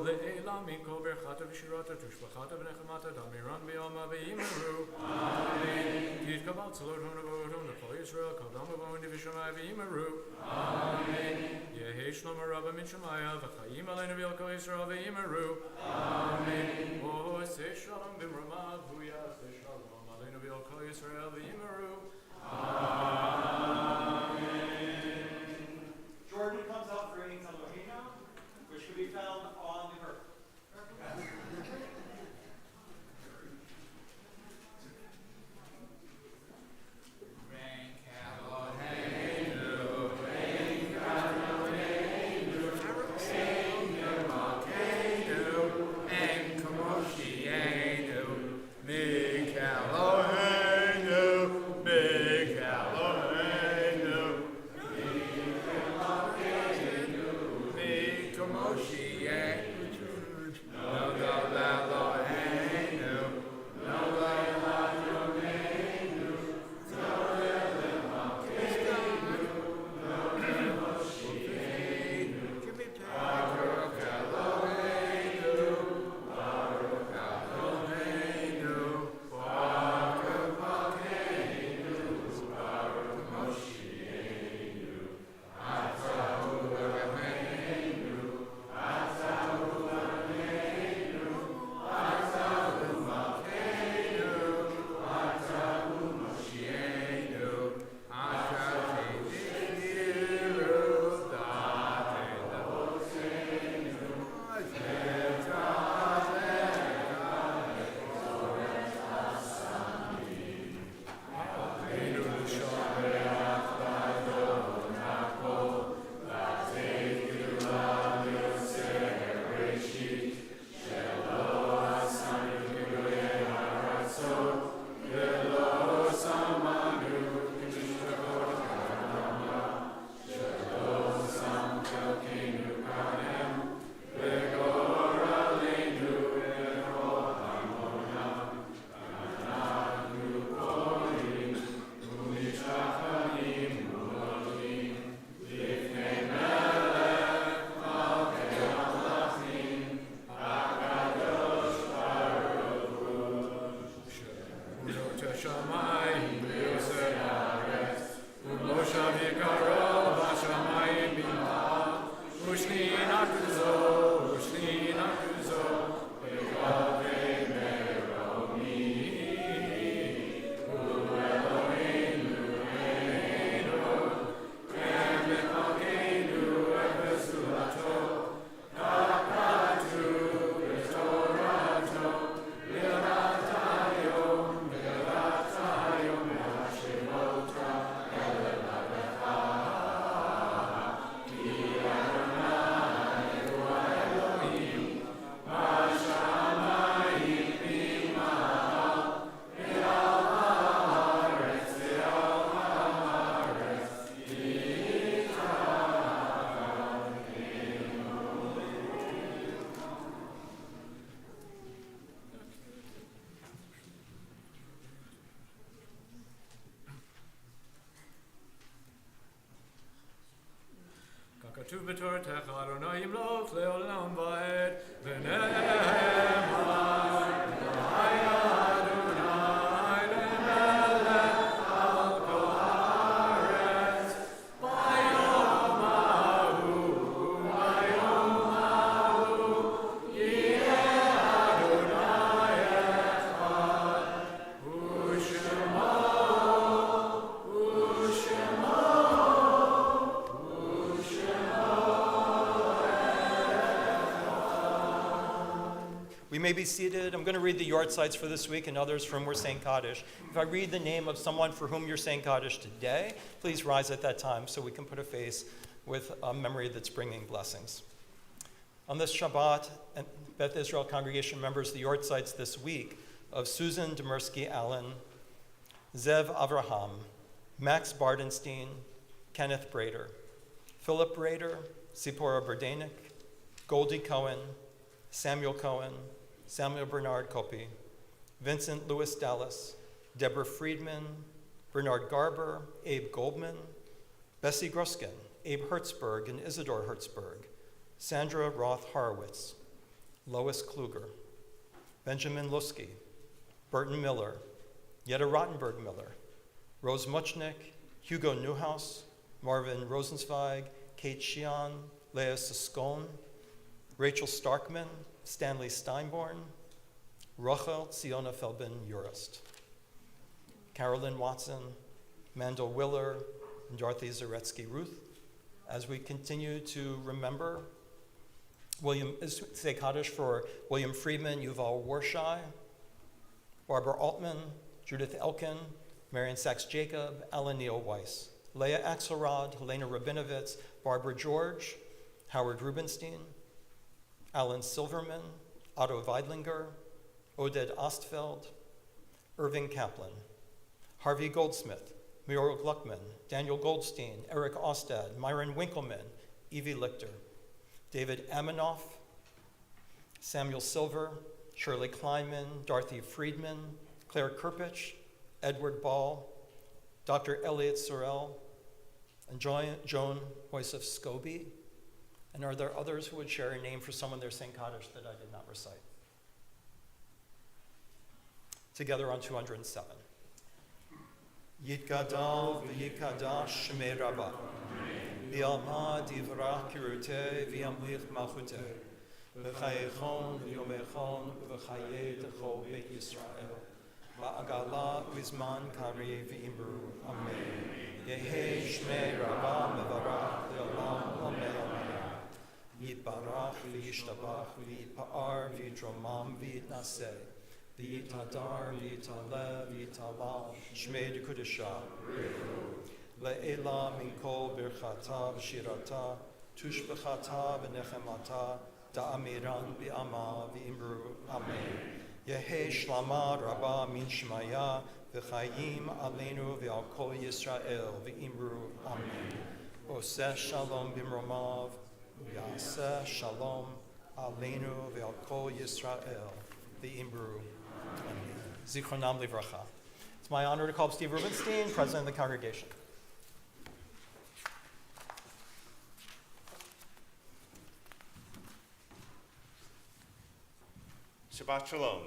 Le'elam Minko Berchata V'shirata Tushbachata V'nechemata Damiran B'yama V'yimeru Amen Kit Kabbat Tzalot Honavot Honachol Yisrael Kadam Avon V'shamai V'yimeru Amen Yehi Shlomo Rabba Min Shemaya V'chayim Aleinu V'yalko Yisrael V'yimeru Amen Oh, say Shalom B'mramav Huya Say Shalom Aleinu V'yalko Yisrael V'yimeru Amen. Jordan comes out for Ein Elohim, which can be found on the earth. כתוב בתורתך, אדוני ימלוך לעולם ועד, ונאמר, אדוני למלך על כל הארץ, ביום ההוא יהיה אדוני אחד, ושמו We may be seated. I'm going to read the yard sites for this week and others from we're saying Kaddish. If I read the name of someone for whom you're saying Kaddish today, please rise at that time so we can put a face with a memory that's bringing blessings. On this Shabbat, Beth Israel congregation members, the yard sites this week of Susan Demirsky Allen, Zev Avraham, Max Bardenstein, Kenneth Brader, Philip Brader, Sipora Berdanik, Goldie Cohen, Samuel Cohen, Samuel Bernard Kopi, Vincent Lewis Dallas, Deborah Friedman, Bernard Garber, Abe Goldman, Bessie Gruskin, Abe Hertzberg and Isidore Hertzberg, Sandra Roth Horowitz, Lois Kluger, Benjamin Lusky, Burton Miller, Jetta Rottenberg Miller, Rose Muchnick, Hugo Newhouse, Marvin Rosenzweig, Kate Sheehan, Leah Siscone, Rachel Starkman, Stanley Steinborn, Rachel Tziona Felbin-Urist, Carolyn Watson, Mandel Willer, and Dorothy Zaretsky-Ruth. As we continue to remember say Kaddish for William Friedman, Yuval Warshai, Barbara Altman, Judith Elkin, Marion Sachs-Jacob, Alan Neil Weiss, Leah Axelrod, Helena Rabinovitz, Barbara George, Howard Rubenstein, Alan Silverman, Otto Weidlinger, Oded Ostfeld, Irving Kaplan, Harvey Goldsmith, Muriel Gluckman, Daniel Goldstein, Eric Ostad, Myron Winkleman, Evie Lichter, David Amanoff, Samuel Silver, Shirley Kleinman, Dorothy Friedman, Claire Kirpich, Edward Ball, Dr. Elliot Sorrell, and Joan Hoysef Scobie. And are there others who would share a name for someone they're saying Kaddish that I did not recite? Together on 207. Yitgadal v'yikadash shmei Rabbah. Bi'alma divrach kiruteh v'yamlich malchuteh. V'chayechon v'yomechon v'chayeh techo beit Yisrael. Ba'agala u'izman kari v'imru. Amen. Yehi shmei Rabbah mevarach le'olam amen. Yitbarach v'yishtabach v'yitpa'ar v'yitromam v'yitnaseh. V'yitadar v'yitalev v'yitalal shmei dekudesha. Le'ela min kol birchata v'shirata tushbechata v'nechemata da'amiran bi'ama v'imru. Amen. Yehi shlama rabba min shmaya v'chayim aleinu v'al kol Yisrael v'imru. Amen. Oseh shalom bimromav v'yaseh shalom aleinu v'al kol Yisrael v'imru. Amen. Zichronam livracha. It's my honor to call up Steve Rubenstein, President of the congregation. Shabbat Shalom.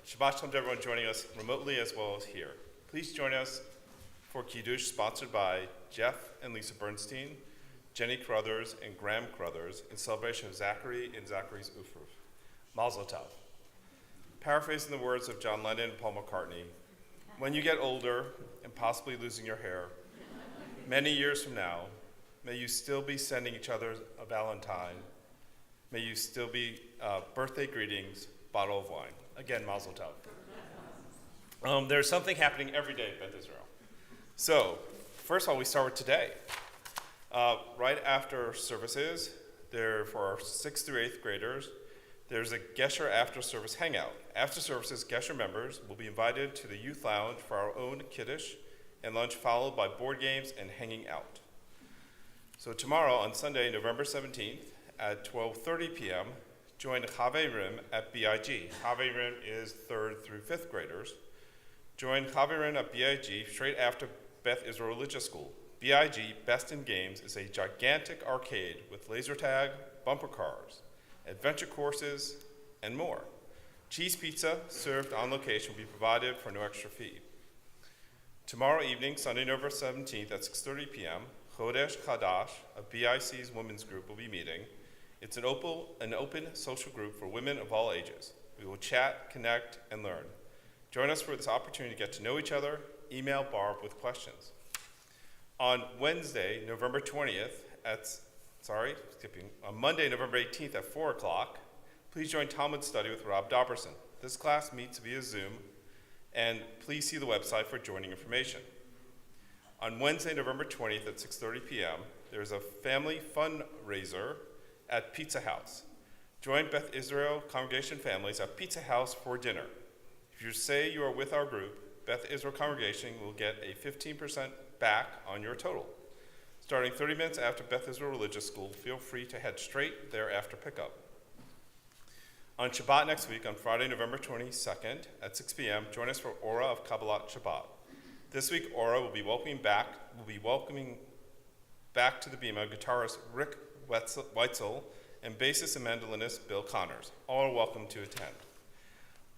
Shabbat Shalom to everyone joining us remotely as well as here. Please join us for Kiddush sponsored by Jeff and Lisa Bernstein, Jenny Crothers, and Graham Crothers in celebration of Zachary and Zacharies Aufruf. Mazel Tov. Paraphrasing the words of John Lennon and Paul McCartney, when you get older and possibly losing your hair, many years from now, may you still be sending each other a Valentine. May you still be birthday greetings, bottle of wine. Again, Mazel Tov. There's something happening every day at Beth Israel. So, first of all, we start with today. Right after services, for our 6th through 8th graders, there's a Gesher after service hangout. After services, Gesher members will be invited to the youth lounge for our own Kiddush and lunch, followed by board games and hanging out. So tomorrow, on Sunday, November 17th, at 12:30 p.m., join Chave Rim at BIG. Chave Rim is 3rd through 5th graders. Join Chave Rim at BIG straight after Beth Israel Religious School. BIG Best in Games is a gigantic arcade with laser tag, bumper cars, adventure courses, and more. Cheese pizza served on location will be provided for no extra fee. Tomorrow evening, Sunday, November 17th at 6:30 p.m., Chodesh Chadash, a BIC's women's group, will be meeting. It's an open social group for women of all ages. We will chat, connect, and learn. Join us for this opportunity to get to know each other. Email Barb with questions. On Wednesday, November 20th, on Monday, November 18th at 4 o'clock, please join Talmud study with Rob Dobberson. This class meets via Zoom, and please see the website for joining information. On Wednesday, November 20th at 6:30 p.m., there's a family fundraiser at Pizza House. Join Beth Israel congregation families at Pizza House for dinner. If you say you are with our group, Beth Israel congregation will get a 15% back on your total. Starting 30 minutes after Beth Israel Religious School, feel free to head straight there after pickup. On Shabbat next week, on Friday, November 22nd at 6 p.m., join us for Aura of Kabbalat Shabbat. This week, Aura will be welcoming back to the Bima guitarist Rick Weitzel and bassist and mandolinist Bill Connors. All are welcome to attend.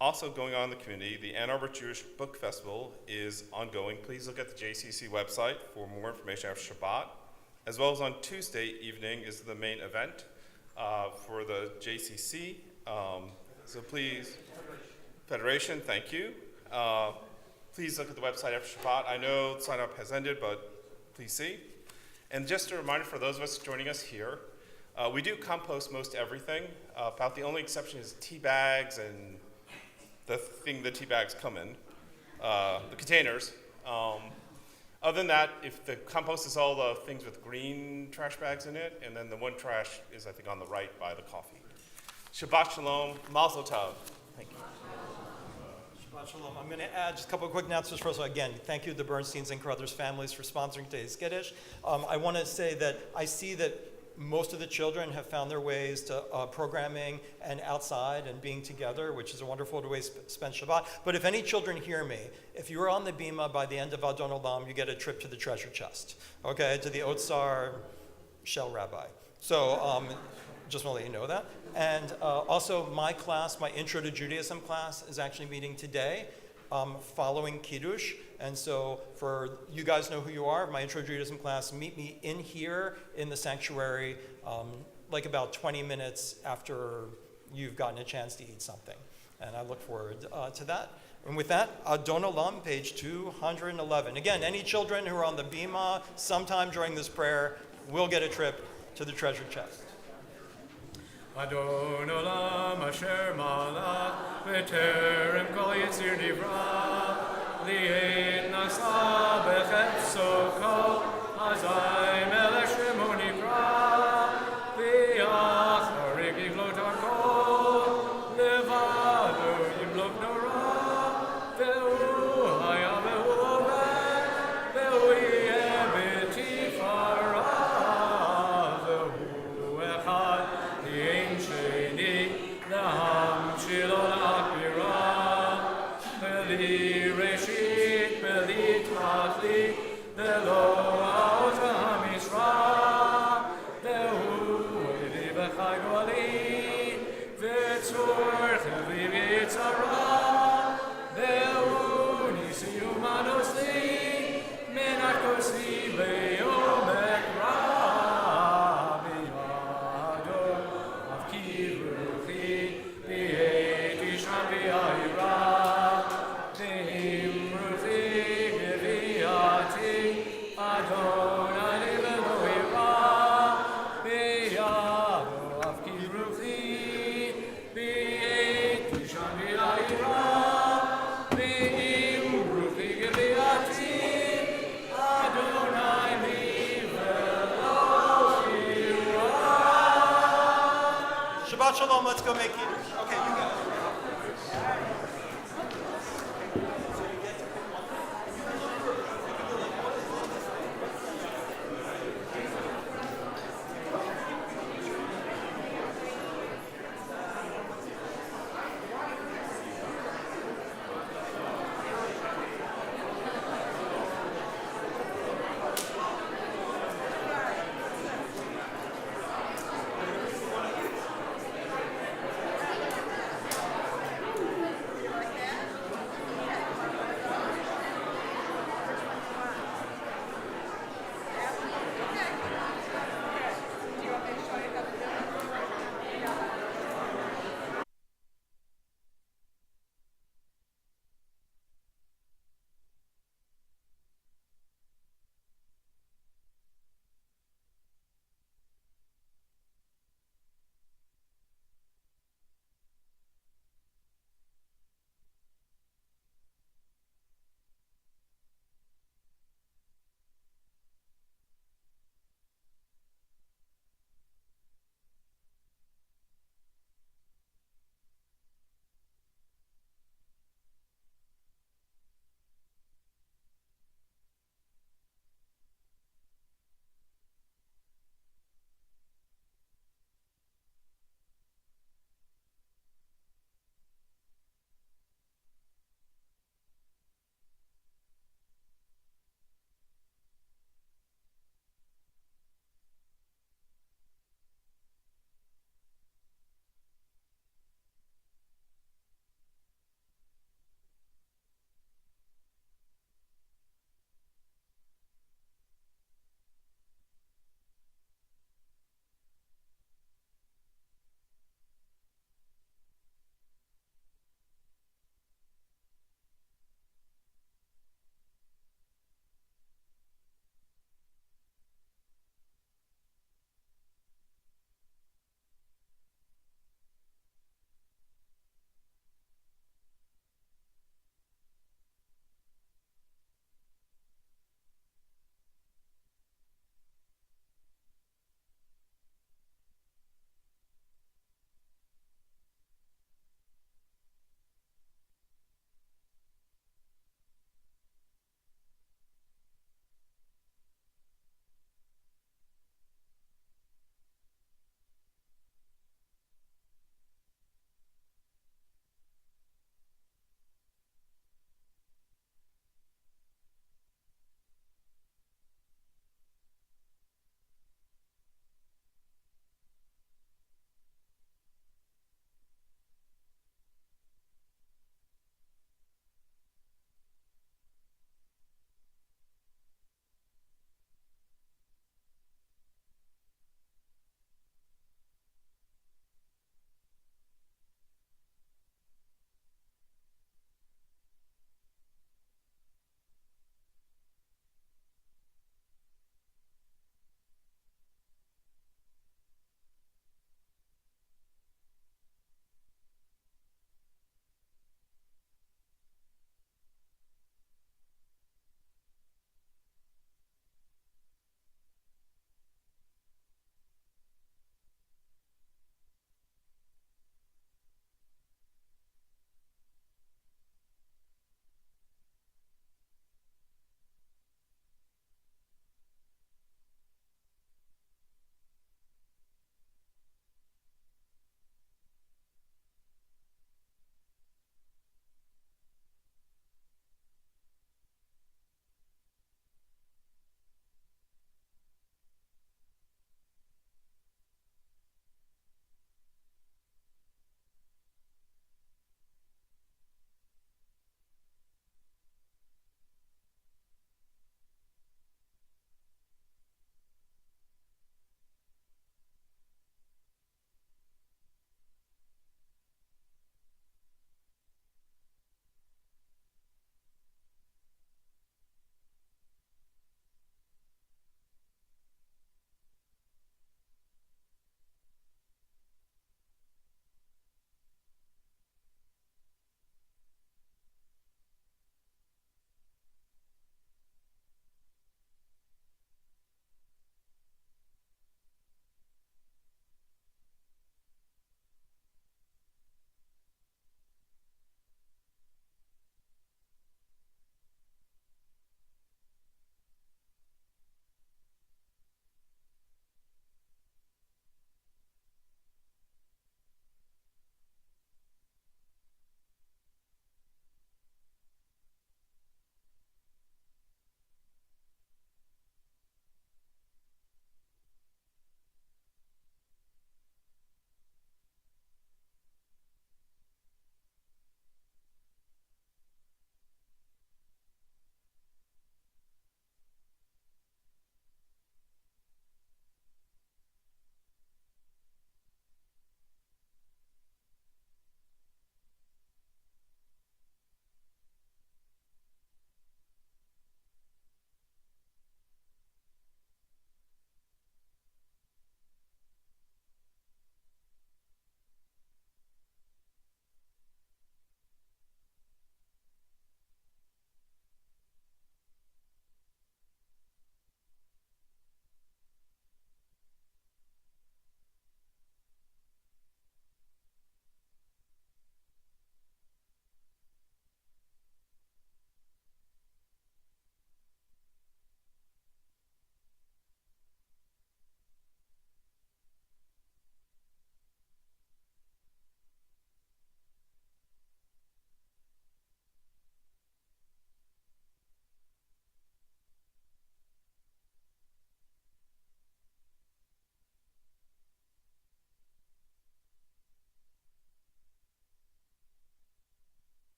Also going on in the community, the Ann Arbor Jewish Book Festival is ongoing. Please look at the JCC website for more information after Shabbat. As well as on Tuesday evening is the main event for the JCC. So please, Federation, thank you. Please look at the website after Shabbat. I know sign up has ended, but please see. And just a reminder for those of us joining us here, we do compost most everything. About the only exception is tea bags and the thing the tea bags come in, the containers. Other than that, if the compost is all the things with green trash bags in it, and then the one trash is, I think, on the right by the coffee. Shabbat Shalom, Mazel Tov. Thank you. Shabbat Shalom. I'm going to add just a couple of quick announcements. First of all, again, thank you to the Bernsteins and Carruthers families for sponsoring today's Kiddush. I want to say that I see that most of the children have found their ways to programming and outside and being together, which is a wonderful way to spend Shabbat. But if any children hear me, if you are on the Bima by the end of Adon Olam, you get a trip to the treasure chest, okay, to the Otsar Shell Rabbi. So just want to let you know that. And also my class, my Intro to Judaism class, is actually meeting today following Kiddush. And so for you guys know who you are, my Intro to Judaism class, meet me in here in the sanctuary like about 20 minutes after you've gotten a chance to eat something. And I look forward to that. And with that, Adon Olam, page 211. Again, any children who are on the Bima sometime during this prayer will get a trip to the treasure chest. Adon Olam asher malach v'terem kol yitzir nivra li'ed nasa b'chepso kol hazai melech shemo nivra v'yacharik yiglot hakol levado yimlok nora ve'u haya ve'u oved ve'u yeh b'tifara ve'u echad Ein sheni laham shelo lakbira Beli reshit beli tachli Velo haota hamishra Vehu eli v'chai goli V'tzor chili v'yitzara Vehu nisi umanosli Menat kosi le'omek ra Shabbat Shalom, let's go make Kiddush. Okay, you guys.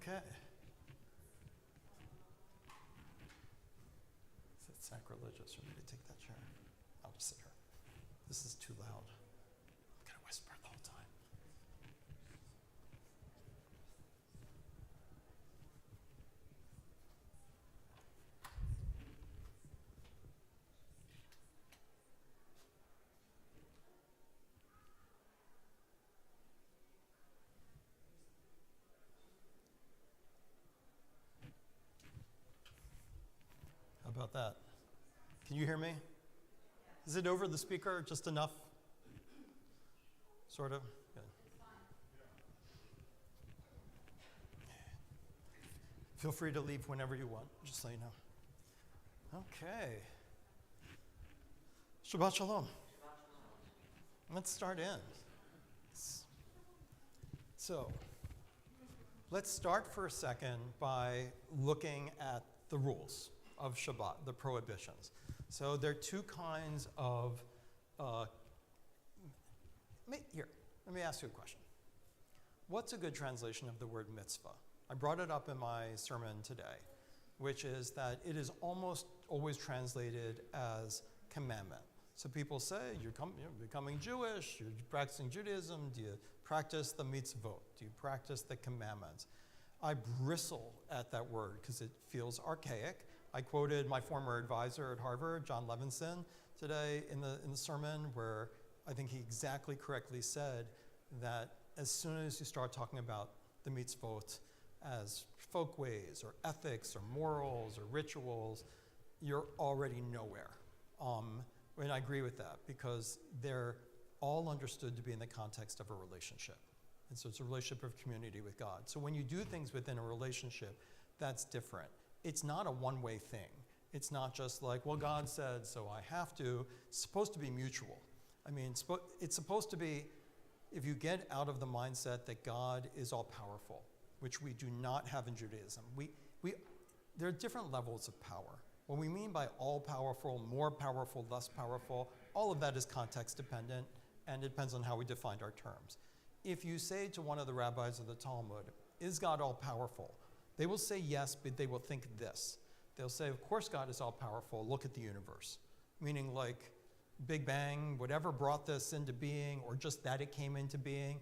Okay. Is it sacrilegious for me to take that chair? I'll just sit here. This is too loud. I'm going to whisper the whole time. How about that? Can you hear me? Is it over the speaker just enough? Sort of? Good. Feel free to leave whenever you want, just so you know. Okay. Shabbat Shalom. Let's start in. So, let's start for a second by looking at the rules of Shabbat, the prohibitions. So there are two kinds of, here, let me ask you a question. What's a good translation of the word mitzvah? I brought it up in my sermon today, which is that it is almost always translated as commandment. So people say, you're becoming Jewish, you're practicing Judaism, do you practice the mitzvot? Do you practice the commandments? I bristle at that word because it feels archaic. I quoted my former advisor at Harvard, John Levinson, today in the sermon, where I think he exactly correctly said that as soon as you start talking about the mitzvot as folkways or ethics or morals or rituals, you're already nowhere. And I agree with that because they're all understood to be in the context of a relationship. And so it's a relationship of community with God. So when you do things within a relationship, that's different. It's not a one-way thing. It's not just like, well, God said, so I have to. It's supposed to be mutual. I mean, it's supposed to be, if you get out of the mindset that God is all-powerful, which we do not have in Judaism, there are different levels of power. What we mean by all-powerful, more powerful, less powerful, all of that is context-dependent, and it depends on how we define our terms. If you say to one of the rabbis of the Talmud, is God all-powerful? They will say yes, but they will think this. They'll say, of course God is all-powerful, look at the universe. Meaning like Big Bang, whatever brought this into being, or just that it came into being,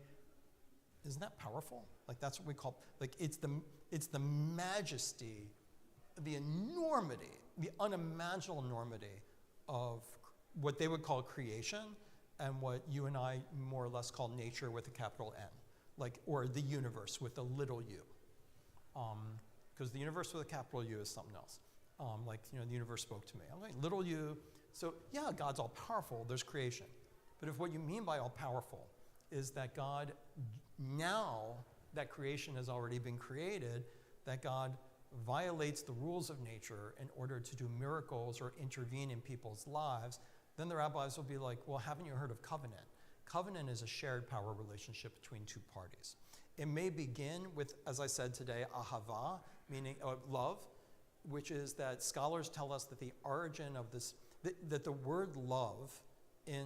isn't that powerful? Like that's what we call, like it's the majesty, the enormity, the unimaginable enormity of what they would call creation and what you and I more or less call nature with a capital N, like, or the universe with a little u. Because the universe with a capital U is something else. The universe spoke to me. I'm like, little u. So yeah, God's all powerful, there's creation. But if what you mean by all powerful is that God, now that creation has already been created, that God violates the rules of nature in order to do miracles or intervene in people's lives, then the rabbis will be like, well, haven't you heard of covenant? Covenant is a shared power relationship between two parties. It may begin with, as I said today, ahava, meaning love, which is that scholars tell us that the origin of this, that the word love in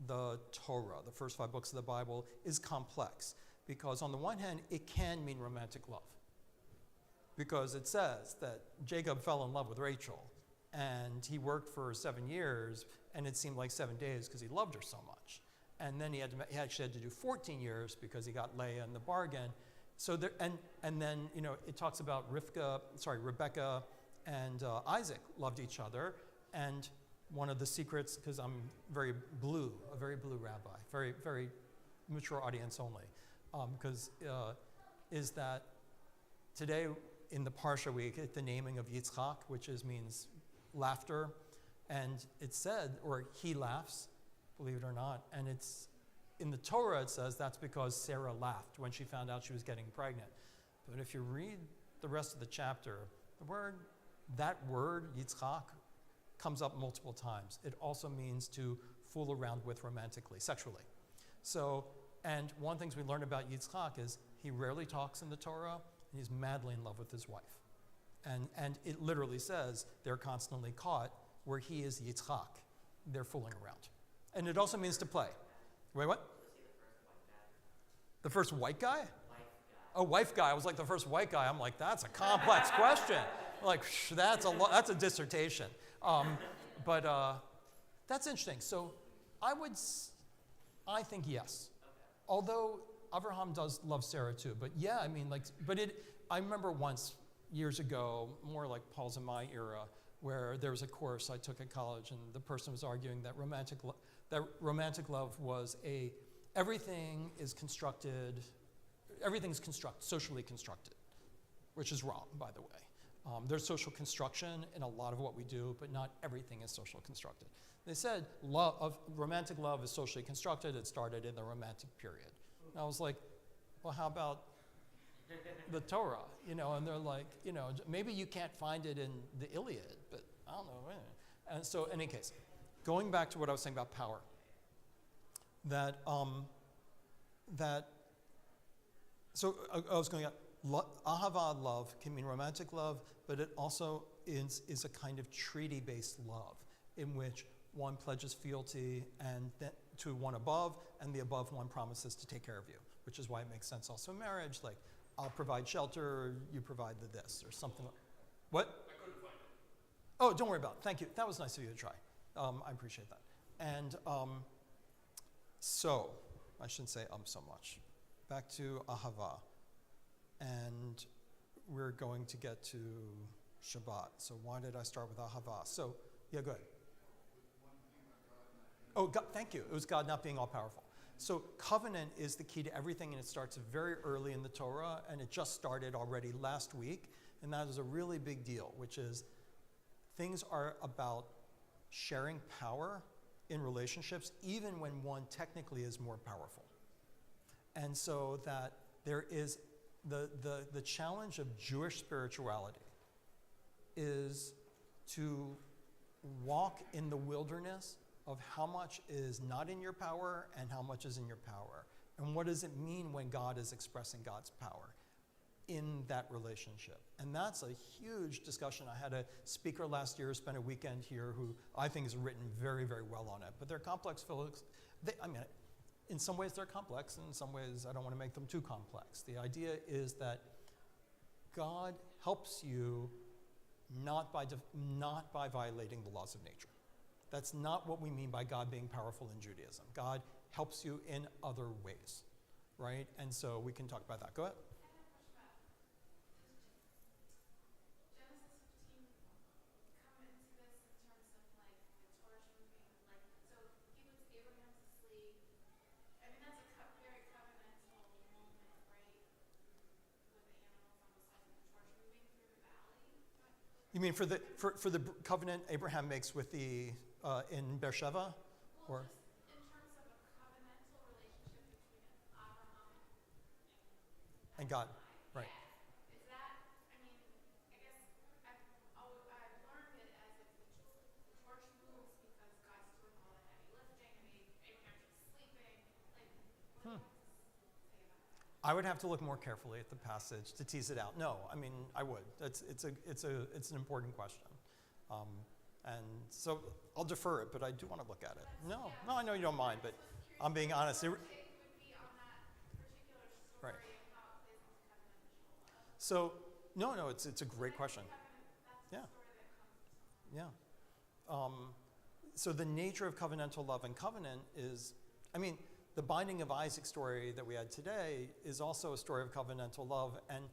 the Torah, the first 5 books of the Bible, is complex. Because on the one hand, it can mean romantic love. Because it says that Jacob fell in love with Rachel, and he worked for 7 years, and it seemed like 7 days because he loved her so much. And then he actually had to do 14 years because he got Leah in the bargain. So there, and then it talks about Rebecca and Isaac loved each other, and one of the secrets, because I'm a very blue rabbi, very very mature audience only, is that today in the Parsha we get the naming of Yitzchak, which means laughter, and it said, or he laughs, believe it or not, and it's in the Torah it says that's because Sarah laughed when she found out she was getting pregnant. But if you read the rest of the chapter, that word Yitzchak comes up multiple times. It also means to fool around with romantically, sexually. So, and one of the things we learn about Yitzchak is he rarely talks in the Torah, and he's madly in love with his wife. And it literally says they're constantly caught where he is Yitzchak. They're fooling around. And it also means to play. Wait, what? The first white guy? a wife guy. I was like the first white guy. I'm like, that's a complex question. Like, that's a dissertation. But that's interesting. So I think yes. Although Abraham does love Sarah too. But yeah, I mean, I remember once years ago, more like Paul's in my era, where there was a course I took at college, and the person was arguing that romantic love was everything is socially constructed, which is wrong, by the way. There's social construction in a lot of what we do, but not everything is social constructed. They said romantic love is socially constructed. It started in the Romantic period. And I was like, well, how about the Torah? And they're like, maybe you can't find it in the Iliad, but I don't know. And so, in any case, going back to what I was saying about power, so I was going to ahava, love, can mean romantic love, but it also is a kind of treaty-based love in which one pledges fealty to one above, and the above one promises to take care of you, which is why it makes sense also in marriage, like I'll provide shelter, you provide the this, or something like what? I couldn't find it. Oh, don't worry about it. Thank you. That was nice of you to try. I appreciate that. And so, I shouldn't say so much. Back to ahava. And we're going to get to Shabbat. So why did I start with ahava? So, yeah, go ahead. Oh, God, thank you. It was God not being all-powerful. So covenant is the key to everything, and it starts very early in the Torah, and it just started already last week, and that is a really big deal, which is things are about sharing power in relationships, even when one technically is more powerful. And so that there is the challenge of Jewish spirituality is to walk in the wilderness of how much is not in your power and how much is in your power. And what does it mean when God is expressing God's power in that relationship? And that's a huge discussion. I had a speaker last year, spent a weekend here, who I think has written very, very well on it. But they're complex philosophies. In some ways they're complex, and in some ways I don't want to make them too complex. The idea is that God helps you not by violating the laws of nature. That's not what we mean by God being powerful in Judaism. God helps you in other ways, right? And so we can talk about that. Go ahead. You mean for the covenant Abraham makes with the in Beersheba, or? Just in terms of a covenantal relationship between Abraham and God, right? Yeah. Is that? I mean, I guess I've learned it as if the torch moves because God's doing all the heavy lifting, and Abraham just sleeping. Like, what do you have to say about that? I would have to look more carefully at the passage to tease it out. No, I mean I would. It's an important question, and so I'll defer it. But I do want to look at it. No, I know you don't mind, but I'm being honest. Right. So no, it's a great question. Yeah. So the nature of covenantal love and covenant is, the binding of Isaac story that we had today is also a story of covenantal love. And,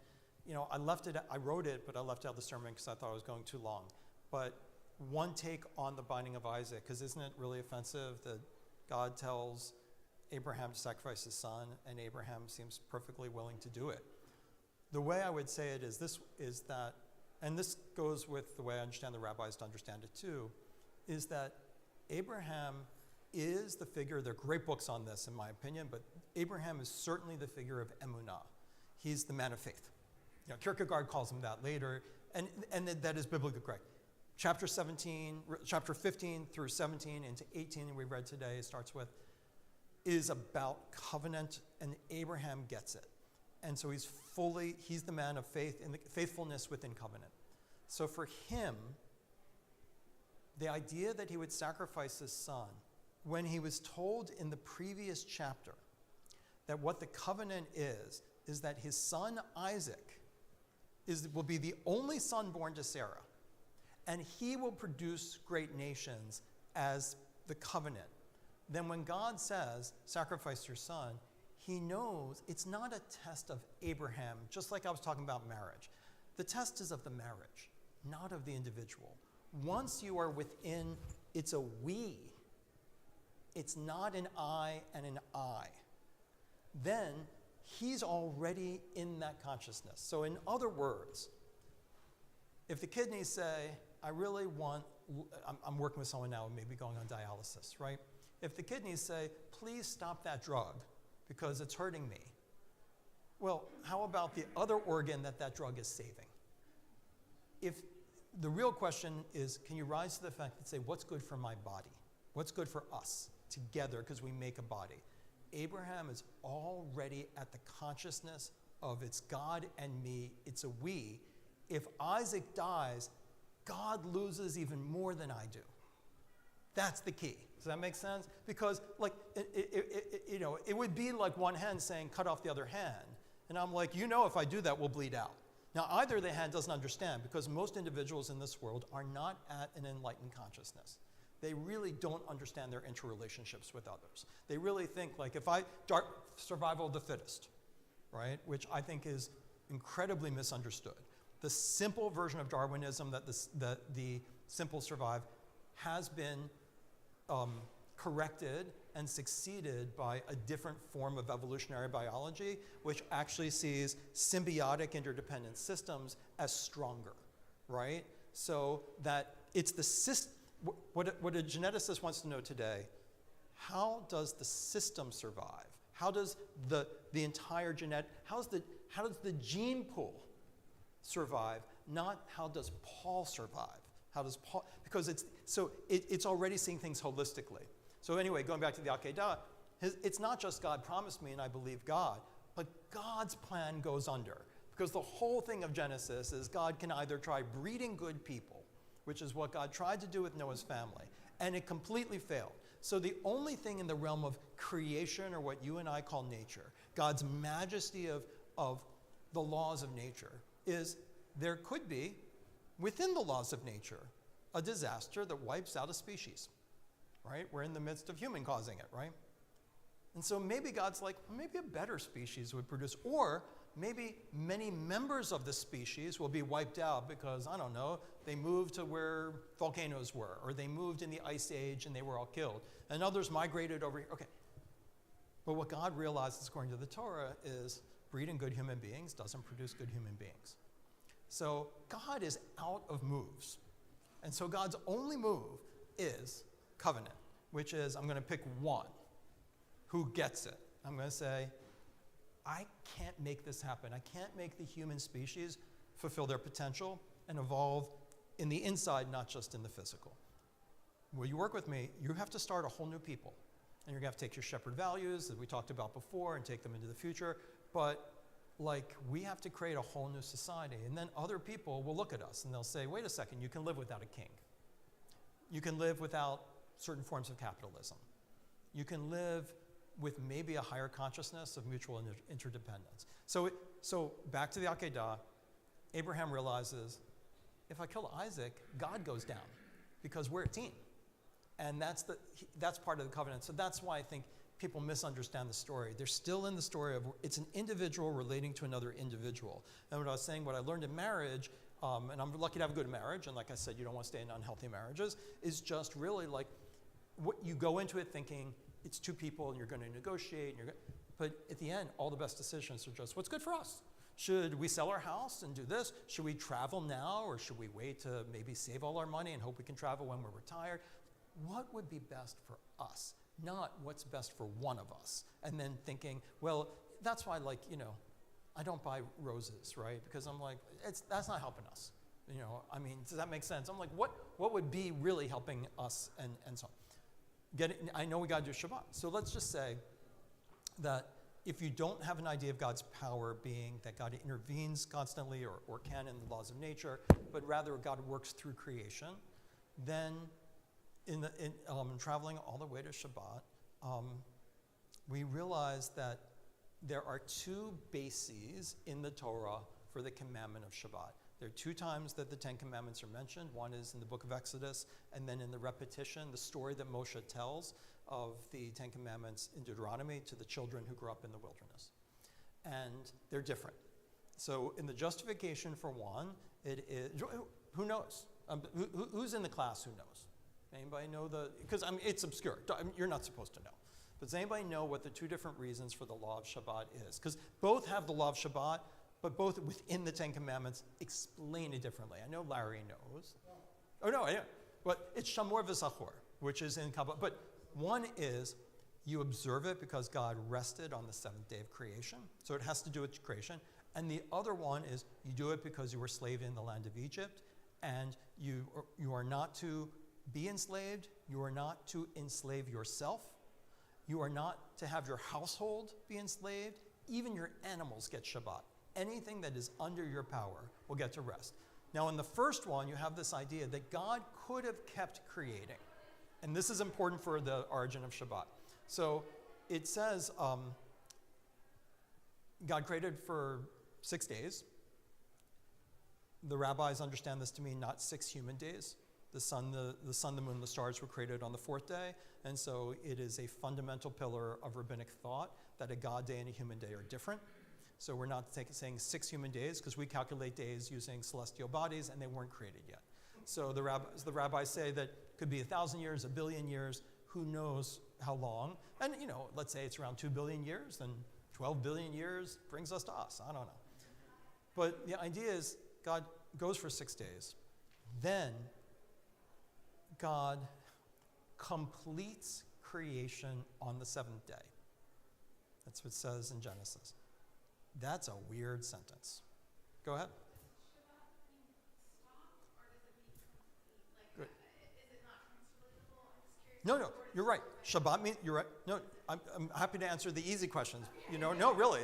I wrote it, but I left out the sermon because I thought it was going too long. But one take on the binding of Isaac, because isn't it really offensive that God tells Abraham to sacrifice his son, and Abraham seems perfectly willing to do it? The way I would say it is that, and this goes with the way I understand the rabbis to understand it too, is that Abraham is the figure. There are great books on this, in my opinion, but Abraham is certainly the figure of emunah. He's the man of faith. Kierkegaard calls him that later, and that is biblically correct. Chapter 15 through 17 into 18 we read today starts with, is about covenant, and Abraham gets it. And so he's the man of faith, in the faithfulness within covenant. So for him, the idea that he would sacrifice his son, when he was told in the previous chapter that what the covenant is is that his son Isaac will be the only son born to Sarah, and he will produce great nations as the covenant. Then when God says, sacrifice your son, he knows it's not a test of Abraham, just like I was talking about marriage. The test is of the marriage, not of the individual. Once you are within, it's a we. It's not an I and an I. Then he's already in that consciousness. So in other words, if the kidneys say, I'm working with someone now who may be going on dialysis, right? If the kidneys say, please stop that drug because it's hurting me, well, how about the other organ that drug is saving? If the real question is, can you rise to the fact and say, what's good for my body? What's good for us together because we make a body? Abraham is already at the consciousness of it's God and me, it's a we. If Isaac dies, God loses even more than I do. That's the key. Does that make sense? Because it would be like one hand saying, cut off the other hand. And I'm like, if I do that, we'll bleed out. Now, either the hand doesn't understand, because most individuals in this world are not at an enlightened consciousness. They really don't understand their interrelationships with others. They really think like survival of the fittest, right? Which I think is incredibly misunderstood. The simple version of Darwinism that the simple survive has been corrected and succeeded by a different form of evolutionary biology, which actually sees symbiotic interdependent systems as stronger, right? So that it's the system. What a geneticist wants to know today, how does the system survive? How does the entire how does the gene pool survive? Not how does Paul survive? How does Paul, because it's already seeing things holistically. So anyway, going back to the Akedah, it's not just God promised me and I believe God, but God's plan goes under. Because the whole thing of Genesis is God can either try breeding good people, which is what God tried to do with Noah's family, and it completely failed. So the only thing in the realm of creation, or what you and I call nature, God's majesty of the laws of nature, is there could be, within the laws of nature, a disaster that wipes out a species, right? We're in the midst of human causing it, right? And so maybe God's like, well, maybe a better species would produce, or maybe many members of the species will be wiped out because, I don't know, they moved to where volcanoes were, or they moved in the ice age and they were all killed, and others migrated over here. Okay. But what God realizes, according to the Torah, is breeding good human beings doesn't produce good human beings. So God is out of moves. And so God's only move is covenant, which is, I'm going to pick one who gets it. I'm going to say, I can't make this happen. I can't make the human species fulfill their potential and evolve in the inside, not just in the physical. Will you work with me? You have to start a whole new people. And you're going to have to take your shepherd values that we talked about before and take them into the future. But we have to create a whole new society. And then other people will look at us and they'll say, wait a second, you can live without a king. You can live without certain forms of capitalism. You can live with maybe a higher consciousness of mutual interdependence. So back to the Akedah, Abraham realizes, if I kill Isaac, God goes down because we're a team. And that's part of the covenant. So that's why I think people misunderstand the story. They're still in the story of, it's an individual relating to another individual. And what I was saying, what I learned in marriage, and I'm lucky to have a good marriage, and like I said, you don't want to stay in unhealthy marriages, is just really like, what you go into it thinking, it's two people and you're going to negotiate, but at the end, all the best decisions are just what's good for us. Should we sell our house and do this? Should we travel now, or should we wait to maybe save all our money and hope we can travel when we're retired? What would be best for us, not what's best for one of us. And then thinking, well, that's why, I don't buy roses, right? Because I'm like, that's not helping us. Does that make sense? I'm like, what would be really helping us and so on? I know we got to do Shabbat. So let's just say that if you don't have an idea of God's power being that God intervenes constantly or can in the laws of nature, but rather God works through creation, then in traveling all the way to Shabbat, we realize that there are two bases in the Torah for the commandment of Shabbat. There are two times that the Ten Commandments are mentioned. One is in the book of Exodus, and then in the repetition, the story that Moshe tells of the Ten Commandments in Deuteronomy to the children who grew up in the wilderness. And they're different. So in the justification for one, it is, who knows? Who's in the class who knows? Anybody know because it's obscure. You're not supposed to know. But does anybody know what the two different reasons for the law of Shabbat is? Because both have the law of Shabbat, but both within the Ten Commandments explain it differently. I know Larry knows. Oh, no, yeah. But it's Shamor v'Zachor, which is in Kabbalah. But one is you observe it because God rested on the seventh day of creation. So it has to do with creation. And the other one is you do it because you were enslaved in the land of Egypt, and you are not to be enslaved. You are not to enslave yourself. You are not to have your household be enslaved. Even your animals get Shabbat. Anything that is under your power will get to rest. Now, in the first one, you have this idea that God could have kept creating. And this is important for the origin of Shabbat. So it says God created for 6 days. The rabbis understand this to mean not 6 human days. The sun, the moon, the stars were created on the 4th day. And so it is a fundamental pillar of rabbinic thought that a God day and a human day are different. So we're not saying 6 human days because we calculate days using celestial bodies and they weren't created yet. So the rabbis say that it could be 1,000 years, 1 billion years, who knows how long. And let's say it's around 2 billion years, then 12 billion years brings us to us. I don't know. But the idea is God goes for 6 days. Then God completes creation on the 7th day. That's what it says in Genesis. That's a weird sentence. Go ahead. Good. No, you're right. Shabbat means, you're right. No, I'm happy to answer the easy questions. No, really.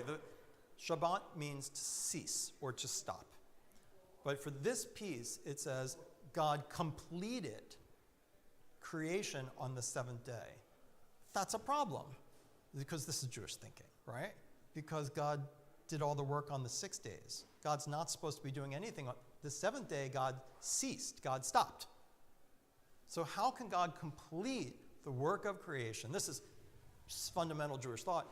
Shabbat means to cease or to stop. But for this piece, it says God completed creation on the 7th day. That's a problem because this is Jewish thinking, right? Because God did all the work on the 6 days. God's not supposed to be doing anything. On the 7th day, God ceased. God stopped. So how can God complete the work of creation? This is fundamental Jewish thought,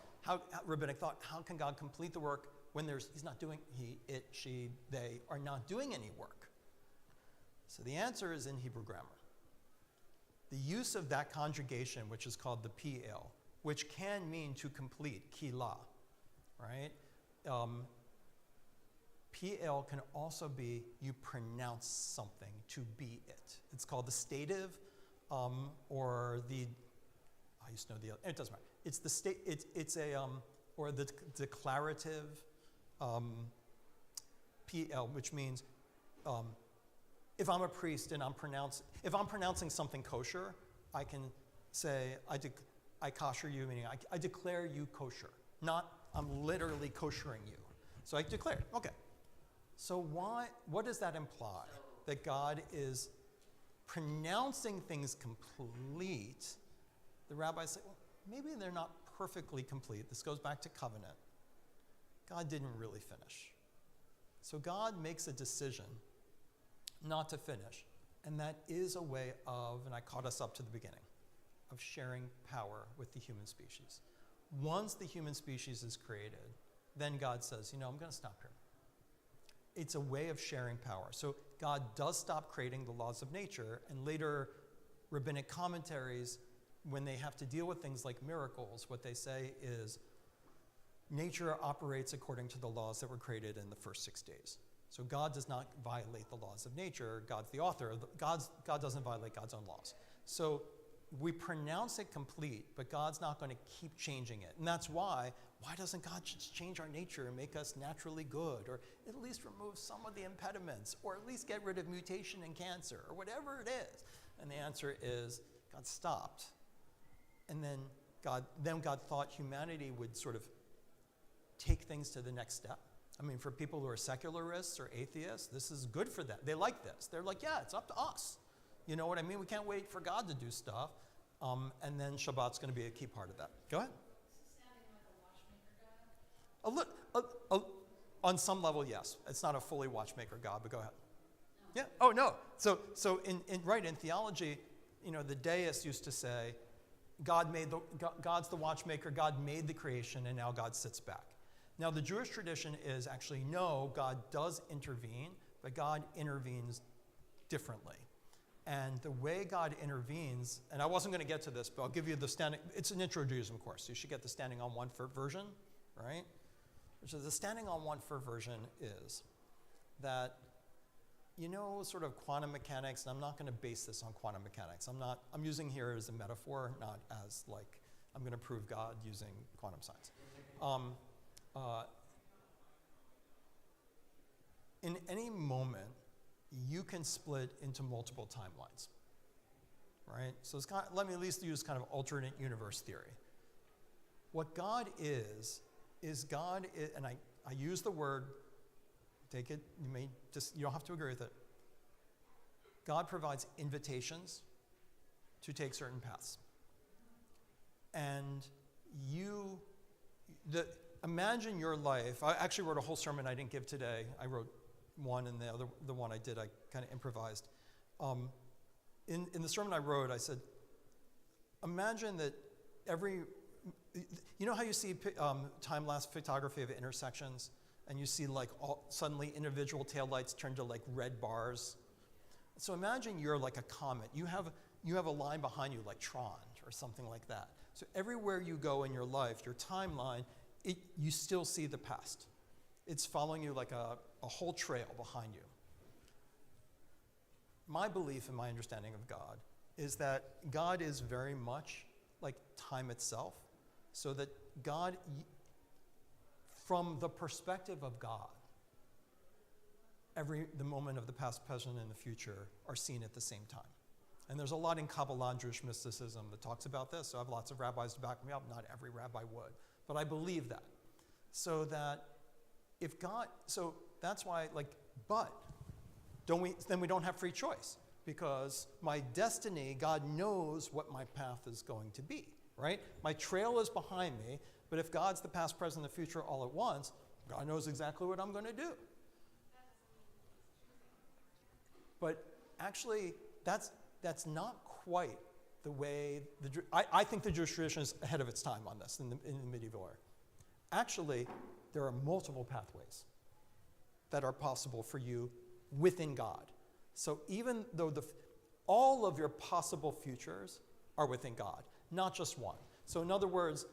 rabbinic thought. How can God complete the work when he's not doing, he, it, she, they are not doing any work? So the answer is in Hebrew grammar. The use of that conjugation, which is called the PL, which can mean to complete, kila, right? PL can also be you pronounce something to be it. It's called the stative, or the, I used to know the other, it doesn't matter. It's the state, it's a, or the declarative PL, which means if I'm a priest and if I'm pronouncing something kosher, I can say, I kosher you, meaning I declare you kosher, not I'm literally koshering you. So I declare, okay. So what does that imply? That God is pronouncing things complete. The rabbis say, well, maybe they're not perfectly complete. This goes back to covenant. God didn't really finish. So God makes a decision not to finish. And that is a way of, and I caught us up to the beginning, of sharing power with the human species. Once the human species is created, then God says, I'm going to stop here. It's a way of sharing power. So God does stop creating the laws of nature, and later rabbinic commentaries, when they have to deal with things like miracles, what they say is nature operates according to the laws that were created in the first 6 days. So God does not violate the laws of nature. God's the author. God doesn't violate God's own laws. So we pronounce it complete, but God's not going to keep changing it. And that's why doesn't God just change our nature and make us naturally good, or at least remove some of the impediments, or at least get rid of mutation and cancer, or whatever it is? And the answer is God stopped. And then God thought humanity would sort of take things to the next step. I mean, for people who are secularists or atheists, this is good for them. They like this. They're like, yeah, it's up to us. You know what I mean? We can't wait for God to do stuff. And then Shabbat's going to be a key part of that. Go ahead. On some level, yes. It's not a fully watchmaker God, but go ahead. Yeah. Oh, no. So in theology, the deists used to say, God's the watchmaker, God made the creation, and now God sits back. Now, the Jewish tradition is actually, no, God does intervene, but God intervenes differently. And the way God intervenes, and I wasn't going to get to this, but I'll give you the standing, it's an intro Judaism course, so you should get the standing on one foot version, right? Which is the standing on one foot version is that, sort of quantum mechanics, and I'm not going to base this on quantum mechanics. I'm using here as a metaphor, not as like, I'm going to prove God using quantum science. In any moment, you can split into multiple timelines, right? So let me at least use kind of alternate universe theory. What God is God, and I use the word, take it, you don't have to agree with it. God provides invitations to take certain paths. And imagine your life. I actually wrote a whole sermon I didn't give today. I wrote one, and the one I did, I kind of improvised. In the sermon I wrote, I said, imagine that how you see time-lapse photography of intersections, and you see like suddenly individual taillights turn to like red bars. So imagine you're like a comet. You have a line behind you like Tron or something like that. So everywhere you go in your life, your timeline, you still see the past. It's following you like a whole trail behind you. My belief and my understanding of God is that God is very much like time itself, so that God, from the perspective of God, the moment of the past, present, and the future are seen at the same time. And there's a lot in Kabbalah and Jewish mysticism that talks about this, so I have lots of rabbis to back me up. Not every rabbi would, but I believe that. So that if God, so that's why, then we don't have free choice, because my destiny, God knows what my path is going to be, right? My trail is behind me, but if God's the past, present, and the future all at once, God knows exactly what I'm going to do. But actually, that's not quite the way I think the Jewish tradition is ahead of its time on this in the medieval era. Actually, there are multiple pathways that are possible for you within God. So even though all of your possible futures are within God, not just one. So in other words,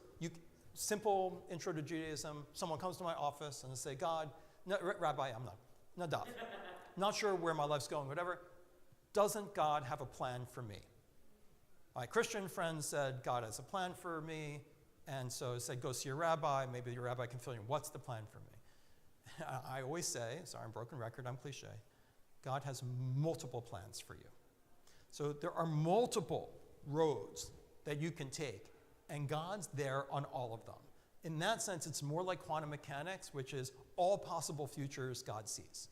simple intro to Judaism, someone comes to my office and they say, God, no, Rabbi, I'm not, Nadav, not sure where my life's going, whatever. Doesn't God have a plan for me? My Christian friend said, God has a plan for me. And so I said, go see your rabbi. Maybe your rabbi can fill you in. What's the plan for me? I always say, sorry, I'm broken record, I'm cliche. God has multiple plans for you. So there are multiple roads that you can take, and God's there on all of them. In that sense, it's more like quantum mechanics, which is all possible futures God sees.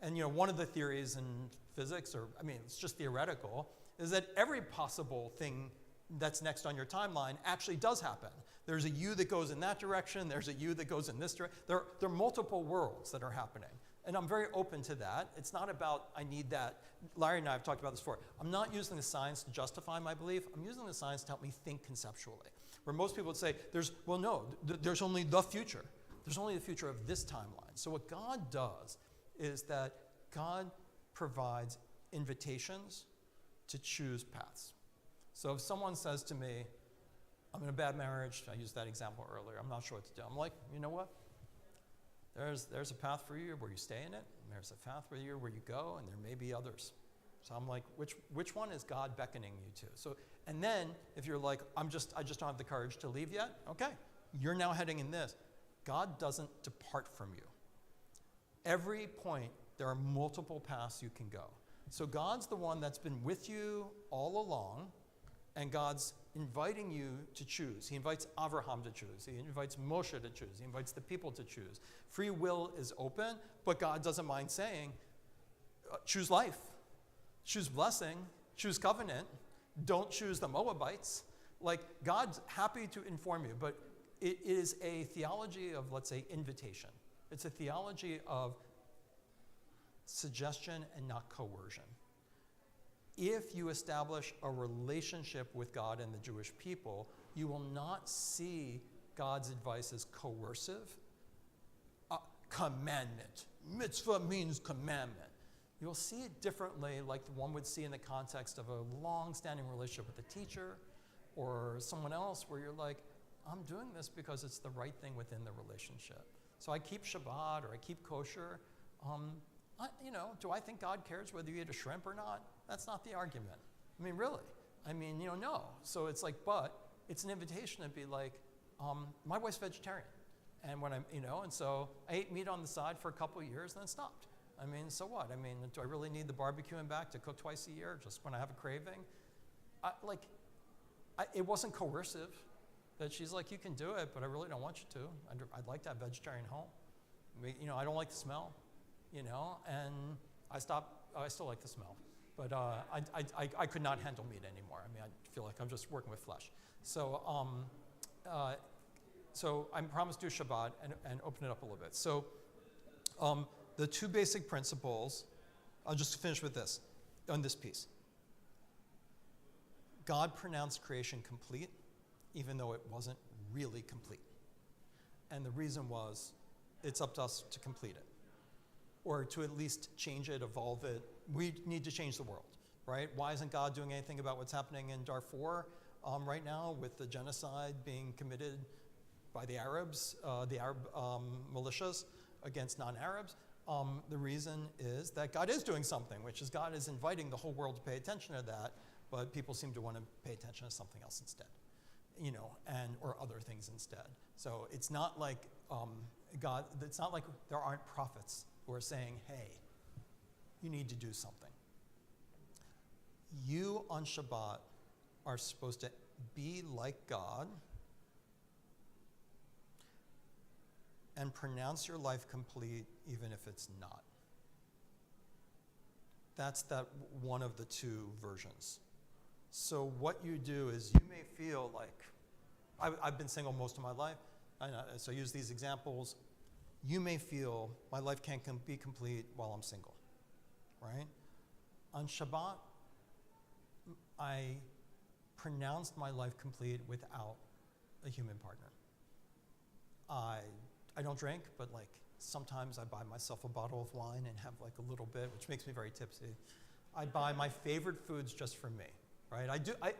And one of the theories in physics, it's just theoretical, is that every possible thing that's next on your timeline actually does happen. There's a you that goes in that direction, there's a you that goes in this direction. There are multiple worlds that are happening. And I'm very open to that. It's not about, I need that. Larry and I have talked about this before. I'm not using the science to justify my belief. I'm using the science to help me think conceptually. Where most people would say, there's only the future. There's only the future of this timeline. So what God does is that God provides invitations to choose paths. So if someone says to me, I'm in a bad marriage, I used that example earlier, I'm not sure what to do. I'm like, you know what? There's a path for you where you stay in it, and there's a path for you where you go, and there may be others. So I'm like, which one is God beckoning you to? So, and then if you're like, I just don't have the courage to leave yet, okay, you're now heading in this. God doesn't depart from you. Every point, there are multiple paths you can go. So God's the one that's been with you all along, and God's inviting you to choose. He invites Abraham to choose. He invites Moshe to choose. He invites the people to choose. Free will is open, but God doesn't mind saying, choose life, choose blessing, choose covenant, don't choose the Moabites. Like, God's happy to inform you, but it is a theology of, let's say, invitation. It's a theology of suggestion and not coercion. If you establish a relationship with God and the Jewish people, you will not see God's advice as coercive. Commandment. Mitzvah means commandment. You'll see it differently, like the one would see in the context of a long-standing relationship with a teacher or someone else, where you're like, I'm doing this because it's the right thing within the relationship. So I keep Shabbat or I keep kosher. Do I think God cares whether you eat a shrimp or not? That's not the argument. I mean, really. I mean, no. So it's like, but it's an invitation to be like, my wife's vegetarian. And when and so I ate meat on the side for a couple of years and then stopped. I mean, so what? I mean, do I really need the barbecuing back to cook twice a year just when I have a craving? It wasn't coercive that she's like, you can do it, but I really don't want you to. I'd like to have vegetarian home. I don't like the smell, and I stopped. I still like the smell, but I could not handle meat anymore. I mean, I feel like I'm just working with flesh. So I promised to do Shabbat and open it up a little bit. So the two basic principles, I'll just finish with this, on this piece. God pronounced creation complete, even though it wasn't really complete. And the reason was, it's up to us to complete it, or to at least change it, evolve it. We need to change the world, right? Why isn't God doing anything about what's happening in Darfur right now with the genocide being committed by the Arabs, the Arab militias against non-Arabs? The reason is that God is doing something, which is God is inviting the whole world to pay attention to that, but people seem to want to pay attention to something else instead, or other things instead. So it's not like it's not like there aren't prophets who are saying, hey, you need to do something. You on Shabbat are supposed to be like God and pronounce your life complete even if it's not. That's that one of the two versions. So what you do is you may feel like, I've been single most of my life, so I use these examples. You may feel my life can't be complete while I'm single, right? On Shabbat, I pronounced my life complete without a human partner. I don't drink, but sometimes I buy myself a bottle of wine and have a little bit, which makes me very tipsy. I buy my favorite foods just for me, right?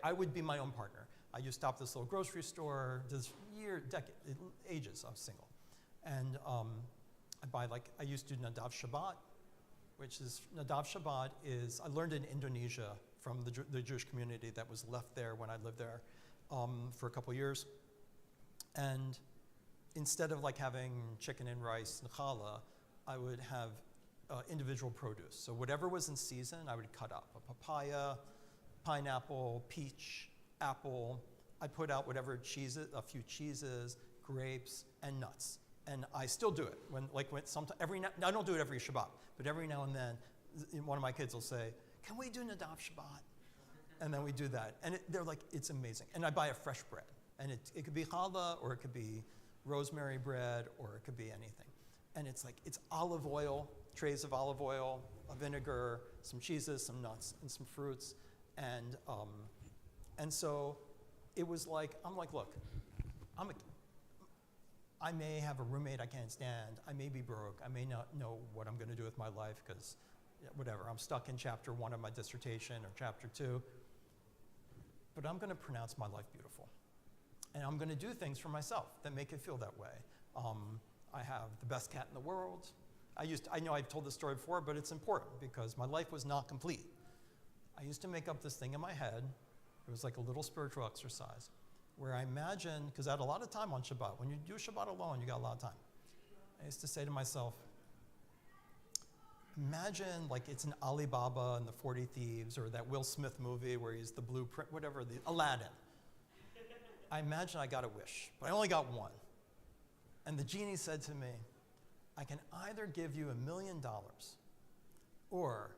I would be my own partner. I used to stop at this little grocery store, ages I was single. And I used to do Nadav Shabbat, Nadav Shabbat is, I learned in Indonesia from the Jewish community that was left there when I lived there for a couple years. And instead of having chicken and rice and challah, I would have individual produce. So whatever was in season, I would cut up. A papaya, pineapple, peach, apple. I put out whatever cheeses, a few cheeses, grapes, and nuts. And I still do it. I don't do it every Shabbat, but every now and then, one of my kids will say, can we do Nadav Shabbat? And then we do that. And they're like, it's amazing. And I buy a fresh bread. And it could be challah, or it could be rosemary bread, or it could be anything. And it's olive oil, trays of olive oil, a vinegar, some cheeses, some nuts, and some fruits. And so it was I'm like, look, I may have a roommate I can't stand. I may be broke. I may not know what I'm going to do with my life because whatever, I'm stuck in chapter 1 of my dissertation or chapter 2. But I'm going to pronounce my life beautiful. And I'm going to do things for myself that make it feel that way. I have the best cat in the world. I know I've told this story before, but it's important because my life was not complete. I used to make up this thing in my head. It was like a little spiritual exercise where I imagined, because I had a lot of time on Shabbat. When you do Shabbat alone, you got a lot of time. I used to say to myself, imagine it's an Alibaba and the 40 Thieves, or that Will Smith movie where he's the blueprint, whatever, the Aladdin. I imagine I got a wish, but I only got one. And the genie said to me, I can either give you $1 million, or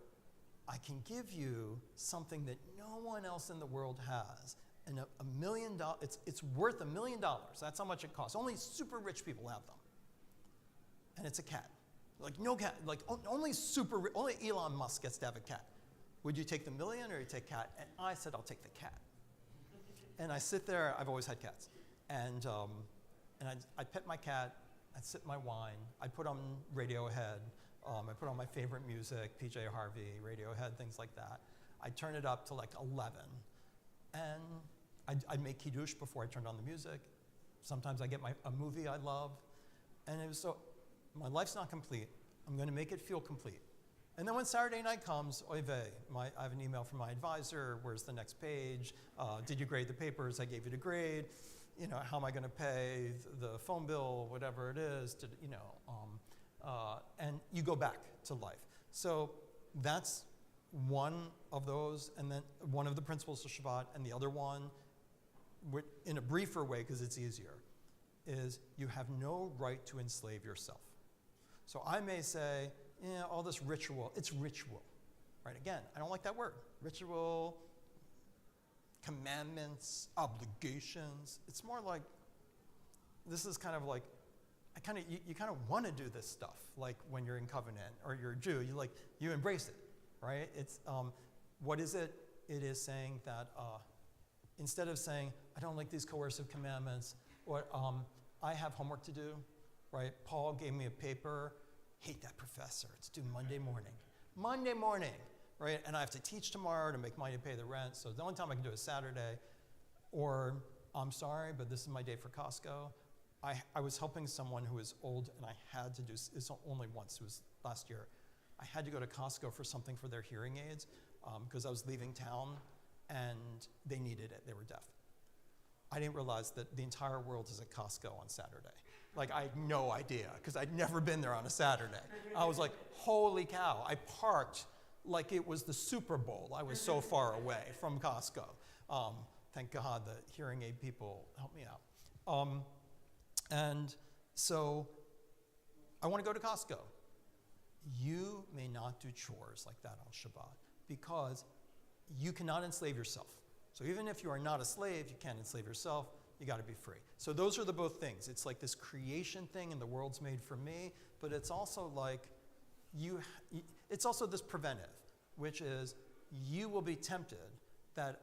I can give you something that no one else in the world has. And $1 million, it's worth $1 million. That's how much it costs. Only super rich people have them. and it's a cat. Like, no cat, like only Elon Musk gets to have a cat. Would you take the million or you take cat? And I said, I'll take the cat. And I sit there, I've always had cats. And I'd pet my cat, I'd sip my wine, I'd put on Radiohead, I'd put on my favorite music, PJ Harvey, Radiohead, things like that. I'd turn it up to like 11. And I'd make kiddush before I turned on the music. Sometimes I get a movie I love. And it was so, my life's not complete. I'm going to make it feel complete. And then when Saturday night comes, oy vey, I have an email from my advisor, where's the next page? Did you grade the papers? I gave you the grade. You know, how am I going to pay the phone bill, whatever it is, and you go back to life. So that's one of those, and then one of the principles of Shabbat, and the other one, in a briefer way, because it's easier, is you have no right to enslave yourself. So I may say, all this ritual, it's ritual, right? Again, I don't like that word. Ritual, commandments, obligations. It's more like, this is kind of like, you kind of want to do this stuff, like when you're in covenant or you're a Jew, you embrace it, right? It's, what is it? It is saying that instead of saying, I don't like these coercive commandments, or I have homework to do, right? Paul gave me a paper, hate that professor, it's due Monday morning, right? And I have to teach tomorrow to make money to pay the rent, so the only time I can do it is Saturday, or I'm sorry, but this is my day for Costco. I was helping someone who was old, and I had to do, it's only once, it was last year. I had to go to Costco for something for their hearing aids because I was leaving town, and they needed it, they were deaf. I didn't realize that the entire world is at Costco on Saturday. Like, I had no idea, because I'd never been there on a Saturday. I was like, holy cow. I parked like it was the Super Bowl. I was so far away from Costco. Thank God the hearing aid people helped me out. And so I want to go to Costco. You may not do chores like that on Shabbat, because you cannot enslave yourself. So even if you are not a slave, you can't enslave yourself. You got to be free. So those are the both things. It's like this creation thing, and the world's made for me, but it's also like it's also this preventive, which is you will be tempted that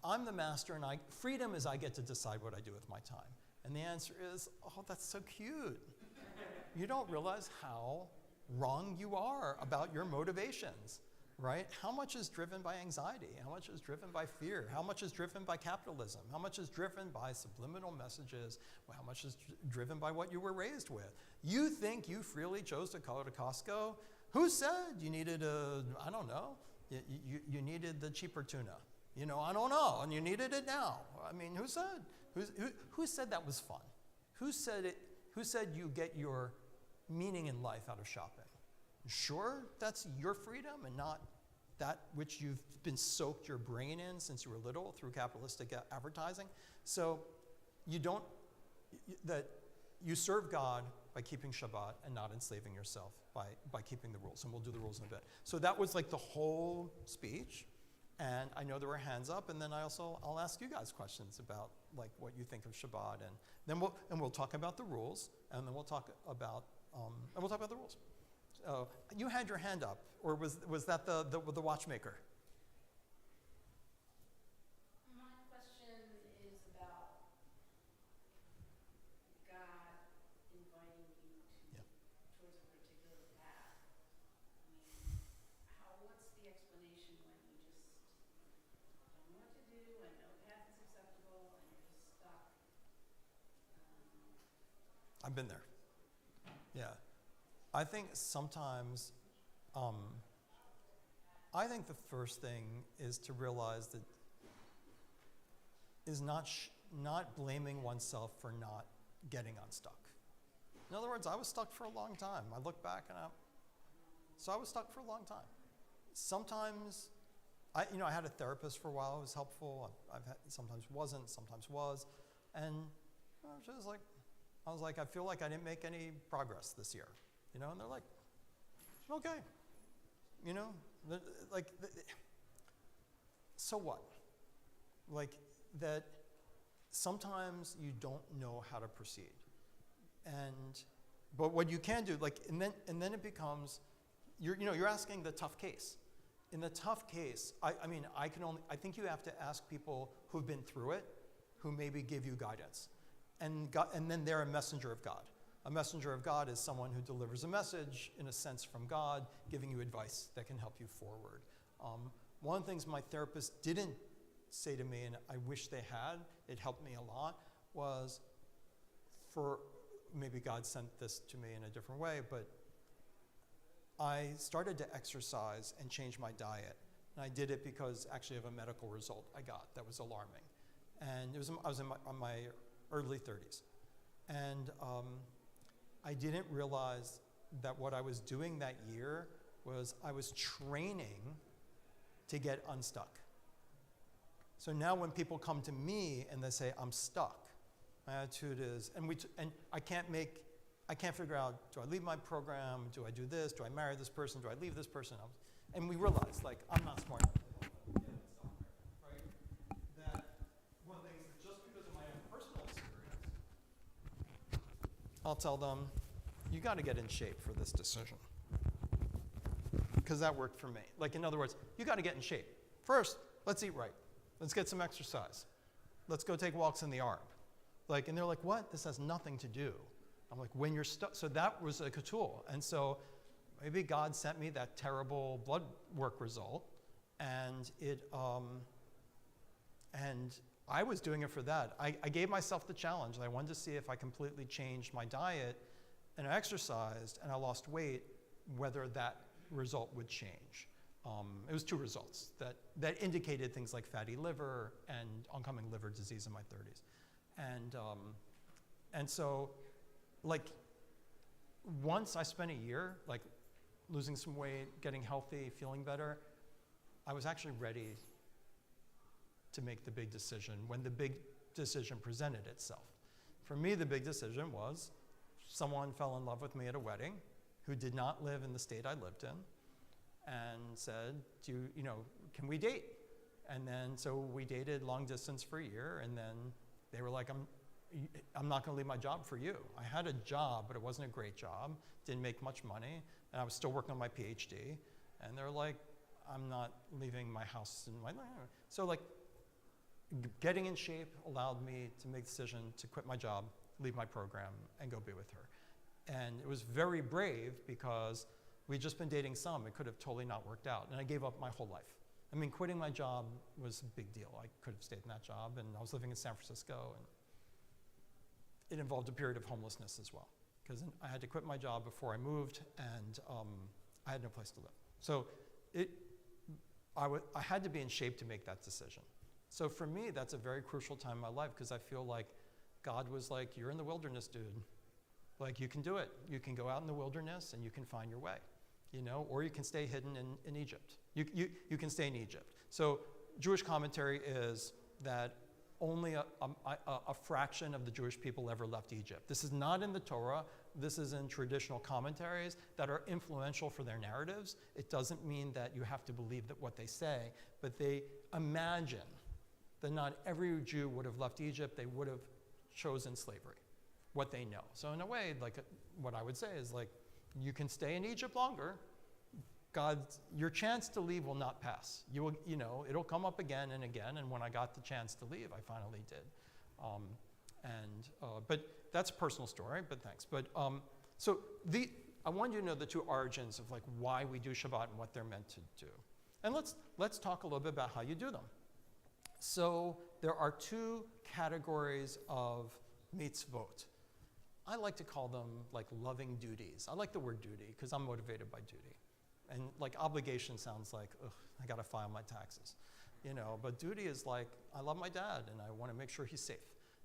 I'm the master, and freedom is I get to decide what I do with my time. And the answer is, oh, that's so cute. You don't realize how wrong you are about your motivations. Right? How much is driven by anxiety? How much is driven by fear? How much is driven by capitalism? How much is driven by subliminal messages? How much is driven by what you were raised with? You think you freely chose to go to Costco? Who said you needed I don't know, you needed the cheaper tuna? I don't know, and you needed it now. I mean, who said? Who said that was fun? Who said it? Who said you get your meaning in life out of shopping? Sure, that's your freedom and not that which you've been soaked your brain in since you were little through capitalistic advertising. So you serve God by keeping Shabbat and not enslaving yourself by keeping the rules. And we'll do the rules in a bit. So that was like the whole speech. And I know there were hands up, and then I'll ask you guys questions about like what you think of Shabbat, and then we'll talk about the rules, and then we'll talk about the rules. You had your hand up, or was that the watchmaker? My question is about God inviting you towards a particular path. I mean, what's the explanation when you just don't know what to do and no path is acceptable and you're just stuck? I've been there. Yeah. I think sometimes, I think the first thing is to realize that is not blaming oneself for not getting unstuck. In other words, I was stuck for a long time. I look back and I was stuck for a long time. Sometimes, I had a therapist for a while. It was helpful. Sometimes wasn't, sometimes was, and I was like, I feel like I didn't make any progress this year. And they're like, okay, so what? Like that sometimes you don't know how to proceed. But what you can do, like, and then it becomes, you're asking the tough case. In the tough case, I think you have to ask people who've been through it, who maybe give you guidance. And then they're a messenger of God. A messenger of God is someone who delivers a message, in a sense, from God, giving you advice that can help you forward. One of the things my therapist didn't say to me, and I wish they had, it helped me a lot, was maybe God sent this to me in a different way, but I started to exercise and change my diet. And I did it because actually of a medical result I got that was alarming. And I was in my early 30s. And I didn't realize that what I was doing that year was I was training to get unstuck. So now when people come to me and they say, I'm stuck, my attitude is, and I can't figure out, do I leave my program? Do I do this? Do I marry this person? Do I leave this person? And we realize, like, I'm not smart enough to get somewhere, right? That one of the things is just because of my own personal experience, I'll tell them, you got to get in shape for this decision. Because that worked for me. Like, in other words, you got to get in shape. First, let's eat right. Let's get some exercise. Let's go take walks in the Arb. Like, and they're like, what? This has nothing to do. I'm like, when you're stuck. So that was a tool. And so maybe God sent me that terrible blood work result, and and I was doing it for that. I gave myself the challenge. I wanted to see if I completely changed my diet and I exercised and I lost weight, whether that result would change. It was 2 results that indicated things like fatty liver and oncoming liver disease in my 30s. And so, like, once I spent a year, like, losing some weight, getting healthy, feeling better, I was actually ready to make the big decision when the big decision presented itself. For me, the big decision was someone fell in love with me at a wedding who did not live in the state I lived in and said, can we date? And then, so we dated long distance for a year, and then they were like, I'm not going to leave my job for you. I had a job, but it wasn't a great job, didn't make much money, and I was still working on my PhD. And they're like, I'm not leaving my house and my life. So, like, getting in shape allowed me to make the decision to quit my job, leave my program, and go be with her. And it was very brave because we'd just been dating some. It could have totally not worked out. And I gave up my whole life. I mean, quitting my job was a big deal. I could have stayed in that job, and I was living in San Francisco, and it involved a period of homelessness as well, because I had to quit my job before I moved, and I had no place to live. So I had to be in shape to make that decision. So for me, that's a very crucial time in my life, because I feel like God was like, you're in the wilderness, dude. Like, you can do it. You can go out in the wilderness and you can find your way, or you can stay hidden in Egypt. You can stay in Egypt. So Jewish commentary is that only a fraction of the Jewish people ever left Egypt. This is not in the Torah. This is in traditional commentaries that are influential for their narratives. It doesn't mean that you have to believe that what they say, but they imagine that not every Jew would have left Egypt. They would have chosen slavery, what they know. So in a way, like, what I would say is, like, you can stay in Egypt longer. Your chance to leave will not pass. You will, it'll come up again and again. And when I got the chance to leave, I finally did. But that's a personal story. But thanks. But I want you to know the 2 origins of, like, why we do Shabbat and what they're meant to do. And let's talk a little bit about how you do them. So there are 2 categories of mitzvot. I like to call them, like, loving duties. I like the word duty because I'm motivated by duty. And, like, obligation sounds like, ugh, I got to file my taxes, But duty is like, I love my dad and I want to make sure he's safe,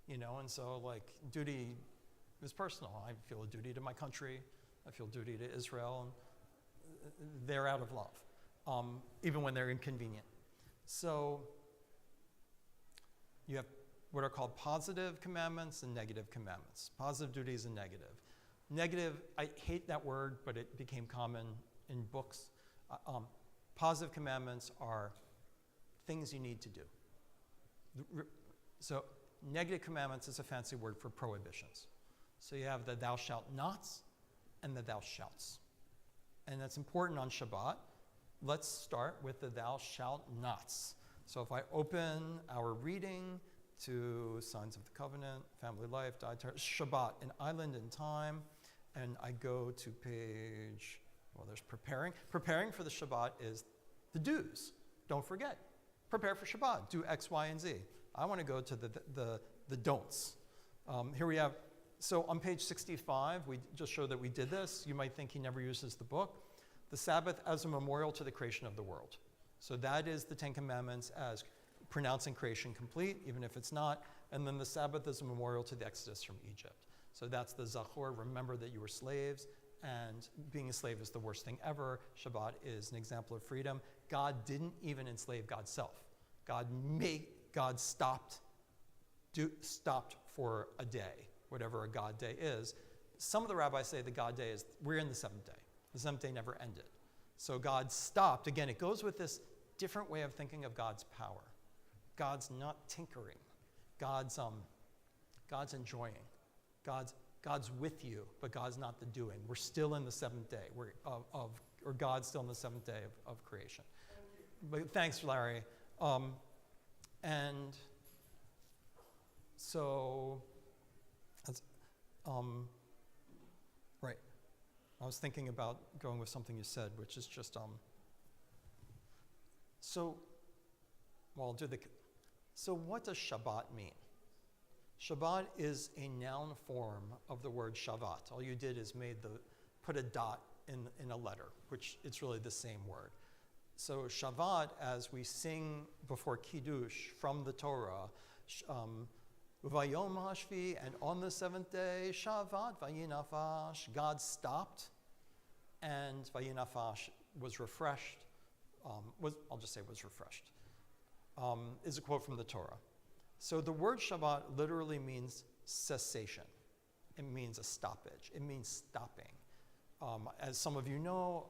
And so, like, duty is personal. I feel a duty to my country. I feel duty to Israel. They're out of love, even when they're inconvenient. So you have what are called positive commandments and negative commandments. Positive duties and negative. Negative, I hate that word, but it became common in books. Positive commandments are things you need to do. So negative commandments is a fancy word for prohibitions. So you have the thou shalt nots and the thou shalts. And that's important on Shabbat. Let's start with the thou shalt nots. So if I open our reading to Signs of the Covenant, Family Life, Dietary, Shabbat, an island in time, and I go to page, well, there's preparing. Preparing for the Shabbat is the do's. Don't forget. Prepare for Shabbat. Do X, Y, and Z. I want to go to the don'ts. Here we have, so on page 65, we just show that we did this. You might think he never uses the book. The Sabbath as a memorial to the creation of the world. So that is the Ten Commandments as pronouncing creation complete, even if it's not. And then the Sabbath is a memorial to the Exodus from Egypt. So that's the Zachor, remember that you were slaves, and being a slave is the worst thing ever. Shabbat is an example of freedom. God didn't even enslave God's self. God stopped for a day, whatever a God day is. Some of the rabbis say the God day is, we're in the seventh day. The seventh day never ended. So God stopped. Again, it goes with this different way of thinking of God's power. God's not tinkering. God's enjoying. God's with you, but God's not the doing. We're still in the seventh day or God's still in the seventh day of creation. But thanks, Larry. And so, right. I was thinking about going with something you said, which is just, so what does Shabbat mean? Shabbat is a noun form of the word Shabbat. All you did is put a dot in a letter, which it's really the same word. So Shabbat, as we sing before Kiddush from the Torah, Vayom Hashvi, and on the seventh day, Shabbat Vayinafash, God stopped, and Vayinafash was refreshed. I'll just say was refreshed. Is a quote from the Torah. So the word Shabbat literally means cessation. It means a stoppage. It means stopping. As some of you know,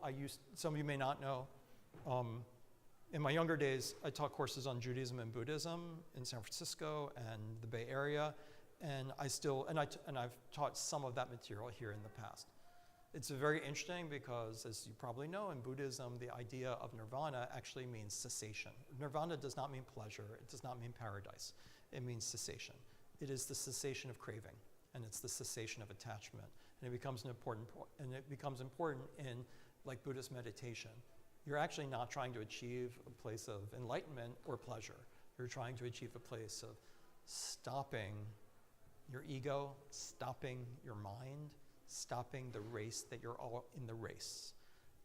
some of you may not know, in my younger days, I taught courses on Judaism and Buddhism in San Francisco and the Bay Area, and I've taught some of that material here in the past. It's very interesting because, as you probably know, in Buddhism, the idea of nirvana actually means cessation. Nirvana does not mean pleasure. It does not mean paradise. It means cessation. It is the cessation of craving, and it's the cessation of attachment. And it becomes important in, like, Buddhist meditation. You're actually not trying to achieve a place of enlightenment or pleasure. You're trying to achieve a place of stopping your ego, stopping your mind, stopping the race that you're all in the race.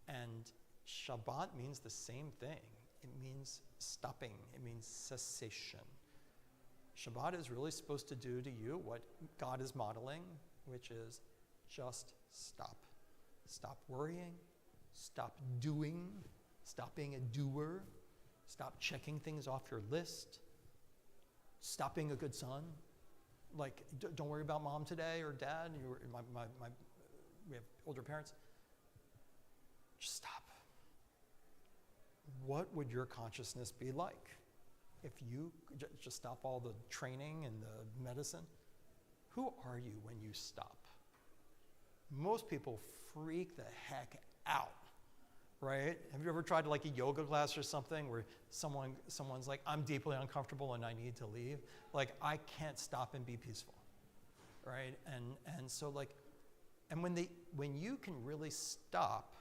And Shabbat means the same thing. It means stopping. It means cessation. Shabbat is really supposed to do to you what God is modeling, which is just stop. Stop worrying. Stop doing. Stop being a doer. Stop checking things off your list. Stop being a good son. Like, don't worry about mom today or dad. We have older parents. Just stop. What would your consciousness be like if you just stop all the training and the medicine? Who are you when you stop? Most people freak the heck out, right? Have you ever tried like a yoga class or something where someone's like, I'm deeply uncomfortable and I need to leave? Like, I can't stop and be peaceful, right? And so like, and when you can really stop,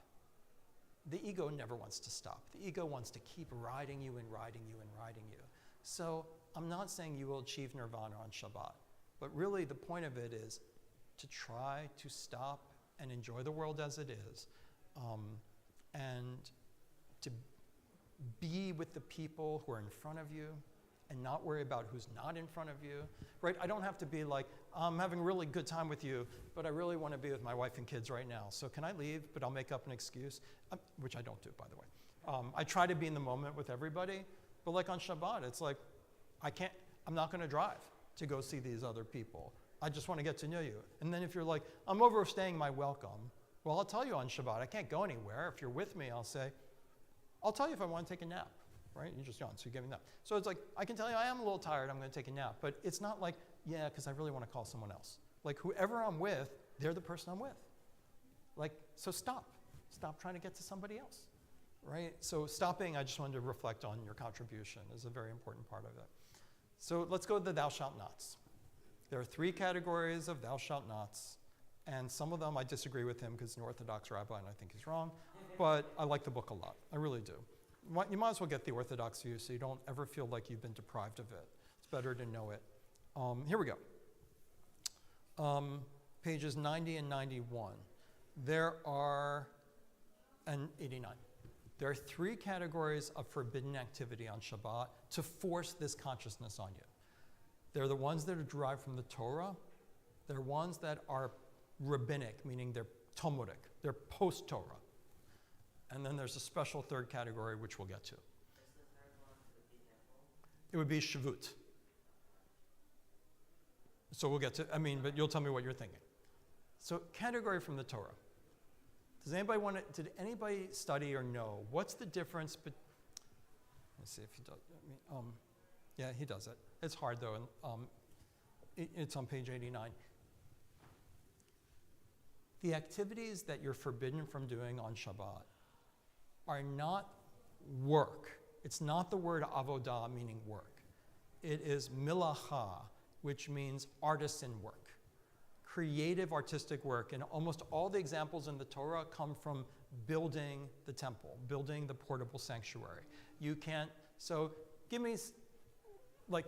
the ego never wants to stop. The ego wants to keep riding you and riding you and riding you. So I'm not saying you will achieve nirvana on Shabbat, but really the point of it is to try to stop and enjoy the world as it is, and to be with the people who are in front of you and not worry about who's not in front of you, right? I don't have to be like, I'm having a really good time with you, but I really want to be with my wife and kids right now. So can I leave, but I'll make up an excuse, which I don't do, by the way. I try to be in the moment with everybody, but like on Shabbat, it's like, I'm not going to drive to go see these other people. I just want to get to know you. And then if you're like, I'm overstaying my welcome, well, I'll tell you on Shabbat, I can't go anywhere. If you're with me, I'll tell you if I want to take a nap, right? You just yawn, so you give me a nap. So it's like, I can tell you I am a little tired, I'm going to take a nap. But it's not like, yeah, because I really want to call someone else. Like whoever I'm with, they're the person I'm with. So stop. Stop trying to get to somebody else, right? So stopping, I just wanted to reflect on your contribution is a very important part of it. So let's go to the thou shalt nots. There are 3 categories of thou shalt nots, and some of them I disagree with him because he's an Orthodox rabbi and I think he's wrong, but I like the book a lot. I really do. You might as well get the Orthodox view so you don't ever feel like you've been deprived of it. It's better to know it. Here we go. Pages 90 and 91. And 89. There are 3 categories of forbidden activity on Shabbat to force this consciousness on you. They're the ones that are derived from the Torah. They're ones that are rabbinic, meaning they're Talmudic. They're post-Torah. And then there's a special 3rd category, which we'll get to. It would be Shavut. So we'll get to, but you'll tell me what you're thinking. So category from the Torah. Did anybody study or know what's the difference? Let's see if he does. Yeah, he does it. It's hard though, and it's on page 89. The activities that you're forbidden from doing on Shabbat are not work. It's not the word avodah, meaning work. It is milacha, which means artisan work. Creative artistic work, and almost all the examples in the Torah come from building the temple, building the portable sanctuary. You can't, so give me, I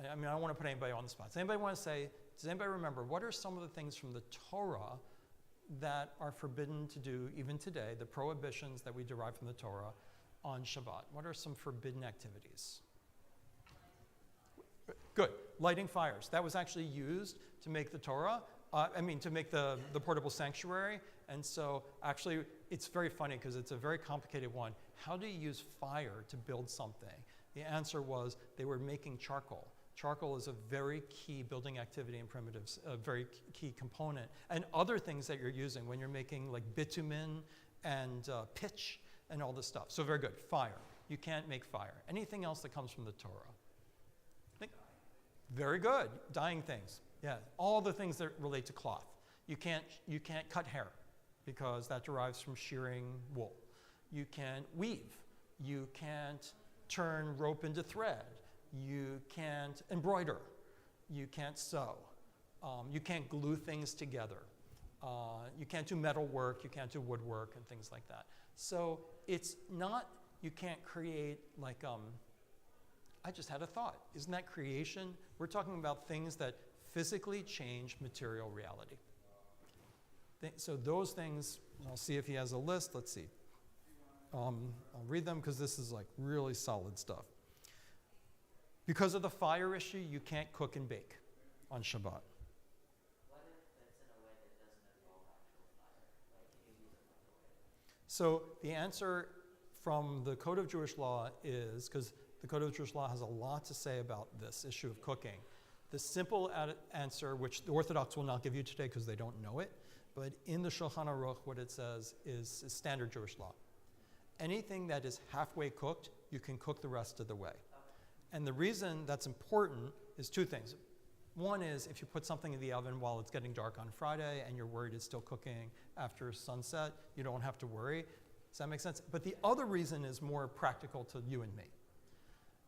don't want to put anybody on the spot. Does anybody want to say, does anybody remember, what are some of the things from the Torah that are forbidden to do even today, the prohibitions that we derive from the Torah on Shabbat? What are some forbidden activities? Good. Lighting fires. That was actually used to make the Torah, to make the portable sanctuary. And so actually, it's very funny because it's a very complicated one. How do you use fire to build something? The answer was they were making charcoal. Charcoal is a very key building activity in primitives, a very key component. And other things that you're using when you're making like bitumen and pitch and all this stuff. So very good. Fire. You can't make fire. Anything else that comes from the Torah? Very good. Dyeing things. Yeah. All the things that relate to cloth. You can't cut hair because that derives from shearing wool. You can't weave. You can't turn rope into thread. You can't embroider. You can't sew. You can't glue things together. You can't do metal work. You can't do woodwork and things like that. So it's not, you can't create like, I just had a thought. Isn't that creation? We're talking about things that physically change material reality. So those things, I'll see if he has a list. Let's see. I'll read them because this is like really solid stuff. Because of the fire issue, you can't cook and bake on Shabbat. What if it's in a way that doesn't involve actual fire? Like you use a microwave? So the answer from the Code of Jewish Law is, because the Code of Jewish Law has a lot to say about this issue of cooking. The simple answer, which the Orthodox will not give you today because they don't know it, but in the Shulchan Aruch, what it says is standard Jewish law. Anything that is halfway cooked, you can cook the rest of the way. And the reason that's important is 2 things. One is if you put something in the oven while it's getting dark on Friday and you're worried it's still cooking after sunset, you don't have to worry. Does that make sense? But the other reason is more practical to you and me.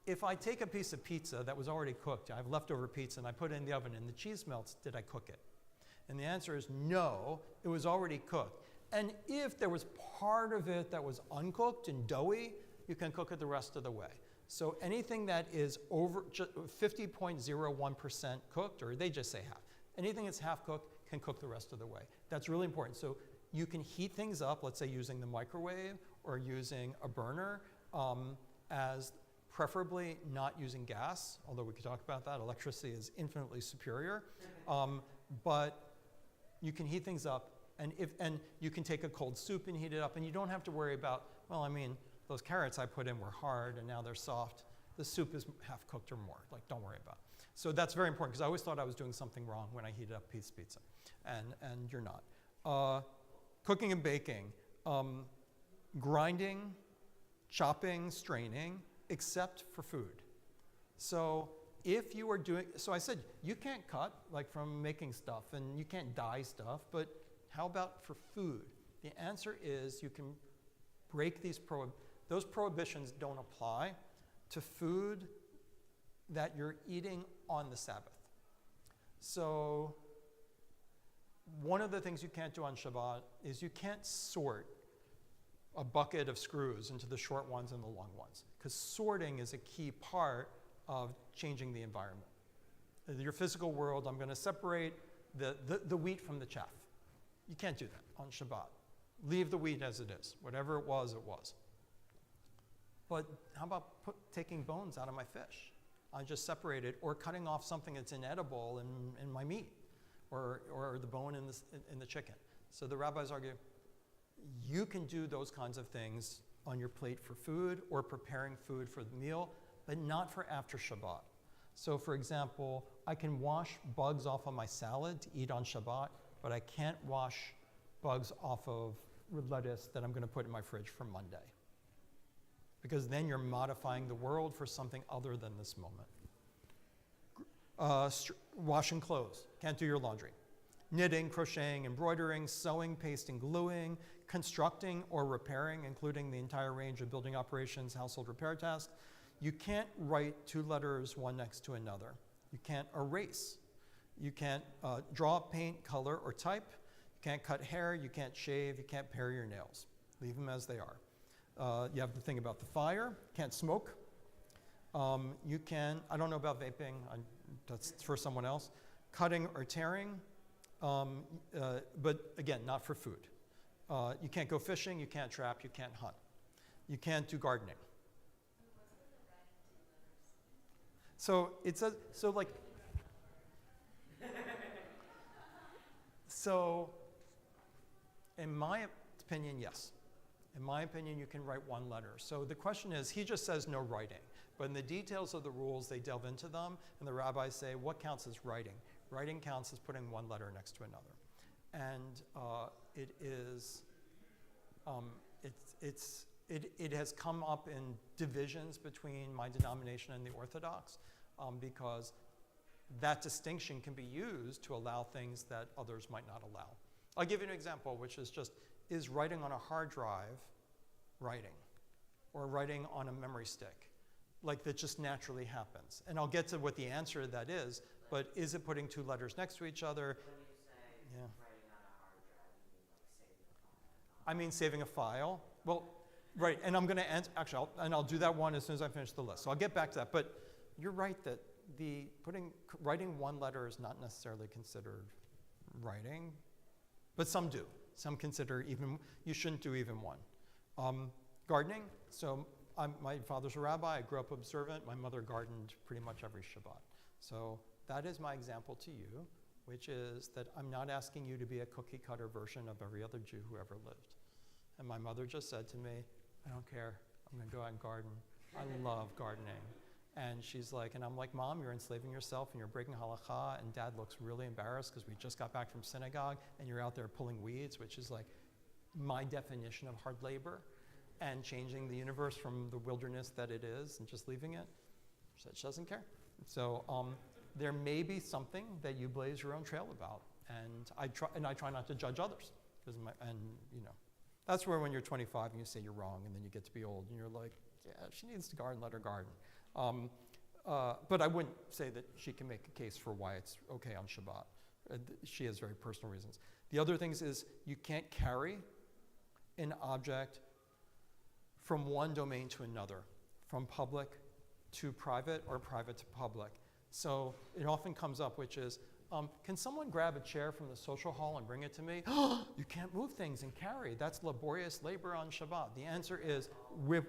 If I take a piece of pizza that was already cooked, I have leftover pizza, and I put it in the oven and the cheese melts, did I cook it? And the answer is no, it was already cooked. And if there was part of it that was uncooked and doughy, you can cook it the rest of the way. So anything that is over 50.01% cooked, or they just say half, anything that's half cooked can cook the rest of the way. That's really important. So you can heat things up, let's say using the microwave or using a burner, as preferably not using gas, although we could talk about that. Electricity is infinitely superior. But you can heat things up, and you can take a cold soup and heat it up, and you don't have to worry about, those carrots I put in were hard and now they're soft. The soup is half cooked or more. Like, don't worry about it. So that's very important because I always thought I was doing something wrong when I heated up pizza. And you're not. Cooking and baking. Grinding, chopping, straining, except for food. So if you are doing, so I said you can't cut like from making stuff and you can't dye stuff, but How about for food? The answer is you can break those prohibitions don't apply to food that you're eating on the Sabbath. So one of the things you can't do on Shabbat is you can't sort a bucket of screws into the short ones and the long ones, because sorting is a key part of changing the environment. In your physical world, I'm going to separate the wheat from the chaff. You can't do that on Shabbat. Leave the wheat as it is. Whatever it was, it was. But how about taking bones out of my fish? I just separate it, or cutting off something that's inedible in my meat, or the bone in the chicken. So the rabbis argue, you can do those kinds of things on your plate for food or preparing food for the meal, but not for after Shabbat. So for example, I can wash bugs off of my salad to eat on Shabbat, but I can't wash bugs off of lettuce that I'm going to put in my fridge for Monday. Because then you're modifying the world for something other than this moment. Washing clothes, can't do your laundry. Knitting, crocheting, embroidering, sewing, pasting, gluing, constructing or repairing, including the entire range of building operations, household repair tasks. You can't write two letters one next to another. You can't erase. You can't draw, paint, color, or type. You can't cut hair. You can't shave. You can't pare your nails. Leave them as they are. You have the thing about the fire. Can't smoke. You can, I don't know about vaping. That's for someone else. Cutting or tearing. But again, not for food. You can't go fishing. You can't trap. You can't hunt. You can't do gardening. So it says, so in my opinion, yes. In my opinion, you can write one letter. So the question is, he just says no writing. But in the details of the rules, they delve into them, and the rabbis say, what counts as writing? Writing counts as putting one letter next to another. And it has come up in divisions between my denomination and the Orthodox, because that distinction can be used to allow things that others might not allow. I'll give you an example, which is just, is writing on a hard drive writing? Or writing on a memory stick? Like that just naturally happens. And I'll get to what the answer to that is, but is it putting two letters next to each other? When you say writing on a hard drive, you mean like saving a file? I mean saving a file. Well, right, and I'm going to end, actually, I'll do that one as soon as I finish the list. So I'll get back to that. But you're right that writing one letter is not necessarily considered writing, but some do. Some consider you shouldn't do even one. Gardening, so my father's a rabbi, I grew up observant, my mother gardened pretty much every Shabbat. So that is my example to you, which is that I'm not asking you to be a cookie cutter version of every other Jew who ever lived. And my mother just said to me, I don't care, I'm gonna go out and garden. I love gardening. And she's like, and I'm like, Mom, you're enslaving yourself and you're breaking halakha, and Dad looks really embarrassed because we just got back from synagogue and you're out there pulling weeds, which is like my definition of hard labor, and changing the universe from the wilderness that it is and just leaving it. She said she doesn't care. So there may be something that you blaze your own trail about, and I try not to judge others, that's where when you're 25 and you say you're wrong, and then you get to be old and you're like, yeah, she needs to garden, let her garden. But I wouldn't say that she can make a case for why it's okay on Shabbat. She has very personal reasons. The other things is you can't carry an object from one domain to another, from public to private or private to public. So it often comes up, which is, can someone grab a chair from the social hall and bring it to me? You can't move things and carry. That's laborious labor on Shabbat. The answer is, you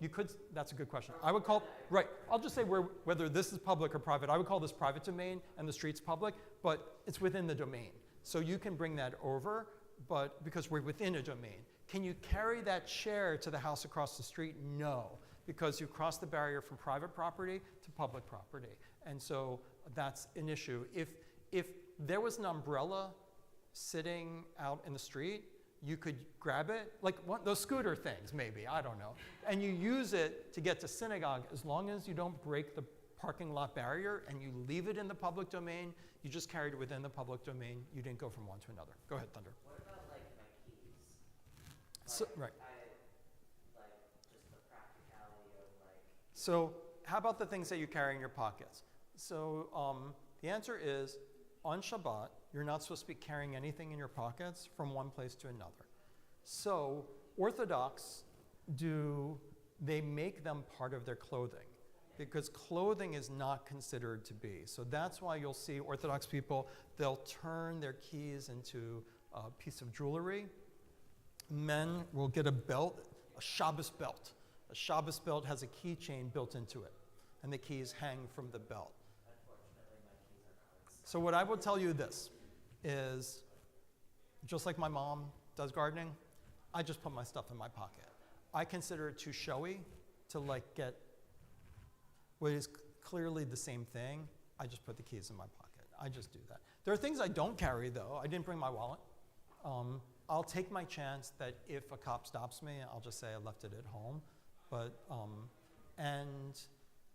could, that's a good question. I would call, right, I'll just say whether this is public or private. I would call this private domain and the street's public, but it's within the domain. So you can bring that over, but because we're within a domain. Can you carry that chair to the house across the street? No, because you cross the barrier from private property to public property. And so that's an issue. If there was an umbrella sitting out in the street, you could grab it, like those scooter things maybe, I don't know, and you use it to get to synagogue as long as you don't break the parking lot barrier and you leave it in the public domain, you just carried it within the public domain. You didn't go from one to another. Go ahead, Thunder. What about like my keys? So, right. Like just the practicality of like. So how about the things that you carry in your pockets? So the answer is, on Shabbat, you're not supposed to be carrying anything in your pockets from one place to another. So Orthodox they make them part of their clothing, because clothing is not considered to be. So that's why you'll see Orthodox people, they'll turn their keys into a piece of jewelry. Men will get a belt, a Shabbos belt. A Shabbos belt has a keychain built into it, and the keys hang from the belt. Unfortunately, my keys are not. So what I will tell you this is, just like my mom does gardening, I just put my stuff in my pocket. I consider it too showy to like get what is clearly the same thing. I just put the keys in my pocket. I just do that. There are things I don't carry though. I didn't bring my wallet. I'll take my chance that if a cop stops me, I'll just say I left it at home. But, and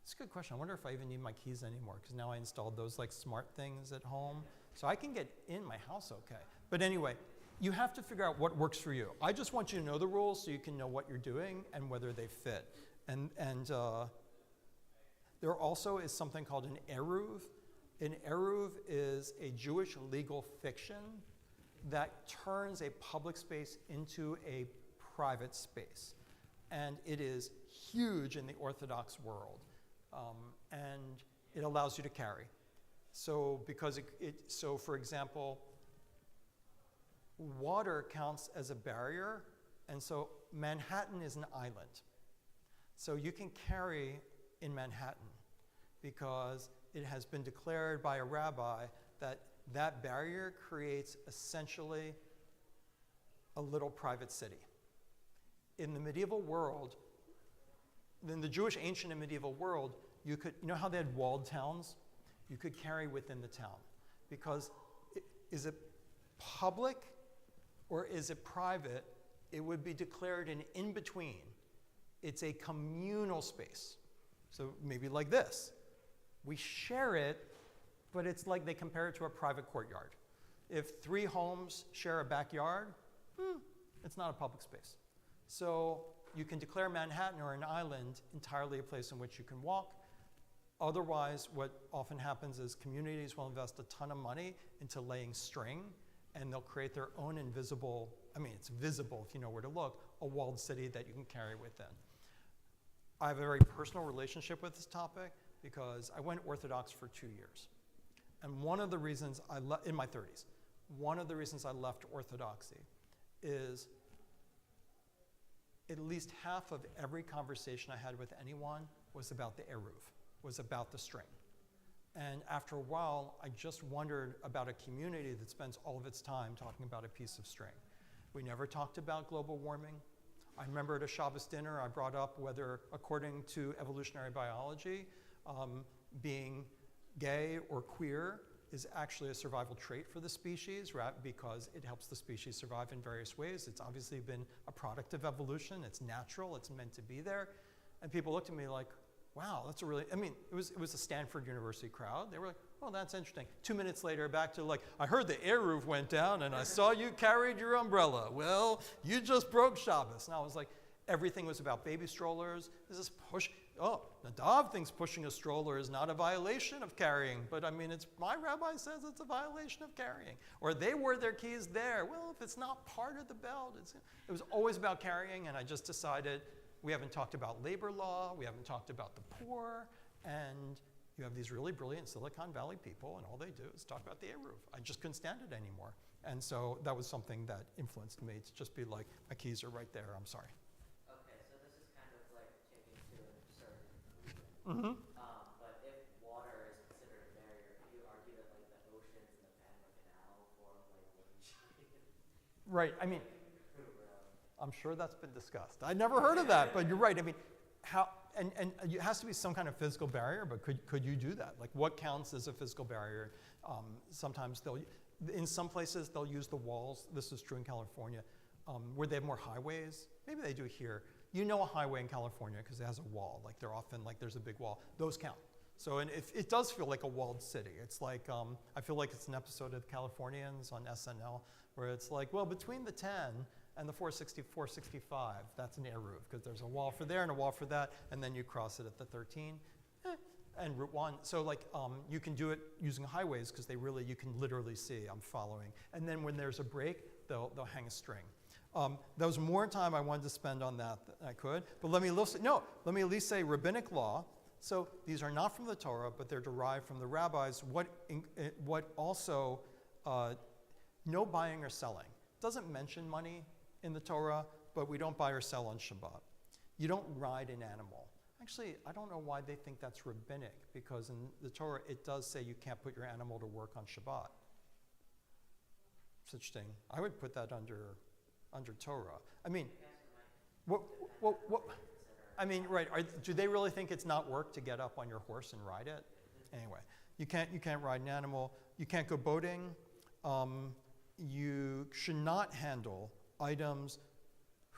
it's a good question. I wonder if I even need my keys anymore, because now I installed those like smart things at home. So I can get in my house okay. But anyway, you have to figure out what works for you. I just want you to know the rules so you can know what you're doing and whether they fit. And there also is something called an eruv. An eruv is a Jewish legal fiction that turns a public space into a private space. And it is huge in the Orthodox world. And it allows you to carry. So because so for example, water counts as a barrier, and so Manhattan is an island. So you can carry in Manhattan because it has been declared by a rabbi that that barrier creates essentially a little private city. In the medieval world, in the Jewish ancient and medieval world, you know how they had walled towns? You could carry within the town, because is it public or is it private? It would be declared an in-between. It's a communal space. So maybe like this. We share it, but it's like they compare it to a private courtyard. If 3 homes share a backyard, it's not a public space. So you can declare Manhattan or an island entirely a place in which you can walk. Otherwise, what often happens is communities will invest a ton of money into laying string, and they'll create their own invisible, I mean, it's visible if you know where to look, a walled city that you can carry within. I have a very personal relationship with this topic because I went Orthodox for 2 years. And one of the reasons in my 30s, one of the reasons I left Orthodoxy is at least half of every conversation I had with anyone was about the eruv, was about the string. And after a while, I just wondered about a community that spends all of its time talking about a piece of string. We never talked about global warming. I remember at a Shabbos dinner, I brought up whether, according to evolutionary biology, being gay or queer is actually a survival trait for the species, right? Because it helps the species survive in various ways. It's obviously been a product of evolution. It's natural. It's meant to be there. And people looked at me like, wow, that's a really, I mean, it was a Stanford University crowd. They were like, oh, that's interesting. 2 minutes later, back to like, I heard the eruv went down and I saw you carried your umbrella. Well, you just broke Shabbos. And I was like, everything was about baby strollers. This is Nadav thinks pushing a stroller is not a violation of carrying, but I mean, my rabbi says it's a violation of carrying. Or they wore their keys there. Well, if it's not part of the belt, it was always about carrying, and I just decided we haven't talked about labor law, we haven't talked about the poor, and you have these really brilliant Silicon Valley people, and all they do is talk about the eruv. I just couldn't stand it anymore. And so that was something that influenced me to just be like, my keys are right there, I'm sorry. Okay, so this is kind of like taking to an absurd Mm-hmm. But if water is considered a barrier, could you argue that like the oceans and the Panama Canal form like one sheet? Right, I mean, I'm sure that's been discussed. I never heard of that, but you're right. I mean, and it has to be some kind of physical barrier, but could you do that? Like what counts as a physical barrier? Sometimes in some places they'll use the walls. This is true in California, where they have more highways. Maybe they do here. You know a highway in California because it has a wall. Like they're often like there's a big wall. Those count. So and it does feel like a walled city. It's like, I feel like it's an episode of Californians on SNL where it's like, well, between the 10 and the 460, 465, that's an Eruv, because there's a wall for there and a wall for that, and then you cross it at the 13, and Route 1. So like, you can do it using highways, because you can literally see, I'm following. And then when there's a break, they'll hang a string. There was more time I wanted to spend on that than I could, but let me at least say rabbinic law. So these are not from the Torah, but they're derived from the rabbis. What also, no buying or selling. Doesn't mention money in the Torah, but we don't buy or sell on Shabbat. You don't ride an animal. Actually, I don't know why they think that's rabbinic, because in the Torah it does say you can't put your animal to work on Shabbat. Such thing. I would put that under Torah. I mean, what I mean, right? Do they really think it's not work to get up on your horse and ride it? Anyway, you can't ride an animal. You can't go boating. You should not handle items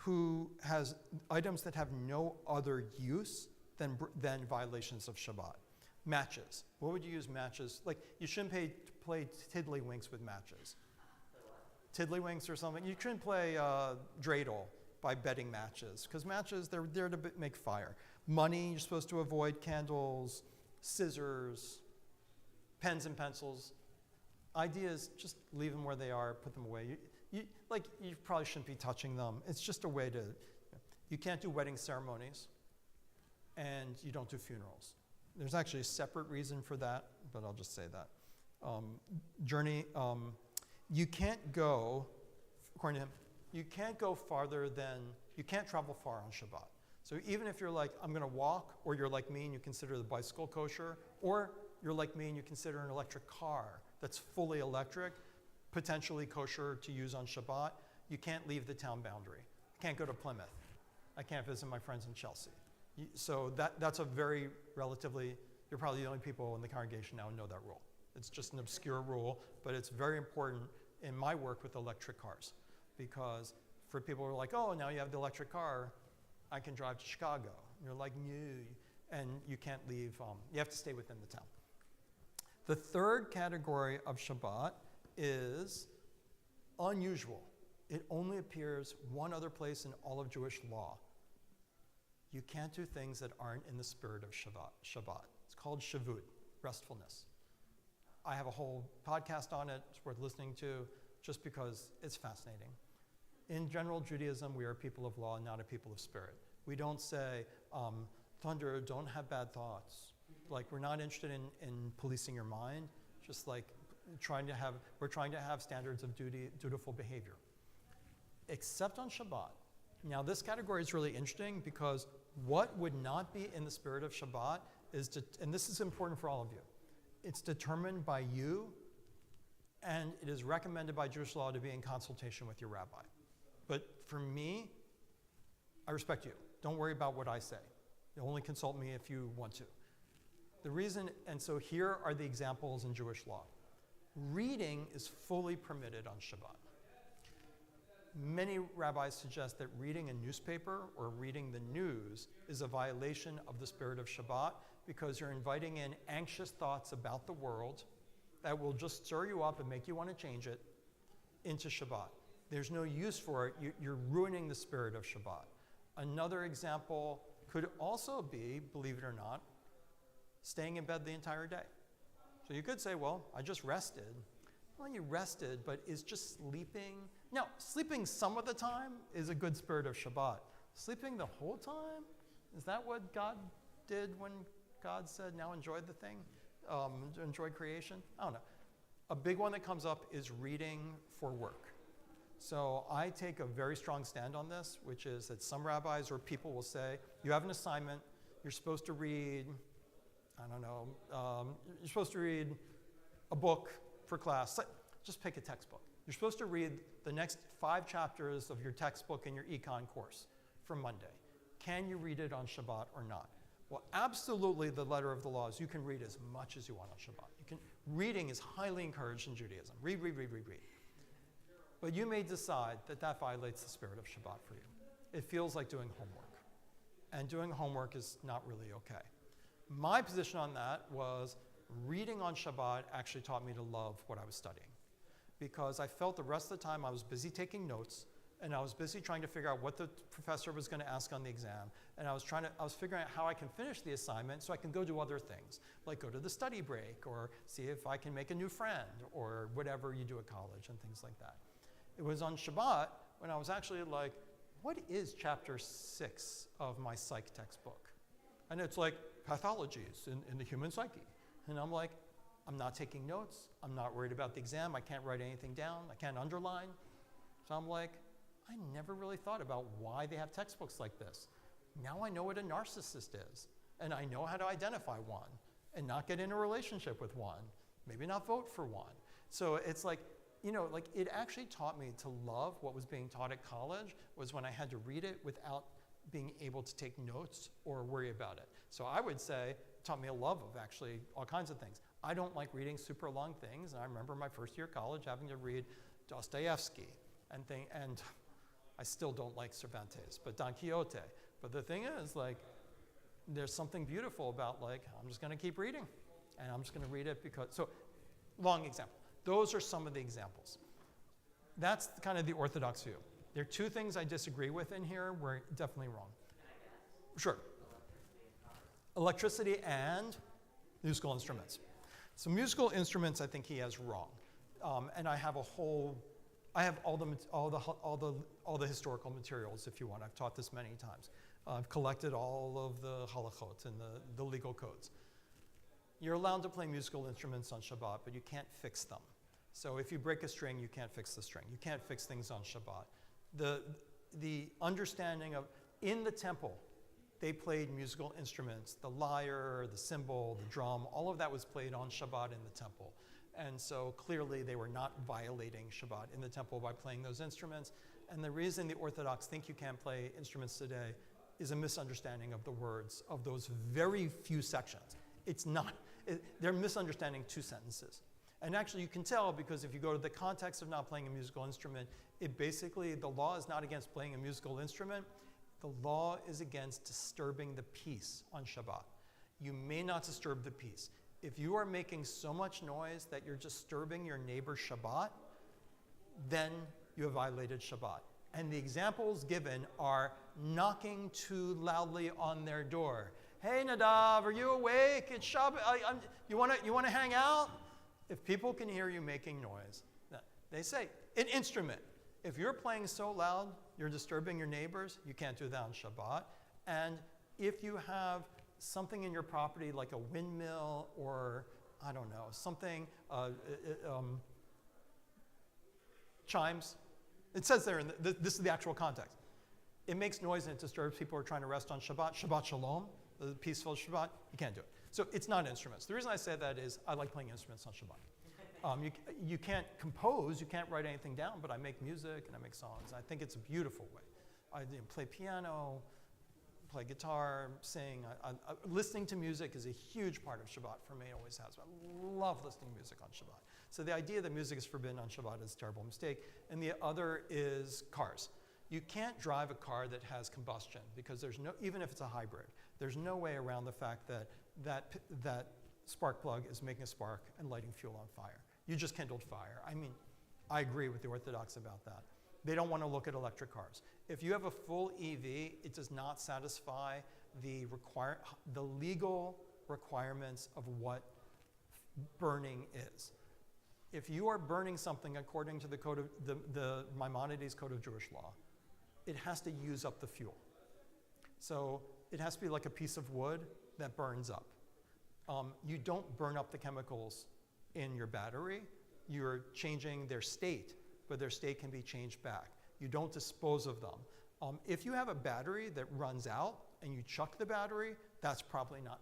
that have no other use than violations of Shabbat. Matches. What would you use matches? Like, you shouldn't play tiddlywinks with matches. Tiddlywinks or something. You shouldn't play dreidel by betting matches, because matches, they're there to make fire. Money, you're supposed to avoid candles, scissors, pens and pencils. Ideas, just leave them where they are, put them away. You probably shouldn't be touching them. It's just a way to, you can't do wedding ceremonies, and you don't do funerals. There's actually a separate reason for that, but I'll just say that. You can't go, according to him, you can't travel far on Shabbat. So even if you're like, I'm going to walk, or you're like me and you consider the bicycle kosher, or you're like me and you consider an electric car that's fully electric, potentially kosher to use on Shabbat, you can't leave the town boundary. You can't go to Plymouth. I can't visit my friends in Chelsea. So that's a very relatively, you're probably the only people in the congregation now who know that rule. It's just an obscure rule, but it's very important in my work with electric cars, because for people who are like, oh, now you have the electric car, I can drive to Chicago. And you're like, no, and you can't leave, you have to stay within the town. The third category of Shabbat is unusual. It only appears one other place in all of Jewish law. You can't do things that aren't in the spirit of Shabbat. It's called Shavut, restfulness. I have a whole podcast on it. It's worth listening to, just because it's fascinating. In general Judaism, we are a people of law, not a people of spirit. We don't say, Thunder, don't have bad thoughts. Like, we're not interested in policing your mind, just like we're trying to have standards of dutiful behavior. Except on Shabbat. Now, this category is really interesting, because what would not be in the spirit of Shabbat and this is important for all of you, it's determined by you, and it is recommended by Jewish law to be in consultation with your rabbi. But for me, I respect you. Don't worry about what I say. You'll only consult me if you want to. The reason, and so here are the examples in Jewish law. Reading is fully permitted on Shabbat. Many rabbis suggest that reading a newspaper or reading the news is a violation of the spirit of Shabbat, because you're inviting in anxious thoughts about the world that will just stir you up and make you want to change it into Shabbat. There's no use for it. You're ruining the spirit of Shabbat. Another example could also be, believe it or not, staying in bed the entire day. So you could say, well, I just rested. Well, you rested, but is just sleeping? Now, sleeping some of the time is a good spirit of Shabbat. Sleeping the whole time? Is that what God did when God said, now enjoy the thing? Enjoy creation? I don't know. A big one that comes up is reading for work. So I take a very strong stand on this, which is that some rabbis or people will say, you have an assignment, you're supposed to read, you're supposed to read a book for class. Just pick a textbook. You're supposed to read the next 5 chapters of your textbook in your econ course from Monday. Can you read it on Shabbat or not? Well, absolutely, the letter of the law is you can read as much as you want on Shabbat. Reading is highly encouraged in Judaism. Read. But you may decide that violates the spirit of Shabbat for you. It feels like doing homework. And doing homework is not really okay. My position on that was reading on Shabbat actually taught me to love what I was studying, because I felt the rest of the time I was busy taking notes, and I was busy trying to figure out what the professor was going to ask on the exam, and I was figuring out how I can finish the assignment so I can go do other things, like go to the study break or see if I can make a new friend or whatever you do at college and things like that. It was on Shabbat when I was actually like, what is chapter 6 of my psych textbook? And it's like pathologies in the human psyche. And I'm like, I'm not taking notes. I'm not worried about the exam. I can't write anything down. I can't underline. So I'm like, I never really thought about why they have textbooks like this. Now I know what a narcissist is, and I know how to identify one and not get in a relationship with one, maybe not vote for one. So it's like, like it actually taught me to love what was being taught at college was when I had to read it without being able to take notes or worry about it. So I would say it taught me a love of actually all kinds of things. I don't like reading super long things, and I remember my first year of college having to read Dostoevsky and I still don't like Cervantes, but Don Quixote. But the thing is, like, there's something beautiful about, like, I'm just going to keep reading, and I'm just going to read it because, so, long example. Those are some of the examples. That's kind of the Orthodox view. There are two things I disagree with in here. We're definitely wrong. Sure. Electricity and musical instruments. So musical instruments, I think he has wrong, and I have all the historical materials if you want. I've taught this many times. I've collected all of the halachot and the legal codes. You're allowed to play musical instruments on Shabbat, but you can't fix them. So if you break a string, you can't fix the string. You can't fix things on Shabbat. The understanding of, in the temple, they played musical instruments. The lyre, the cymbal, the drum, all of that was played on Shabbat in the temple. And so clearly they were not violating Shabbat in the temple by playing those instruments. And the reason the Orthodox think you can't play instruments today is a misunderstanding of the words of those very few sections. They're misunderstanding 2 sentences. And actually you can tell because if you go to the context of not playing a musical instrument, the law is not against playing a musical instrument. The law is against disturbing the peace on Shabbat. You may not disturb the peace. If you are making so much noise that you're disturbing your neighbor's Shabbat, then you have violated Shabbat. And the examples given are knocking too loudly on their door. Hey Nadav, are you awake? It's Shabbat. You want to hang out? If people can hear you making noise, they say, an instrument. If you're playing so loud, you're disturbing your neighbors, you can't do that on Shabbat. And if you have something in your property like a windmill or, I don't know, something, chimes. It says there, this is the actual context. It makes noise and it disturbs people who are trying to rest on Shabbat. Shabbat Shalom, the peaceful Shabbat, you can't do it. So it's not instruments. The reason I say that is I like playing instruments on Shabbat. You can't compose, you can't write anything down, but I make music and I make songs. I think it's a beautiful way. I play piano, play guitar, sing. Listening to music is a huge part of Shabbat for me, always has. I love listening to music on Shabbat. So the idea that music is forbidden on Shabbat is a terrible mistake. And the other is cars. You can't drive a car that has combustion because even if it's a hybrid, there's no way around the fact that spark plug is making a spark and lighting fuel on fire. You just kindled fire. I mean, I agree with the Orthodox about that. They don't want to look at electric cars. If you have a full EV, it does not satisfy the legal requirements of what burning is. If you are burning something according to the code of the Maimonides Code of Jewish Law, it has to use up the fuel. So it has to be like a piece of wood that burns up. You don't burn up the chemicals in your battery. You're changing their state, but their state can be changed back. You don't dispose of them. If you have a battery that runs out and you chuck the battery, that's probably not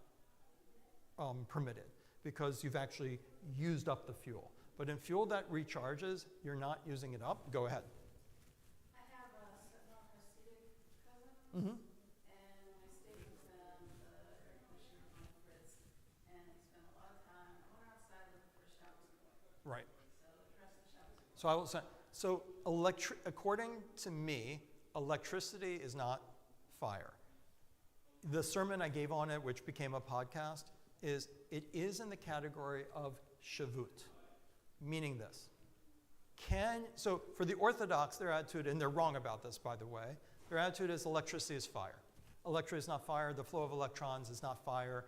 permitted because you've actually used up the fuel. But in fuel that recharges, you're not using it up. Go ahead. I have a Hasidic cousin, Mm-hmm. and when I stayed with them, the air conditioner was on the fritz, and I spent a lot of time. I went outside looking for a Shabbos point. Right. So the rest of the Shabbos point. So I will say, according to me, electricity is not fire. The sermon I gave on it, which became a podcast, it is in the category of shavut, meaning this. So for the Orthodox, their attitude, and they're wrong about this, by the way, their attitude is electricity is fire. Electricity is not fire. The flow of electrons is not fire.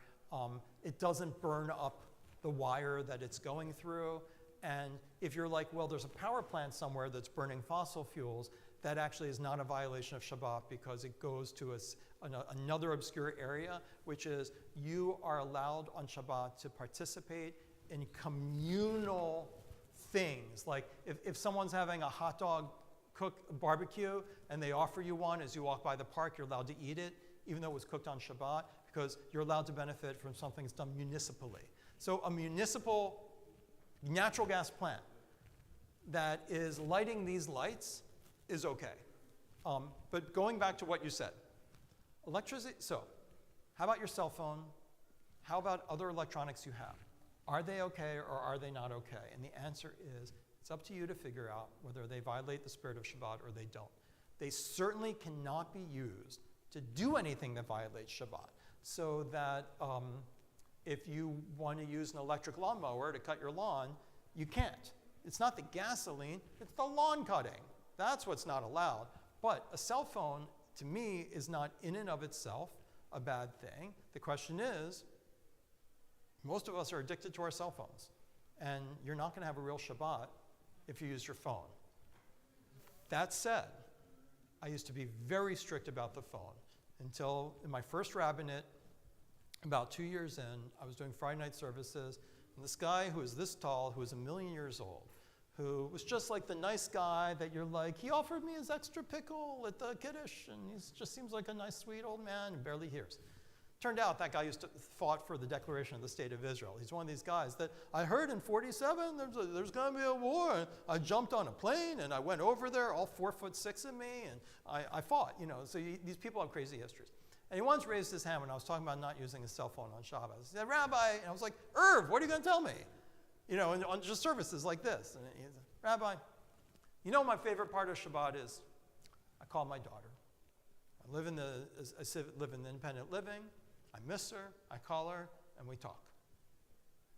It doesn't burn up the wire that it's going through. And if you're like, well, there's a power plant somewhere that's burning fossil fuels, that actually is not a violation of Shabbat because it goes to another obscure area, which is you are allowed on Shabbat to participate in communal things. Like if someone's having a hot dog barbecue and they offer you one as you walk by the park, you're allowed to eat it, even though it was cooked on Shabbat, because you're allowed to benefit from something that's done municipally. So a municipal natural gas plant that is lighting these lights is okay. But going back to what you said, electricity, so how about your cell phone? How about other electronics you have? Are they okay or are they not okay? And the answer is, it's up to you to figure out whether they violate the spirit of Shabbat or they don't. They certainly cannot be used to do anything that violates Shabbat. So that if you want to use an electric lawnmower to cut your lawn, you can't. It's not the gasoline, it's the lawn cutting. That's what's not allowed. But a cell phone, to me, is not in and of itself a bad thing. The question is, most of us are addicted to our cell phones. And you're not going to have a real Shabbat if you use your phone. That said, I used to be very strict about the phone until in my first rabbinate, about 2 years in, I was doing Friday night services, and this guy who was this tall, who was 1,000,000 years old, who was just like the nice guy that you're like, he offered me his extra pickle at the Kiddush, and he just seems like a nice, sweet old man who barely hears. Turned out that guy used to fought for the declaration of the State of Israel. He's one of these guys that I heard in 47 there's going to be a war. And I jumped on a plane and I went over there, all 4'6" of me, and I fought. So these people have crazy histories. And he once raised his hand when I was talking about not using his cell phone on Shabbat. He said, Rabbi, and I was like, Irv, what are you going to tell me? And on just services like this. And he said, Rabbi, my favorite part of Shabbat is I call my daughter. I live in independent living. I miss her, I call her, and we talk.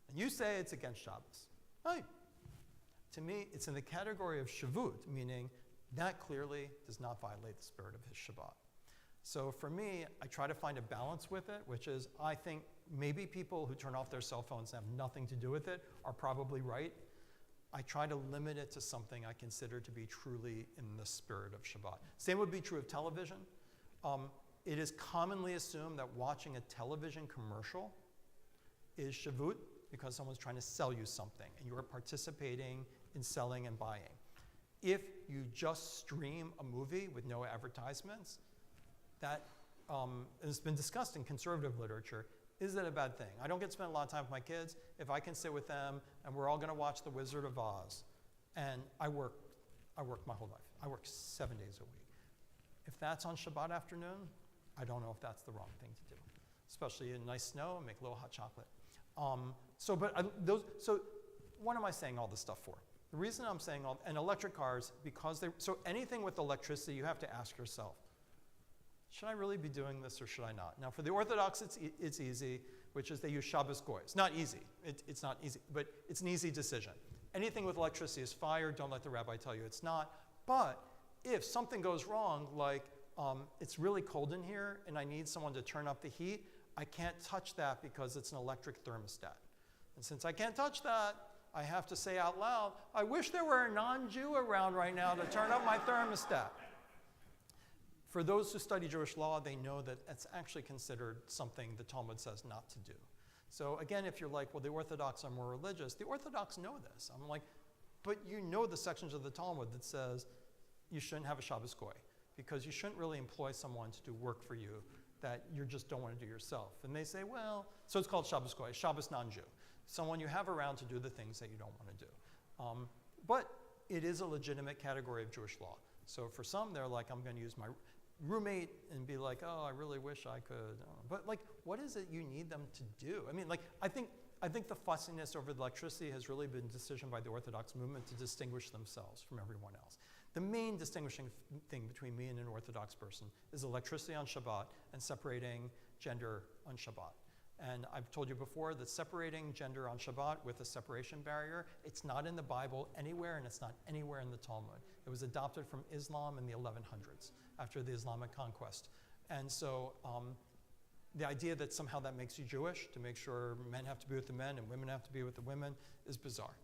And you say it's against Shabbos. Right. To me, it's in the category of Shavut, meaning that clearly does not violate the spirit of his Shabbat. So for me, I try to find a balance with it, which is I think maybe people who turn off their cell phones and have nothing to do with it are probably right. I try to limit it to something I consider to be truly in the spirit of Shabbat. Same would be true of television. It is commonly assumed that watching a television commercial is Shavut because someone's trying to sell you something and you are participating in selling and buying. If you just stream a movie with no advertisements, that has been discussed in conservative literature. Is that a bad thing? I don't get to spend a lot of time with my kids. If I can sit with them and we're all going to watch The Wizard of Oz, and I work my whole life. I work 7 days a week. If that's on Shabbat afternoon, I don't know if that's the wrong thing to do, especially in nice snow and make a little hot chocolate. So what am I saying all this stuff for? The reason I'm saying and electric cars, so anything with electricity, you have to ask yourself, should I really be doing this or should I not? Now, for the Orthodox, it's easy, which is they use Shabbos Goy. It's not easy. It's not easy, but it's an easy decision. Anything with electricity is fire. Don't let the rabbi tell you it's not. But if something goes wrong, like it's really cold in here and I need someone to turn up the heat, I can't touch that because it's an electric thermostat. And since I can't touch that, I have to say out loud, I wish there were a non-Jew around right now to turn up my thermostat. For those who study Jewish law, they know that it's actually considered something the Talmud says not to do. So again, if you're like, well, the Orthodox are more religious, the Orthodox know this. I'm like, but you know the sections of the Talmud that says you shouldn't have a Shabbos Goy, because you shouldn't really employ someone to do work for you that you just don't want to do yourself. And they say, well, so it's called Shabbos Goy, Shabbos non-Jew, someone you have around to do the things that you don't want to do. But it is a legitimate category of Jewish law. So for some, they're like, I'm going to use my roommate and be like, oh, I really wish I could. But like, what is it you need them to do? I mean, like, I think the fussiness over the electricity has really been a decision by the Orthodox movement to distinguish themselves from everyone else. the main distinguishing thing between me and an Orthodox person is electricity on Shabbat and separating gender on Shabbat. And I've told you before that separating gender on Shabbat with a separation barrier, it's not in the Bible anywhere, and it's not anywhere in the Talmud. It was adopted from Islam in the 1100s, after the Islamic conquest. And so the idea that somehow that makes you Jewish, to make sure men have to be with the men and women have to be with the women, is bizarre.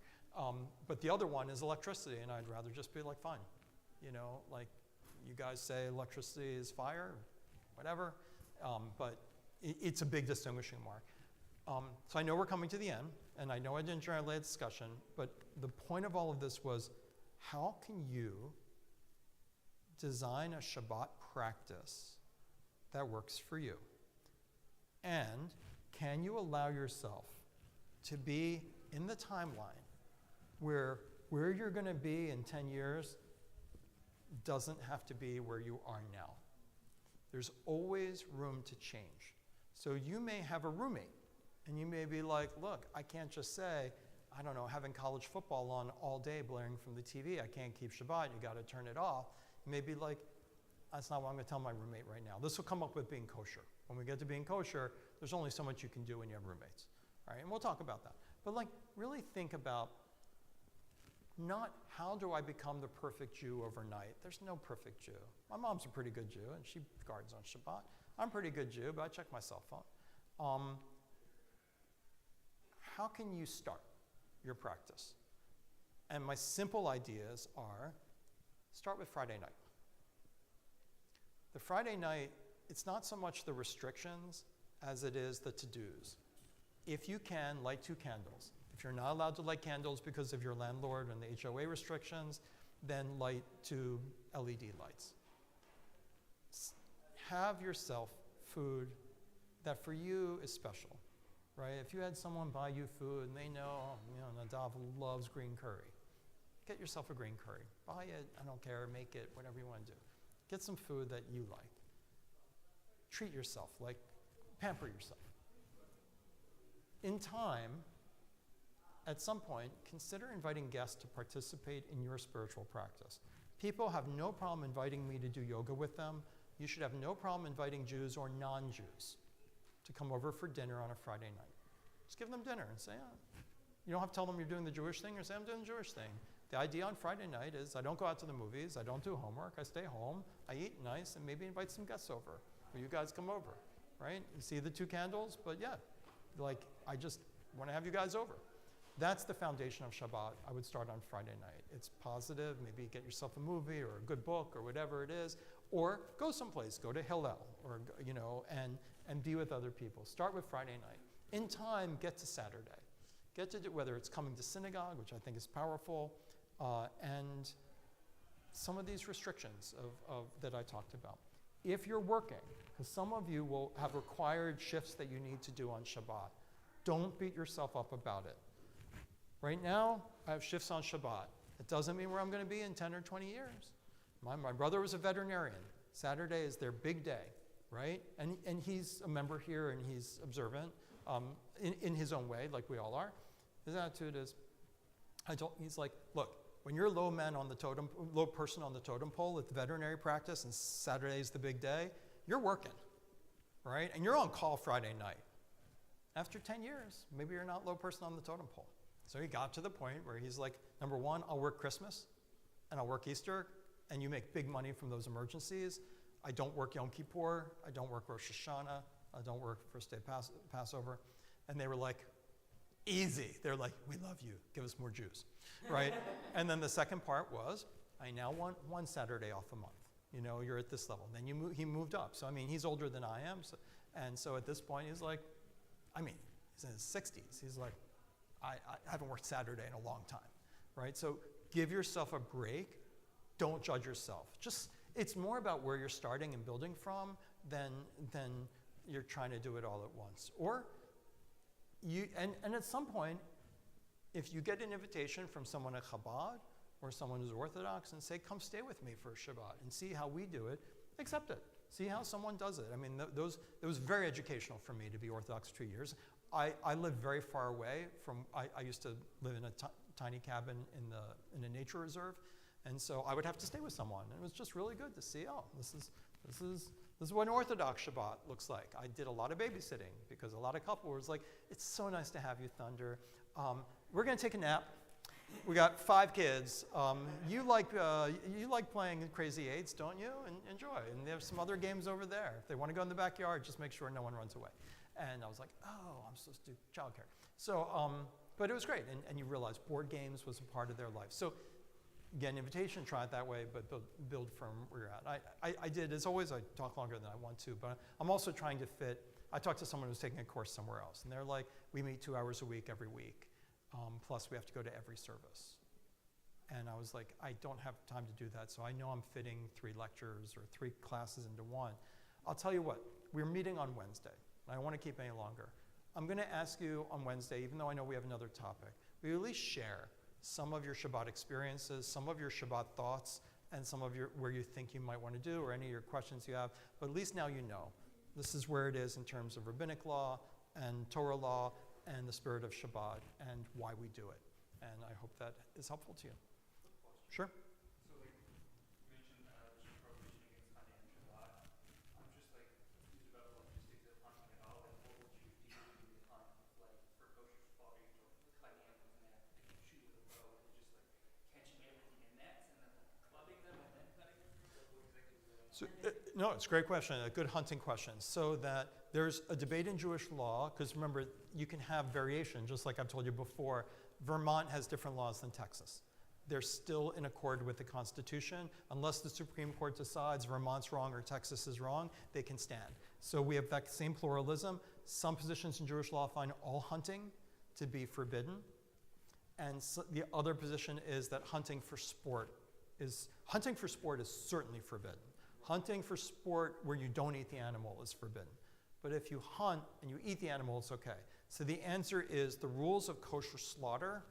But the other one is electricity, and I'd rather just be like, fine. You know, like you guys say electricity is fire, whatever, but it's a big distinguishing mark. So I know we're coming to the end, and I know I didn't generate a discussion, but the point of all of this was, how can you design a Shabbat practice that works for you? And can you allow yourself to be in the timeline where you're going to be in 10 years doesn't have to be where you are now? There's always room to change. So you may have a roommate, and you may be like, look, I can't just say, I don't know, having college football on all day blaring from the TV, I can't keep Shabbat, you got to turn it off. You may be like, that's not what I'm going to tell my roommate right now. This will come up with being kosher. When we get to being kosher, there's only so much you can do when you have roommates. All right, and we'll talk about that. But like, really think about not how do I become the perfect Jew overnight. There's no perfect Jew. My mom's a pretty good Jew, and she guards on Shabbat. I'm a pretty good Jew, but I check my cell phone. How can you start your practice? And my simple ideas are, start with Friday night. The Friday night, it's not so much the restrictions as it is the to-dos. If you can, light 2 candles. If you're not allowed to light candles because of your landlord and the HOA restrictions, then light 2 LED lights. Have yourself food that for you is special, right? If you had someone buy you food and they know, Nadav loves green curry, get yourself a green curry. Buy it, I don't care, make it, whatever you want to do. Get some food that you like. Treat yourself, like pamper yourself. In time, at some point, consider inviting guests to participate in your spiritual practice. People have no problem inviting me to do yoga with them. You should have no problem inviting Jews or non-Jews to come over for dinner on a Friday night. Just give them dinner and say, you don't have to tell them you're doing the Jewish thing or say, I'm doing the Jewish thing. The idea on Friday night is I don't go out to the movies, I don't do homework, I stay home, I eat nice, and maybe invite some guests over. Or you guys come over, right? You see the 2 candles, but yeah, like I just want to have you guys over. That's the foundation of Shabbat. I would start on Friday night. It's positive, maybe get yourself a movie or a good book or whatever it is, or go someplace, go to Hillel, or and be with other people. Start with Friday night. In time, get to Saturday. Get to do, whether it's coming to synagogue, which I think is powerful, and some of these restrictions of that I talked about. If you're working, because some of you will have required shifts that you need to do on Shabbat, don't beat yourself up about it. Right now, I have shifts on Shabbat. It doesn't mean where I'm going to be in 10 or 20 years. My brother was a veterinarian. Saturday is their big day, right? And he's a member here and he's observant in his own way, like we all are. His attitude is, he's like, look, when you're low person on the totem pole at the veterinary practice and Saturday is the big day, you're working, right? And you're on call Friday night. After 10 years, maybe you're not low person on the totem pole. So he got to the point where he's like, number one, I'll work Christmas and I'll work Easter, and you make big money from those emergencies. I don't work Yom Kippur, I don't work Rosh Hashanah, I don't work First Day Passover. And they were like, easy. They're like, we love you, give us more Jews, right? And then the second part was, I now want 1 Saturday off a month. You're at this level. Then he moved up. So, he's older than I am. And so at this point, he's like, he's in his 60s. He's like, I haven't worked Saturday in a long time, right? So give yourself a break. Don't judge yourself. It's more about where you're starting and building from than you're trying to do it all at once. Or and at some point, if you get an invitation from someone at Chabad or someone who's Orthodox and say, come stay with me for Shabbat and see how we do it, accept it. See how someone does it. It was very educational for me to be Orthodox for 2 years. I lived very far away from, I used to live in a tiny cabin in a nature reserve, And so I would have to stay with someone. And it was just really good to see, oh, this is what an Orthodox Shabbat looks like. I did a lot of babysitting because a lot of couples was like, it's so nice to have you, Thunder. We're going to take a nap. We got 5 kids. You like playing Crazy Eights, don't you? And enjoy. And there's some other games over there. If they want to go in the backyard, just make sure no one runs away. And I was like, oh, I'm supposed to do childcare. So, but it was great. And you realize board games was a part of their life. So get an invitation, try it that way, but build from where you're at. I did, as always, I talk longer than I want to, but I'm also trying to fit. I talked to someone who's taking a course somewhere else, and they're like, we meet 2 hours a week every week, plus we have to go to every service. And I was like, I don't have time to do that, so I know I'm fitting 3 lectures or 3 classes into one. I'll tell you what, we're meeting on Wednesday. I don't want to keep any longer. I'm going to ask you on Wednesday, even though I know we have another topic, will you at least share some of your Shabbat experiences, some of your Shabbat thoughts, and some of where you think you might want to do, or any of your questions you have. But at least now you know. This is where it is in terms of rabbinic law and Torah law and the spirit of Shabbat and why we do it. And I hope that is helpful to you. Sure. So like you mentioned prohibition against hunting on Shabbat. I'm just like confused about the logistics of hunting at all. Like what would you do to hunt like for kosher slaughter? Cutting animals in half, shooting with a bow, and just like catching everything in nets and then like clubbing them and then cutting them through? Like what exactly is that? So, no, it's a great question, a good hunting question. So that there's a debate in Jewish law, because remember, you can have variation, just like I've told you before. Vermont has different laws than Texas. They're still in accord with the Constitution. Unless the Supreme Court decides Vermont's wrong or Texas is wrong, they can stand. So we have that same pluralism. Some positions in Jewish law find all hunting to be forbidden. And so the other position is that hunting for sport is certainly forbidden. Hunting for sport where you don't eat the animal is forbidden. But if you hunt and you eat the animal, it's okay. So the answer is the rules of kosher slaughter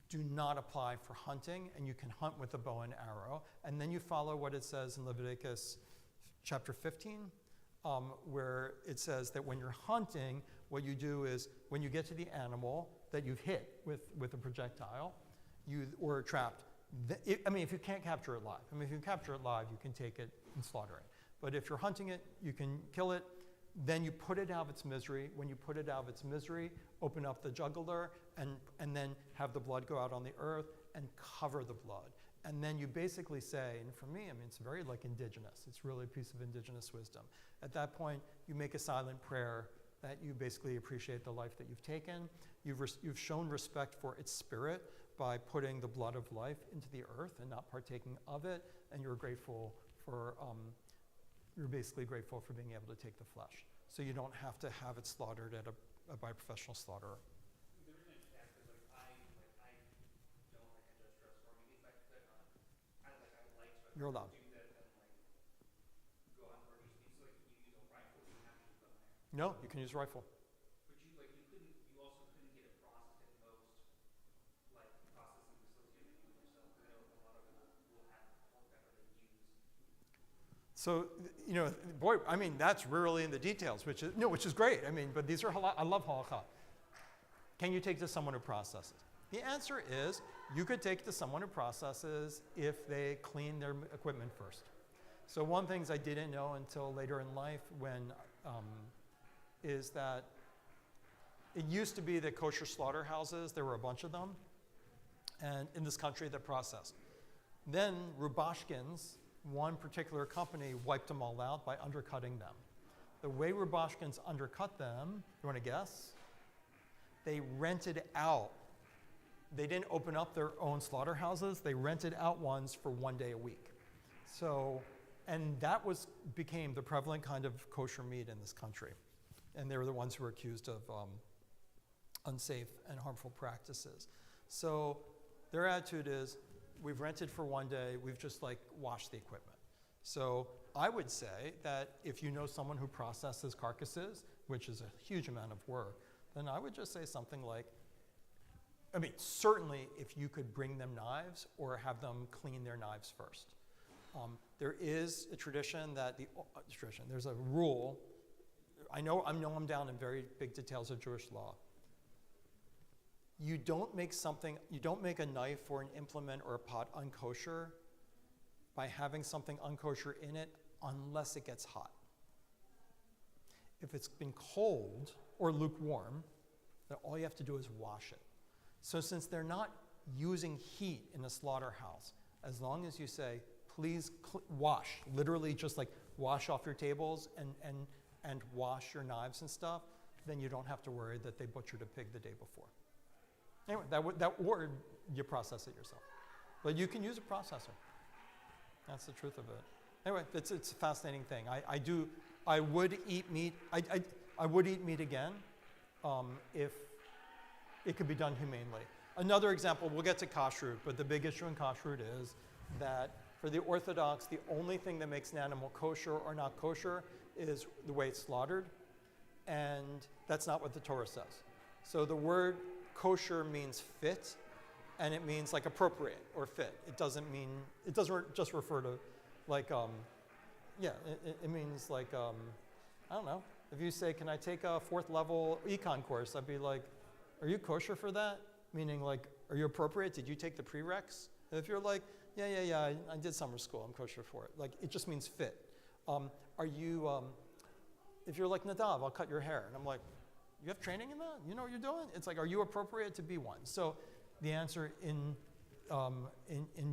do not apply for hunting, and you can hunt with a bow and arrow. And then you follow what it says in Leviticus chapter 15, where it says that when you're hunting, what you do is when you get to the animal that you've hit with a projectile or trapped, if you can't capture it live. If you capture it live, you can take it and slaughter it. But if you're hunting it, you can kill it. Then you put it out of its misery. When you put it out of its misery, open up the jugular and then have the blood go out on the earth and cover the blood. And then you basically say, and for me, it's very like indigenous. It's really a piece of indigenous wisdom. At that point, you make a silent prayer that you basically appreciate the life that you've taken. You've shown respect for its spirit by putting the blood of life into the earth and not partaking of it. And you're grateful for you're basically grateful for being able to take the flesh. So you don't have to have it slaughtered by a professional slaughterer. The reason I just ask is I don't like industrial farming. If I could hunt, I would like to. You're allowed. Do that and go on or just so can you use a rifle? You have to use them there. No, you can use a rifle. But you also couldn't get it processed at most processing facilities you use yourself. I know a lot of them will have pork that they use. So, that's really in the details, which is great. But these are I love halakha. Can you take to someone who processes? The answer is you could take to someone who processes if they clean their equipment first. So one thing I didn't know until later in life is that it used to be that kosher slaughterhouses, there were a bunch of them, and in this country that processed. Then Rubashkins, one particular company, wiped them all out by undercutting them. The way Rubashkins undercut them, you want to guess? They rented out. They didn't open up their own slaughterhouses. They rented out ones for 1 day a week. So, and that became the prevalent kind of kosher meat in this country. And they were the ones who were accused of unsafe and harmful practices. So their attitude is, we've rented for 1 day, we've just washed the equipment. So I would say that if you know someone who processes carcasses, which is a huge amount of work, then I would just say something like, certainly if you could bring them knives or have them clean their knives first. There is a tradition there's a rule. I know I'm down in very big details of Jewish law. you don't make a knife or an implement or a pot unkosher by having something unkosher in it unless it gets hot. If it's been cold or lukewarm, then all you have to do is wash it. So since they're not using heat in a slaughterhouse, as long as you say, please wash, literally just like wash off your tables and wash your knives and stuff, then you don't have to worry that they butchered a pig the day before. Anyway, or you process it yourself. But you can use a processor. That's the truth of it. Anyway, it's a fascinating thing. I would eat meat. I would eat meat again if it could be done humanely. Another example, we'll get to kashrut, but the big issue in kashrut is that for the Orthodox, the only thing that makes an animal kosher or not kosher is the way it's slaughtered, and that's not what the Torah says. So the word kosher means fit, and it means like appropriate or fit. It doesn't just refer to like, it means like, I don't know. If you say, can I take a 4th level econ course? I'd be like, are you kosher for that? Meaning like, are you appropriate? Did you take the prereqs? And if you're like, yeah, I did summer school, I'm kosher for it. Like, it just means fit. If you're like, Nadav, I'll cut your hair. And I'm like, you have training in that? You know what you're doing? It's like, are you appropriate to be one? So the answer in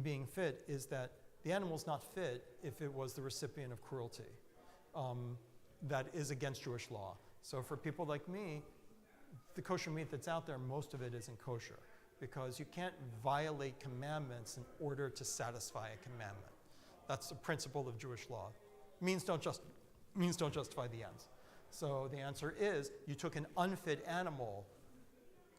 being fit is that the animal's not fit if it was the recipient of cruelty. That is against Jewish law. So for people like me, the kosher meat that's out there, most of it isn't kosher because you can't violate commandments in order to satisfy a commandment. That's the principle of Jewish law. Means don't justify the ends. So the answer is you took an unfit animal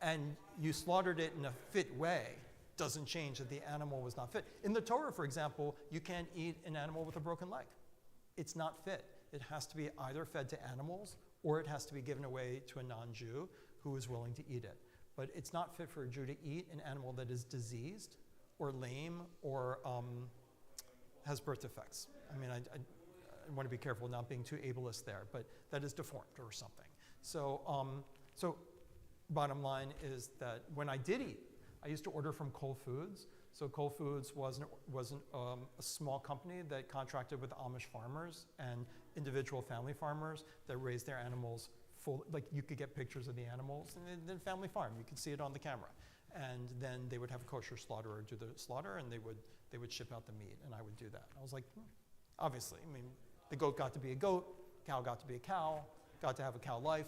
and you slaughtered it in a fit way. Doesn't change that the animal was not fit. In the Torah, for example, you can't eat an animal with a broken leg. It's not fit. It has to be either fed to animals or it has to be given away to a non-Jew who is willing to eat it. But it's not fit for a Jew to eat an animal that is diseased or lame or has birth defects. I mean, I want to be careful not being too ableist there, but that is deformed or something. So bottom line is that when I did eat, I used to order from Whole Foods. So Whole Foods was a small company that contracted with Amish farmers and individual family farmers that raised their animals full, like you could get pictures of the animals, and then family farm, you could see it on the camera. And then they would have a kosher slaughterer do the slaughter, and they would ship out the meat, and I would do that. I was like, obviously, I mean, the goat got to be a goat, cow got to be a cow, got to have a cow life.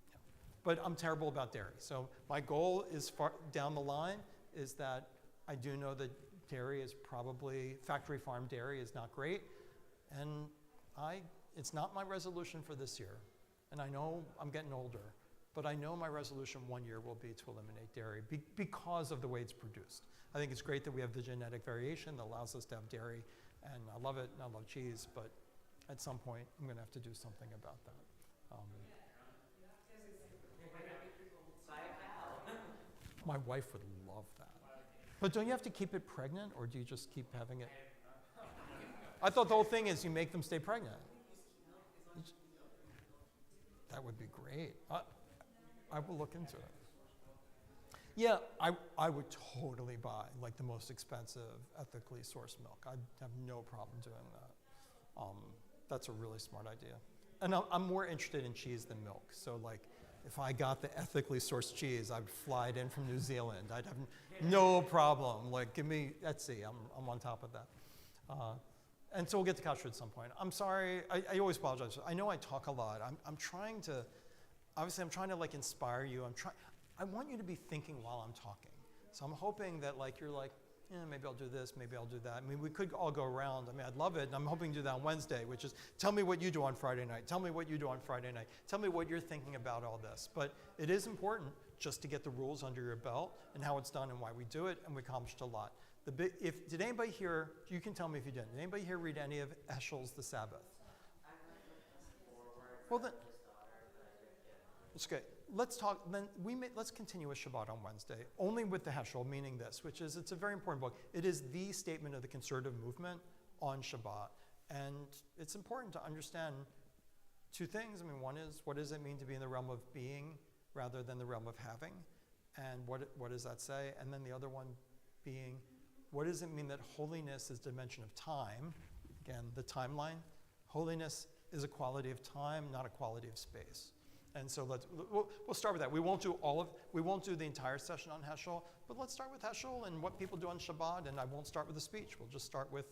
Yeah. But I'm terrible about dairy. So my goal is far down the line is that I do know that dairy is probably, factory farm dairy is not great, and it's not my resolution for this year. And I know I'm getting older, but I know my resolution one year will be to eliminate dairy because of the way it's produced. I think it's great that we have the genetic variation that allows us to have dairy, and I love it, and I love cheese, but at some point I'm going to have to do something about that. My wife would love that. But don't you have to keep it pregnant, or do you just keep having it? I thought the whole thing is you make them stay pregnant. That would be great. I will look into it. Yeah, I would totally buy like the most expensive, ethically sourced milk. I'd have no problem doing that. That's a really smart idea. And I'm more interested in cheese than milk. So like, if I got the ethically sourced cheese, I'd fly it in from New Zealand. I'd have no problem. Like, give me Etsy. I'm on top of that. And so we'll get to kashrut at some point. I'm sorry. I always apologize. I know I talk a lot. I'm trying to like inspire you. I want you to be thinking while I'm talking. So I'm hoping that like you're like, yeah, maybe I'll do this, maybe I'll do that. I mean, we could all go around. I mean, I'd love it, and I'm hoping to do that on Wednesday, which is tell me what you do on Friday night. Tell me what you do on Friday night. Tell me what you're thinking about all this. But it is important just to get the rules under your belt and how it's done and why we do it, and we accomplished a lot. Did anybody here, you can tell me if you didn't, did anybody here read any of Eshel's The Sabbath? Well then, it's okay. Let's talk, then let's continue with Shabbat on Wednesday, only with the Heschel, meaning this, which is, it's a very important book. It is the statement of the conservative movement on Shabbat. And it's important to understand two things. I mean, one is, what does it mean to be in the realm of being rather than the realm of having? And what does that say? And then the other one being, what does it mean that holiness is a dimension of time? Again, the timeline. Holiness is a quality of time, not a quality of space. And so we'll start with that. We won't do the entire session on Heschel, but let's start with Heschel and what people do on Shabbat, and I won't start with the speech. We'll just start with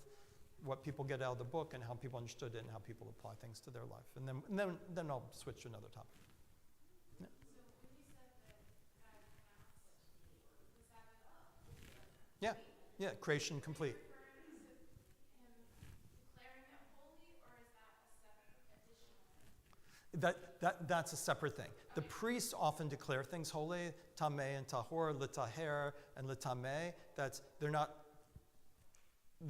what people get out of the book and how people understood it and how people apply things to their life. And then I'll switch to another topic. Yeah. Yeah, creation complete. That's a separate thing. The priests often declare things holy, tameh and tahor, litaher and litameh. They're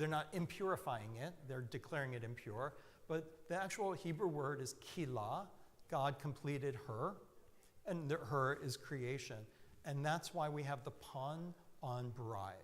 not impurifying it, they're declaring it impure. But the actual Hebrew word is kilah. God completed her, and her is creation. And that's why we have the pun on bride.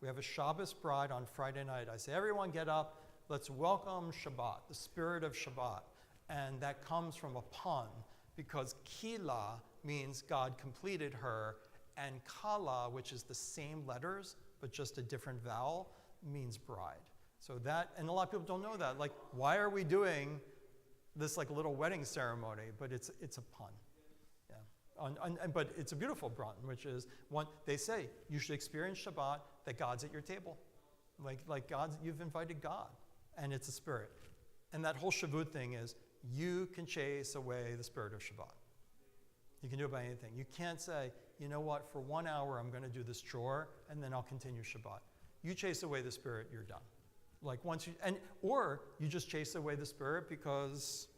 We have a Shabbos bride on Friday night. I say, everyone get up, let's welcome Shabbat, the spirit of Shabbat. And that comes from a pun, because kila means God completed her, and kala, which is the same letters, but just a different vowel, means bride. So that, and a lot of people don't know that. Like, why are we doing this like little wedding ceremony? But it's a pun. Yeah. But it's a beautiful pun, which is, they say, you should experience Shabbat, that God's at your table. Like God's, you've invited God, and it's a spirit. And that whole Shavuot thing is, you can chase away the spirit of Shabbat. You can do it by anything. You can't say, you know what, for 1 hour I'm going to do this chore, and then I'll continue Shabbat. You chase away the spirit, you're done. Like or you just chase away the spirit because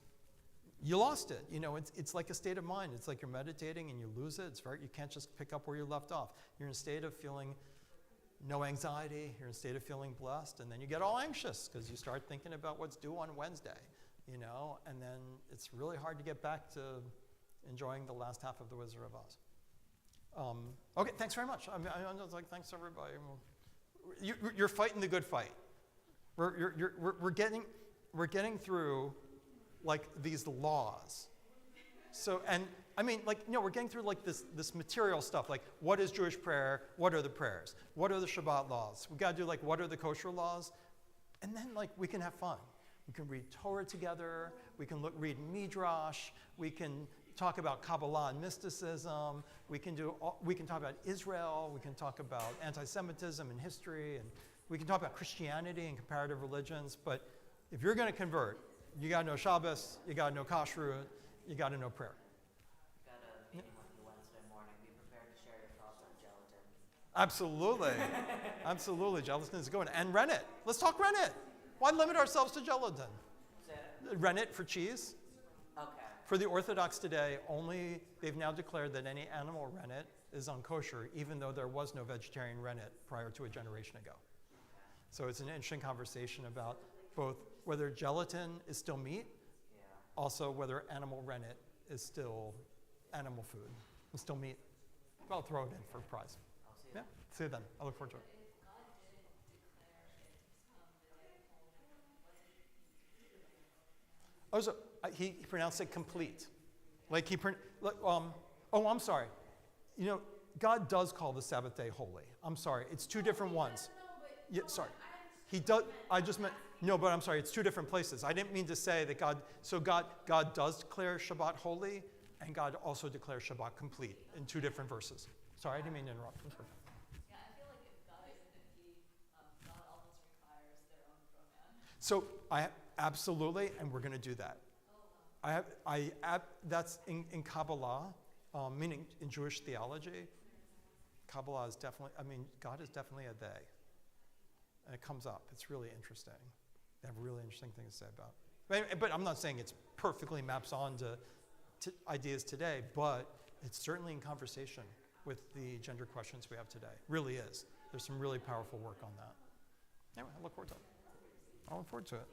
you lost it. You know, it's like a state of mind. It's like you're meditating and you lose it. You can't just pick up where you left off. You're in a state of feeling no anxiety. You're in a state of feeling blessed, and then you get all anxious because you start thinking about what's due on Wednesday. You know, and then it's really hard to get back to enjoying the last half of The Wizard of Oz. Okay, thanks very much. I'm just like, thanks everybody. You're fighting the good fight. We're getting through like these laws. So, and I mean, like, we're getting through like this material stuff, like what is Jewish prayer? What are the prayers? What are the Shabbat laws? We got to do like, what are the kosher laws? And then like, we can have fun. We can read Torah together. We can read Midrash. We can talk about Kabbalah and mysticism. We can talk about Israel. We can talk about anti-Semitism and history, and we can talk about Christianity and comparative religions. But if you're going to convert, you got to know Shabbos. You got to know Kashrut. You got to know prayer. Got a meeting with you Wednesday morning. Be prepared to share your thoughts on gelatin. Absolutely, absolutely. Gelatin is going. And rennet. Let's talk rennet. Why limit ourselves to gelatin? Rennet for cheese. Okay. For the Orthodox today, they've now declared that any animal rennet is unkosher, even though there was no vegetarian rennet prior to a generation ago. So it's an interesting conversation about both whether gelatin is still meat, also whether animal rennet is still animal food, and still meat. I'll throw it in for a prize. I'll see you. Yeah, see you then. I look forward to it. Oh, so he pronounced it complete. Like I'm sorry. You know, God does call the Sabbath day holy. I'm sorry. It's two different ones. Yeah, sorry. He does. I just meant, no, but I'm sorry. It's two different places. I didn't mean to say that God does declare Shabbat holy, and God also declares Shabbat complete in two different verses. Sorry, I didn't mean to interrupt. Yeah, I feel like if God isn't a he, God almost requires their own pronoun. So absolutely, and we're going to do that. That's in Kabbalah, meaning in Jewish theology. Kabbalah is definitely, God is definitely a they. And it comes up. It's really interesting. They have really interesting things to say about it. But I'm not saying it's perfectly maps on to ideas today, but it's certainly in conversation with the gender questions we have today. Really is. There's some really powerful work on that. Anyway, I look forward to it. I look forward to it.